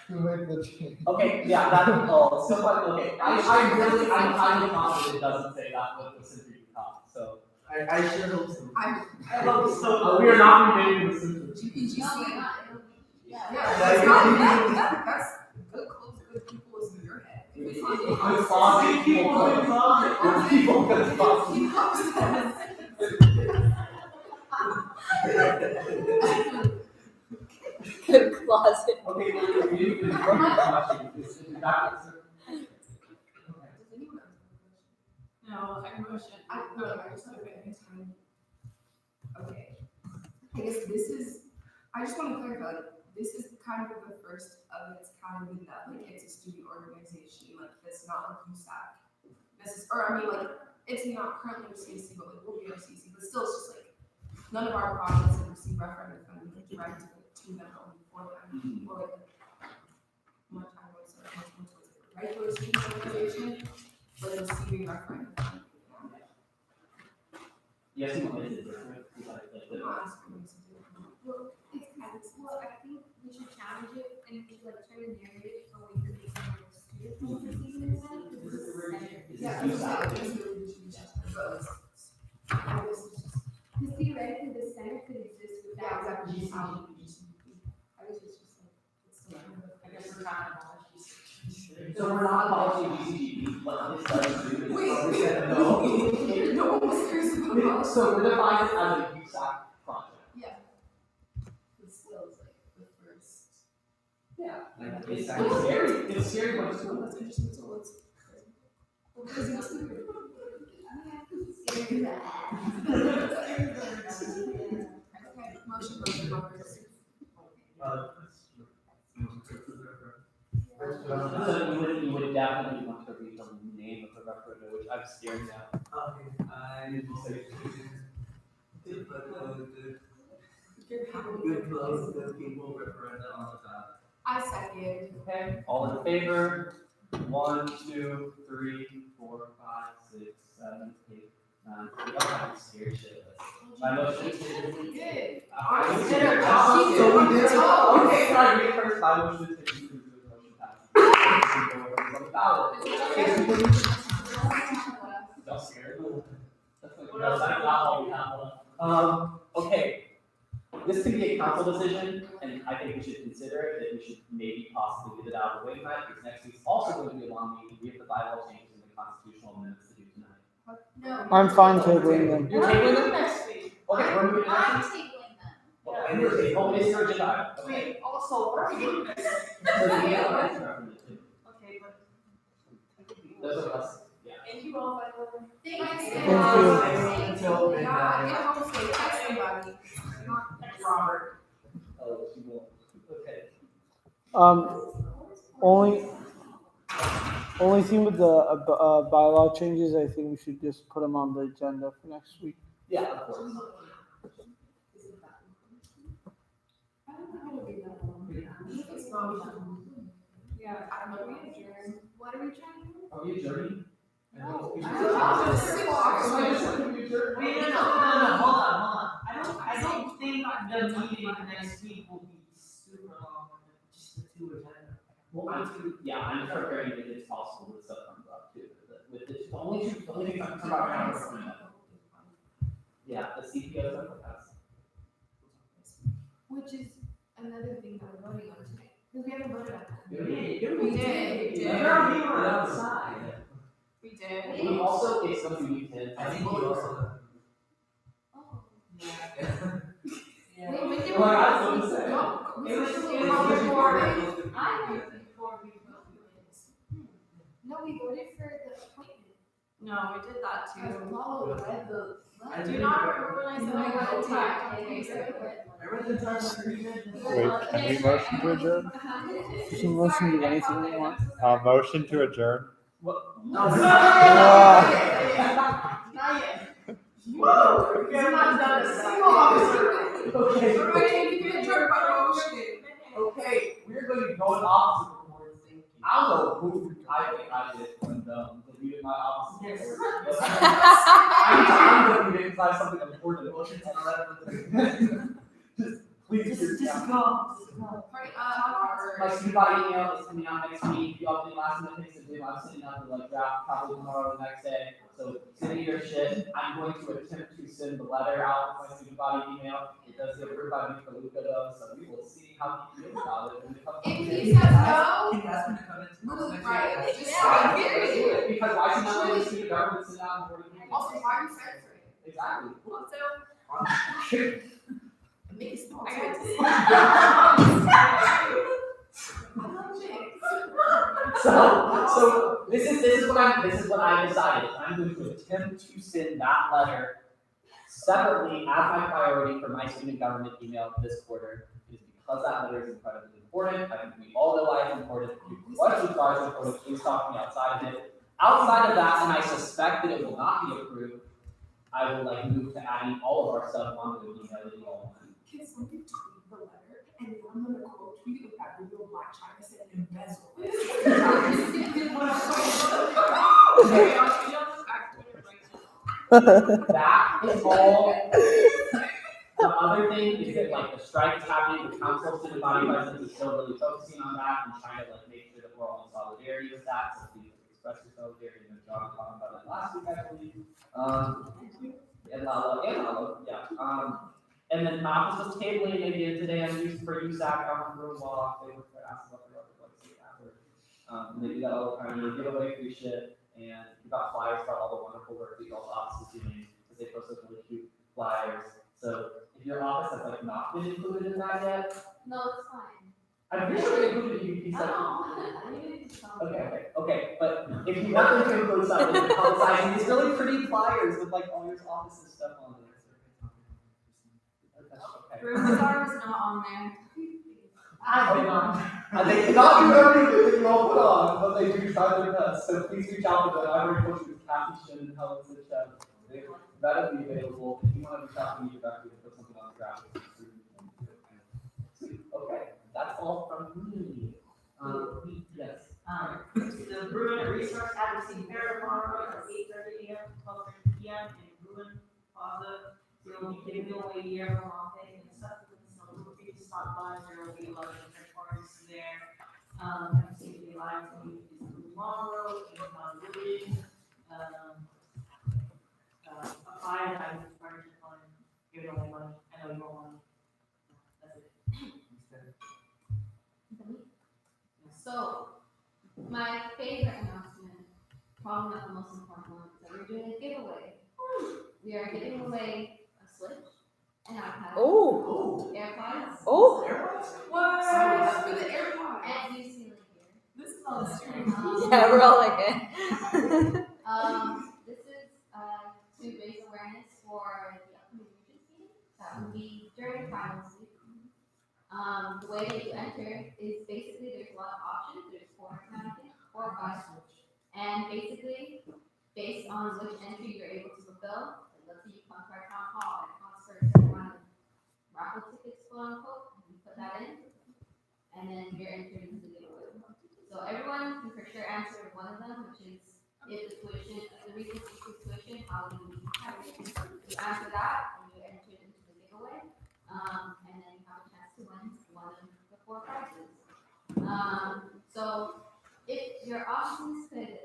Who made the change? Okay, yeah, that's, oh, so funny, okay, I'm highly confident it doesn't say that what the center becomes, so. I sure hope so. I hope so. We are not renaming the center. GPGC. Yeah. That's not, that's good, close, good people is in your head. Good closet, people, good closet, good people, good closet. Good closet. Okay, we didn't finish one question. Is that answer? No, I motion, I just have a bit of time. Okay. I guess this is, I just want to clarify, like, this is kind of the first of its kind in that, like, it's a student organization, like, it's not like USAC. This is, or I mean, like, it's not currently UCC, but like, we'll be UCC, but still, it's just like, none of our projects have received referendum funding, like, direct to them only for them, or like, more time was like, much more towards like, a regular student organization, but receiving referendum funding. Yes, you want it to different, like the. Well, I think we should challenge it and we should like turn the narrative away from being like student policies and stuff, because this is center. Yeah, because theoretically the center could exist without. time in policy. So we're not abolishing GCGB, what this does do is. Wait. No. No one was serious about policy. So we're defining it as a USAC project. Yeah. It still is like the first. Yeah. Like, it's scary, it's scary when it's cool. That's interesting, so let's. So you would definitely want to read the name of the referendum, which I'm scared now. Good clothes, good people, referendum on the top. I second. Okay, all in favor? 1, 2, 3, 4, 5, 6, 7, 8, 9, 10. Oh, I'm scared shitless. My motion is. Good. So we did it. Okay, can I read first? My motion is to approve the motion passes. Y'all scared? That's not all we have. Okay. This could be a council decision, and I think we should consider it, that we should maybe possibly get it out of the way tonight, because next week's also going to be a long meeting. We have the bylaw changes and the constitutional amendments to do tonight. No. I'm fine tabling them. You're tabling them? Next week. Okay, we're moving I'm next week. tabling them. Oh, and we're tabling, oh, it's your agenda item. Okay. Wait, also, what are we doing next? Okay, but. Those of us, yeah. Thank you all, by the way. Thanks. Thank you. Until midnight. Yeah, get home safe, text somebody. Robert. Oh, she will. Okay. Only thing with the bylaw changes, I think we should just put them on the agenda for next week. Yeah, of course. Yeah, I don't know, we adjourn. What are we trying to do? Are we adjourning? No. I Hold on. I don't think the meeting next week will be super long, just the two agenda. Well, I'm preparing if it's possible that stuff comes up too. With the only things I'm talking about now are. Yeah, the CPOs are passed. Which is another thing that we're voting on tonight, because we haven't voted on that. We did. Remember, we were outside. We did. We also, it's going to be weekend. I think you also. Oh. Yeah. Wait, when did we? Well, I was gonna say. No, It was before. before. I was before we voted. No, we voted for the appointment. No, we did that too. Follow read the. I do not remember when I said I got attacked. Okay, so. I read the entire agreement. Wait, can we motion to adjourn? You can motion to do anything you want. Motion to adjourn? Not yet. Whoa! You're not done a single officer. Okay. We're ready to get adjourned by motion. Okay, we're going to go in opposite reports. I don't know who I think I did when deleted my opposite report. I'm going to be inside something important. Just please. Just go. My student body email is coming out next week. You all did last minute things to do. I'm sitting up to draft probably tomorrow or the next day. So send me your shit. I'm going to attempt to send the letter out with my student body email. It does get approved by Mika Luca though, so we will see how he feels about it. If he says no, Can you ask him to come in? move, right, just Yeah, period. because why should not let the student government sit down and board a meeting? Also, why are you censoring? Exactly. Also, Make it small. So this is what I decided. I'm going to attempt to send that letter separately as my priority for my student government email this quarter, is because that letter is incredibly important. I think we all know why it's important. If you question why it's important, please talk to me outside of it. Outside of that, and I suspect that it will not be approved, I will move to adding all of our stuff onto the email that you all want. Can somebody tweet the letter and then I'm gonna quote tweet with that real Black China said embezzle. That is all. The other thing is that the strike is happening, the council student body president is still really focusing on that and trying to make sure that we're all in solidarity with that. So please express your solidarity. And John talked about that last week, I believe. And Lalo, yeah. And then my office was tabling again today. I'm used for USAC on the room walk. They were asking about the other place. And they do that all the time. They give away free shit and give out flyers about all the wonderful work that y'all's office is doing because they post those really cute flyers. So if your office has like not been included in that yet, No, it's fine. I'm pretty sure they included you. You said No. okay. But if you want them to include something, publicizing these really pretty flyers with like all your office's stuff on it. Okay. Bazaar was not on there. They cannot do everything that you all put on, but they do try their best. So please reach out to them. I've already posted with Kathy Shin and Helen Sitchem. They're readily available. If you want to reach out to me directly and put something on the graph, sweet. Okay, that's all from me. Yes. The Bruin Resource Advocacy Fair tomorrow at 8:30 a.m. to 12:30 p.m. in Bruin Plaza. We'll be giving away year long things and stuff. So feel free to stop by. There will be a lot of different artists there. Safety lines will be tomorrow in Honolulu. Apply and I'm starting to fund. Give away money. I know you want money. That's it. So, my favorite announcement, probably not the most important one, is that we're doing a giveaway. We are giving away a Switch, an iPad, AirPods. What? Sign up for the AirPods. And you see like here. This is all the streaming. Yeah, we're all like it. This is to raise awareness for the upcoming Regents meeting that will be during finals week. The way that you enter is basically there's a lot of options. There's 4 or 5. And basically, based on which entry you're able to fulfill, let's say you come to our town hall, at concerts, you want raffle tickets, quote unquote, you put that in, and then you're entered into the giveaway. So everyone can for sure answer one of them, which is if the tuition, the Regents tuition, how do you answer that, and you enter into the giveaway. And then you have a chance to win one of the 4 prizes. So if your options could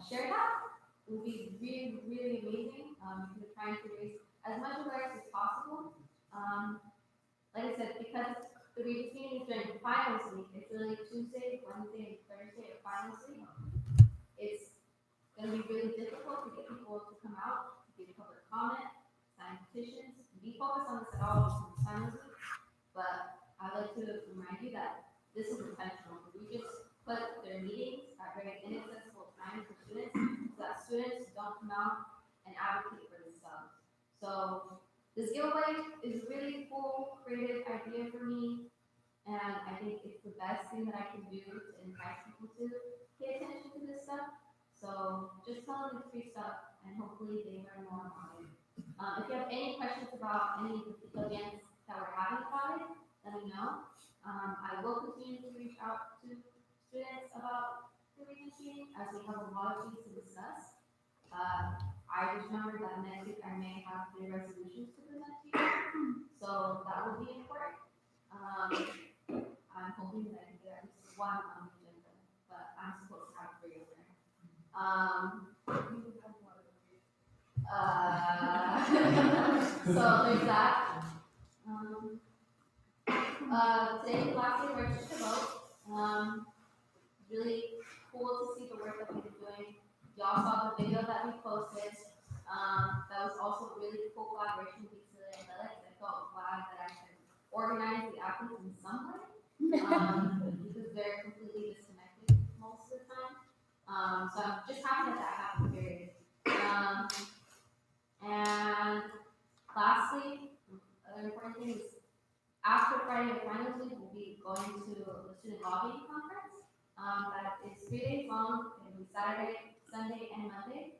share that, it would be really, really amazing. Because we're trying to raise as much awareness as possible. Like I said, because the Regents meeting is during finals week, it's really Tuesday, Wednesday, and Thursday of finals week. It's going to be really difficult to get people to come out, give public comment, sign petitions. We focus on this at all finals week, but I'd like to remind you that this is intentional. We just put their meetings at very inaccessible times for students so that students don't come out and advocate for themselves. So this giveaway is a really cool, creative idea for me, and I think it's the best thing that I can do to entice people to pay attention to this stuff. So just tell them it's free stuff, and hopefully they learn more about it. If you have any questions about any of the events that we're having about it, let me know. I will continue to reach out to students about the Regents meeting as we have a lot of things to discuss. I just remember that next week I may have 3 resolutions to present to you, so that will be important. I'm hoping that I can get at least 1 on the agenda, but I'm supposed to have 3 of them. So there's that. Today's the last day of register to vote. Really cool to see the work that we've been doing. Y'all saw the video that we posted. That was also a really cool collaboration with Lisa and Lilith. I felt glad that I could organize the applicants in some way. Because they're completely disconnected most of the time. So I'm just happy that happened, period. And lastly, another important thing is after Friday of finals week, we'll be going to the student lobbying conference. That is 3 days long. It'll be Saturday, Sunday, and Monday.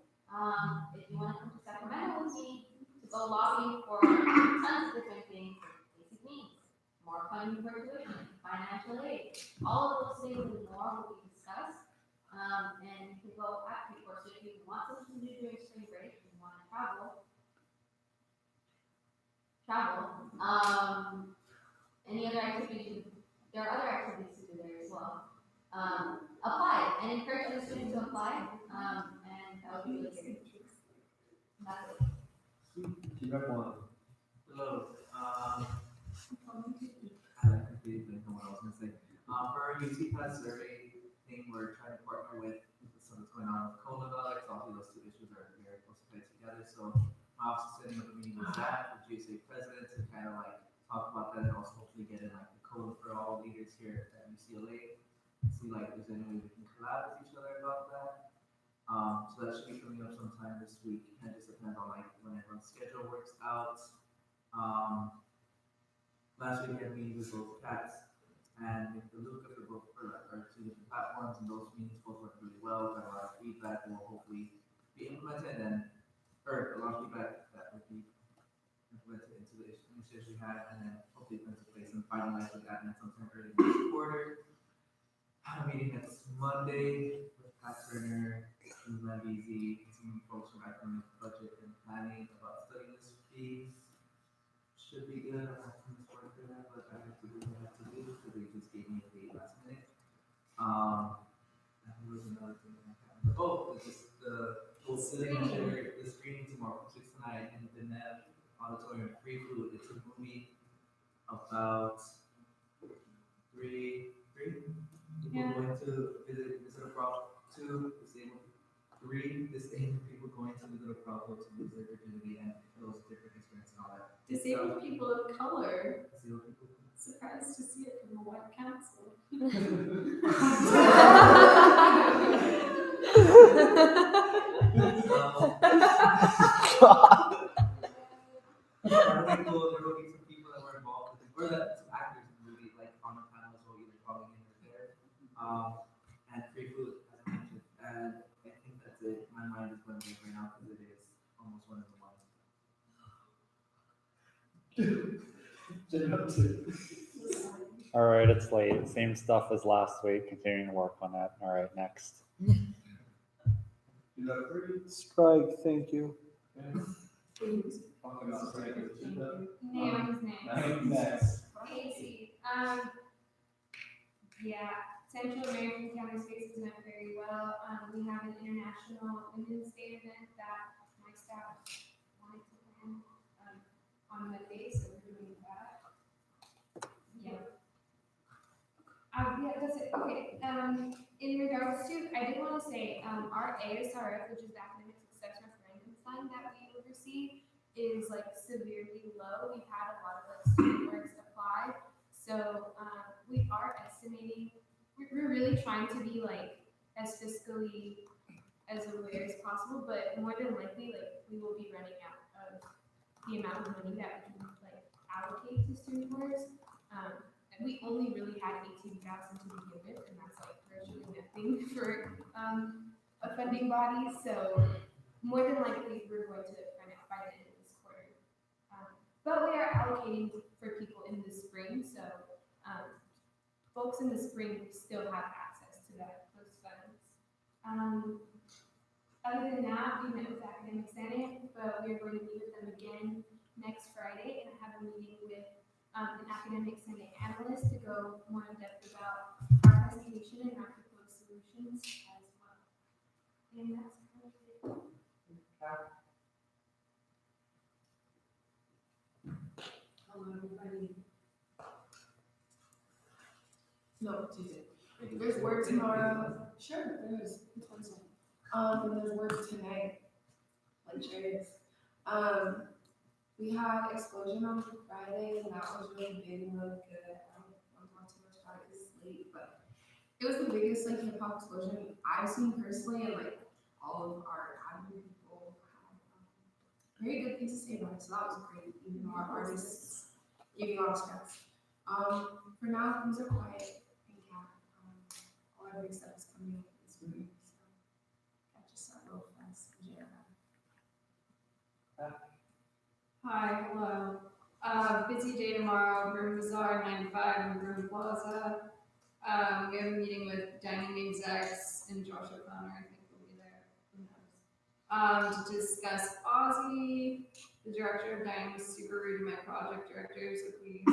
If you want to come to Sacramento with me to go lobbying for tons of different things, basic needs, more funding for tuition, financial aid, all of those things and more will be discussed. And you can go after, of course, if you want something to do during spring break, if you want to travel. Any other activities? There are other activities to do there as well. Apply and encourage other students to apply. And that would be really great. That's it. You have 1. Hello. I completely know what I was gonna say. For our UC Pass survey, thing we're trying to partner with something that's going on with Cola. Obviously, those two issues are very closely tied together. So I'm also setting up a meeting with Zach, the GSA president, to kind of like talk about that and also hopefully get in like the code for all leaders here at UCLA. See like if there's any way we can collab with each other about that. So that should be coming up sometime this week. And it just depends on like when everyone's schedule works out. Last week I had meetings with both Cats and Nick DeLuca for both for like our two different platforms, and those meetings both worked really well. Got a lot of feedback that will hopefully be implemented, and or a lot of feedback that would be implemented into the initiatives we had, and then hopefully put into place and finalized with admin sometime early next quarter. I have a meeting next Monday with Pat Turner, Susan Beasy, and some folks from academic budget and planning about study list fees. Should be good. I'm not too much work for that, but I have to do what I have to do because they just gave me a date last minute. And there was another thing I can't remember. Oh, it's just the screening tomorrow, 6 to 9 in the NEB auditorium. Free food. It's a movie about three people going to visit a problem. 2 disabled, 3 disabled people going to visit a problem to lose their virginity and those different experiences and all that. Disabled people of color. Disabled people. Surprised to see it from the White Council. There will be some people that were involved with it, or that some actors in the movie, like on the panel as well, either calling in or there. And free food, as I mentioned. And I think that's it. My mind is going right now because it is almost 1 in the morning. All right, it's late. Same stuff as last week. Continuing to work on that. All right, next. Strike, thank you. Name's Next. Casey. Yeah, Central American County Space is not very well. We have an International Women's Day event that my staff wanted to plan on Monday, so we're doing that. Yeah. Yeah, that's it. Okay. In regards to, I did want to say, our ASRF, which is the Academic Success Referendum Fund that we oversee, is like severely low. We've had a lot of like student works apply, so we are estimating. We're really trying to be like as fiscally as aware as possible, but more than likely, like we will be running out of the amount of money that we can like allocate to student works. And we only really had 18,000 to begin with, and that's like virtually nothing for a funding body. So more than likely, we're going to run out by the end of this quarter. But we are allocating for people in the spring, so folks in the spring still have access to those funds. Other than that, we met with Academic Senate, but we are going to meet with them again next Friday, and I have a meeting with an Academic Senate analyst to go more in depth about our presentation and our proposed solutions as well. And that's kind of it. Hello, everybody. No, Tuesday. There's work tomorrow. Sure, there is. It's Wednesday. And there's work tonight. Like Jared's. We had explosion on Friday, and that was really big and really good. I don't want to talk too much about it 'cause it's late, but it was the biggest like hip hop explosion I've seen personally, and like all of our admin people had very good things to say about it. So that was great, even though our artists gave you a lot of scraps. For now, things are quiet in camp. All our big stuff is coming up this week, so catch us up real fast. Hi, hello. Busy day tomorrow, Room Bazaar 9 to 5 in Room Plaza. We have a meeting with dining execs and Josh O'Connor, I think will be there. Who knows? To discuss Ozzy. The director of dining was super rude to my project director, so please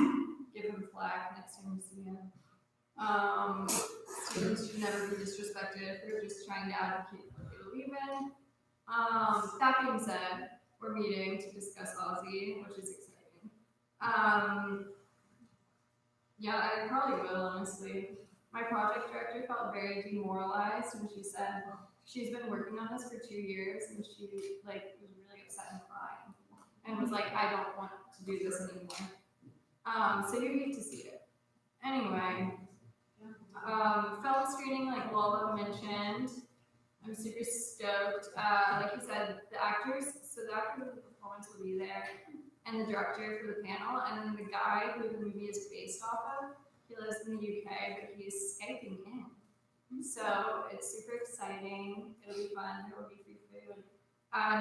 give him flack next time you see him. Students should never be disrespected. We're just trying to advocate for what they believe in. That being said, we're meeting to discuss Ozzy, which is exciting. Yeah, I probably will, honestly. My project director felt very demoralized when she said she's been working on this for 2 years and she like was really upset and crying and was like, I don't want to do this anymore. So you need to see it. Anyway, film screening, like Lola mentioned, I'm super stoked. Like you said, the actors of the performance will be there, and the director for the panel, and then the guy who the movie is based off of, he lives in the UK, but he's Skyping in. So it's super exciting. It'll be fun. There will be free food.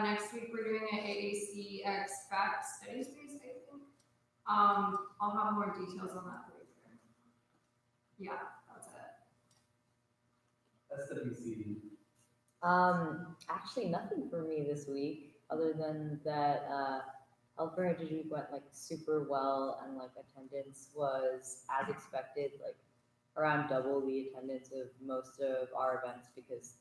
Next week we're doing an AACX Fact Studies Base, I think. I'll have more details on that later. Yeah, that's it. SWC. Actually nothing for me this week, other than that, Health for Heritage Week went like super well, and like attendance was as expected, like around double the attendance of most of our events, because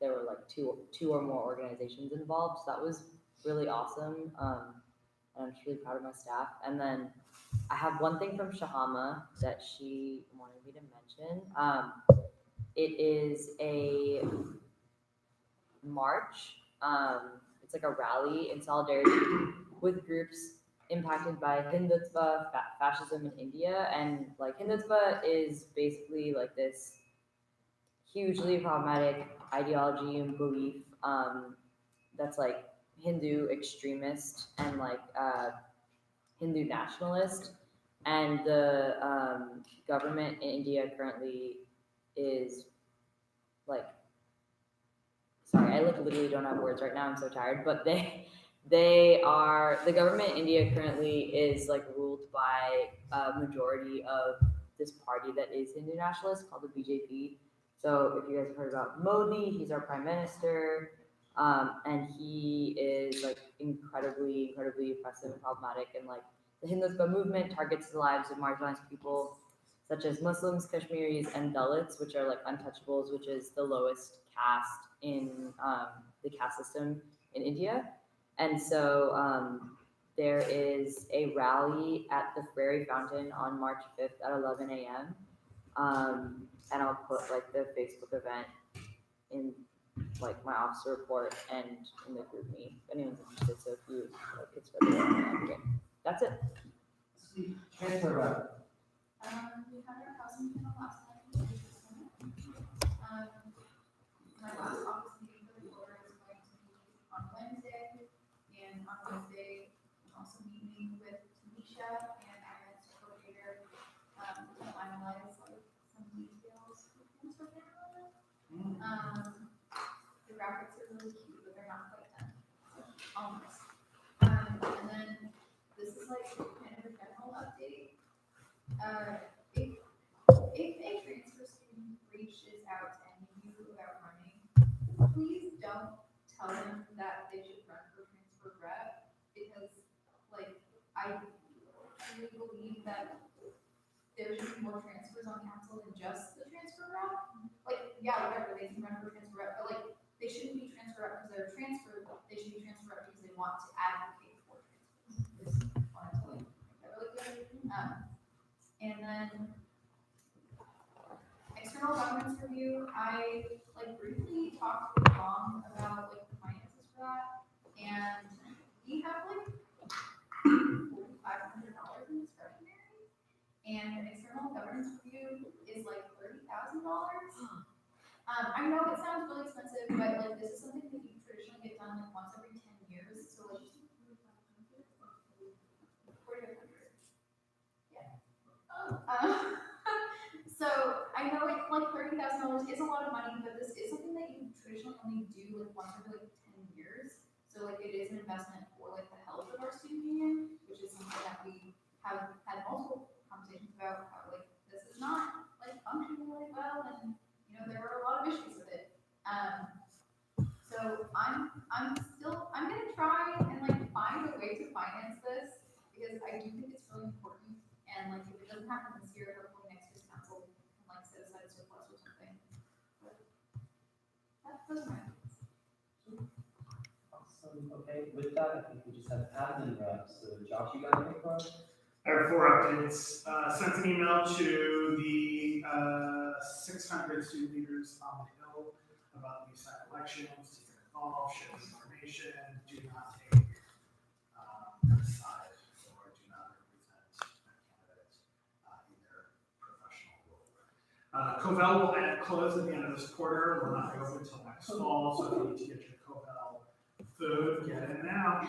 there were like two or more organizations involved. So that was really awesome. And I'm just really proud of my staff. And then I have one thing from Shahama that she wanted me to mention. It is a march. It's like a rally in solidarity with groups impacted by Hindutva, fascism in India. And like Hindutva is basically like this hugely problematic ideology and belief that's like Hindu extremist and like Hindu nationalist. And the government in India currently is like, sorry, I like literally don't have words right now, I'm so tired, but the government in India currently is like ruled by a majority of this party that is Hindu nationalist called the BJP. So if you guys have heard about Modi, he's our prime minister, and he is like incredibly oppressive and problematic, and like the Hindutva movement targets the lives of marginalized people such as Muslims, Kashmiris, and Dalits, which are like untouchables, which is the lowest caste in the caste system in India. And so there is a rally at the Frary Fountain on March 5th at 11 a.m. And I'll put like the Facebook event in like my officer report and in the group meet if anyone's interested. So if you like, it's really okay. That's it. Transfer rep. We had our housing panel last night. My last office meeting for the board is going to be on Wednesday, and on Wednesday, I'm also meeting with Tanisha and our next coordinator to finalize like some details. The graphics are really cute, but they're not quite done. Almost. And then this is like kind of a general update. If a transfer student reaches out to any of you about running, please don't tell them that they should run for transfer rep, because like I really believe that there should be more transfers on council than just the transfer rep. Like, yeah, whatever, they can run for transfer rep, but like they shouldn't be transfer rep because they're transferred, they should be transfer rep because they want to advocate for transfers. Just wanted to like make that really clear. And then external governance review, I like briefly talked with Tom about like the finances for that, and we have like $4,500 in discretionary, and an external governance review is like $30,000. I know it sounds really expensive, but like this is something that you traditionally get done like once every 10 years, so like 4,500. Yeah. So I know it like $30,000 is a lot of money, but this is something that you traditionally only do like once every like 10 years. So like it is an investment for like the health of our student union, which is something that we have had multiple conversations about, how like this is not like functioning really well, and you know there were a lot of issues with it. So I'm gonna try and like find a way to finance this, because I do think it's really important, and like if it doesn't happen this year, hopefully next year's council can like set aside surplus or something. But those are my things. Awesome. Okay, with that, I think we just have admin reps. So Josh, you got anything for us? I have 4 updates. Sent an email to the 600 student leaders on the Hill about the USAC elections, to get involved, share information, do not take side, or do not represent a candidate in their professional role. Covell will close at the end of this quarter, will not be open until next fall, so if you need to get your Covell food, get it now.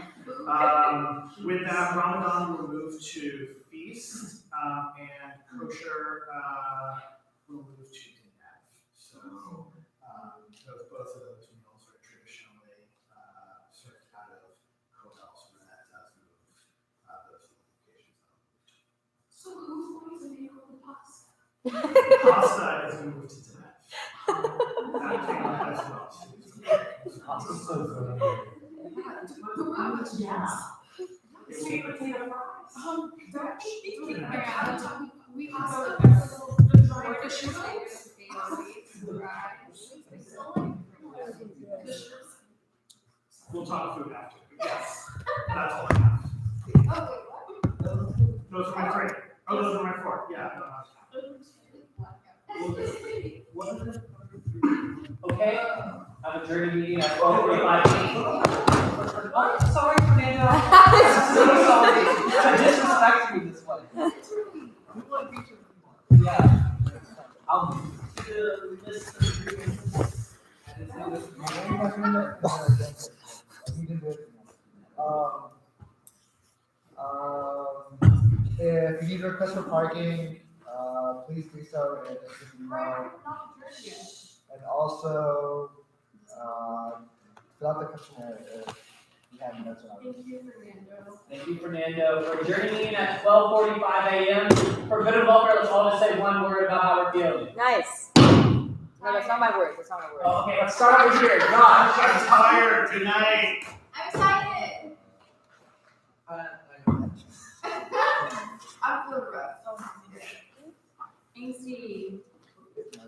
With that, Ramadan will move to feast, and kosher will move to dinner. So both of those meals are traditionally served out of Covell, so that does move those locations up. So who's going to make all the pasta? Pasta is moved to dinner. That came up as well. Pasta's so good. Yes. Sweet potato fries. We also Or the shoes We'll talk food after. Yes, that's all I have. Those are my three. Oh, those are my four. Yeah. Okay, I'm adjourning meeting at 12:45. Oh, sorry, Fernando. I'm so sorry. I disrespected you this way. Yeah. I'll do the list of If you need to request for parking, please do so and just email. And also, fill out the questionnaire if you have notes on it. Thank you, Fernando. Thank you, Fernando. We're adjourning at 12:45 a.m. For good and welfare, let's all just say one word about how we're feeling. Nice. No, that's not my word. That's not my word. Oh, okay, let's start over here. Josh. I'm tired. Good night. I'm excited. I'm feeling rough. Angsty.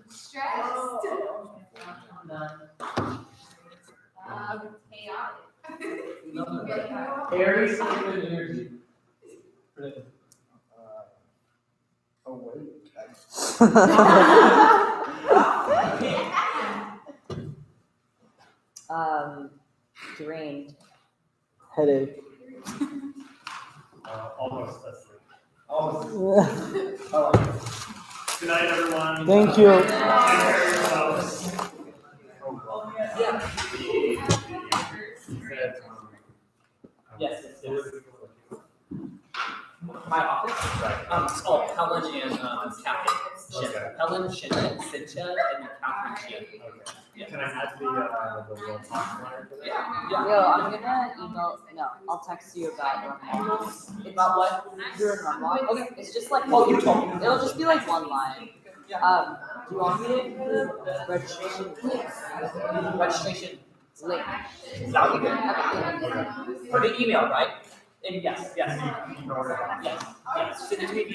Stressed. None. Chaotic. Very good energy. Oh, wait. Drained. Headache. Almost asleep. Almost. Good night, everyone. Thank you. Take care of yourselves. Yeah. Yes, yes. My office? Helen and Catherine. Okay. Helen, Cynthia, and Catherine Shin. Yeah. Can I add the little talk flyer for that? Yeah. Yo, I'm gonna email. No, I'll text you about normal. About what? Your normal. Okay, it's just like Oh, you told me. It'll just be like one line. Do you want me to registration link? Registration Link. that would be good. For the email, right? And yes. Yes. Send it to me.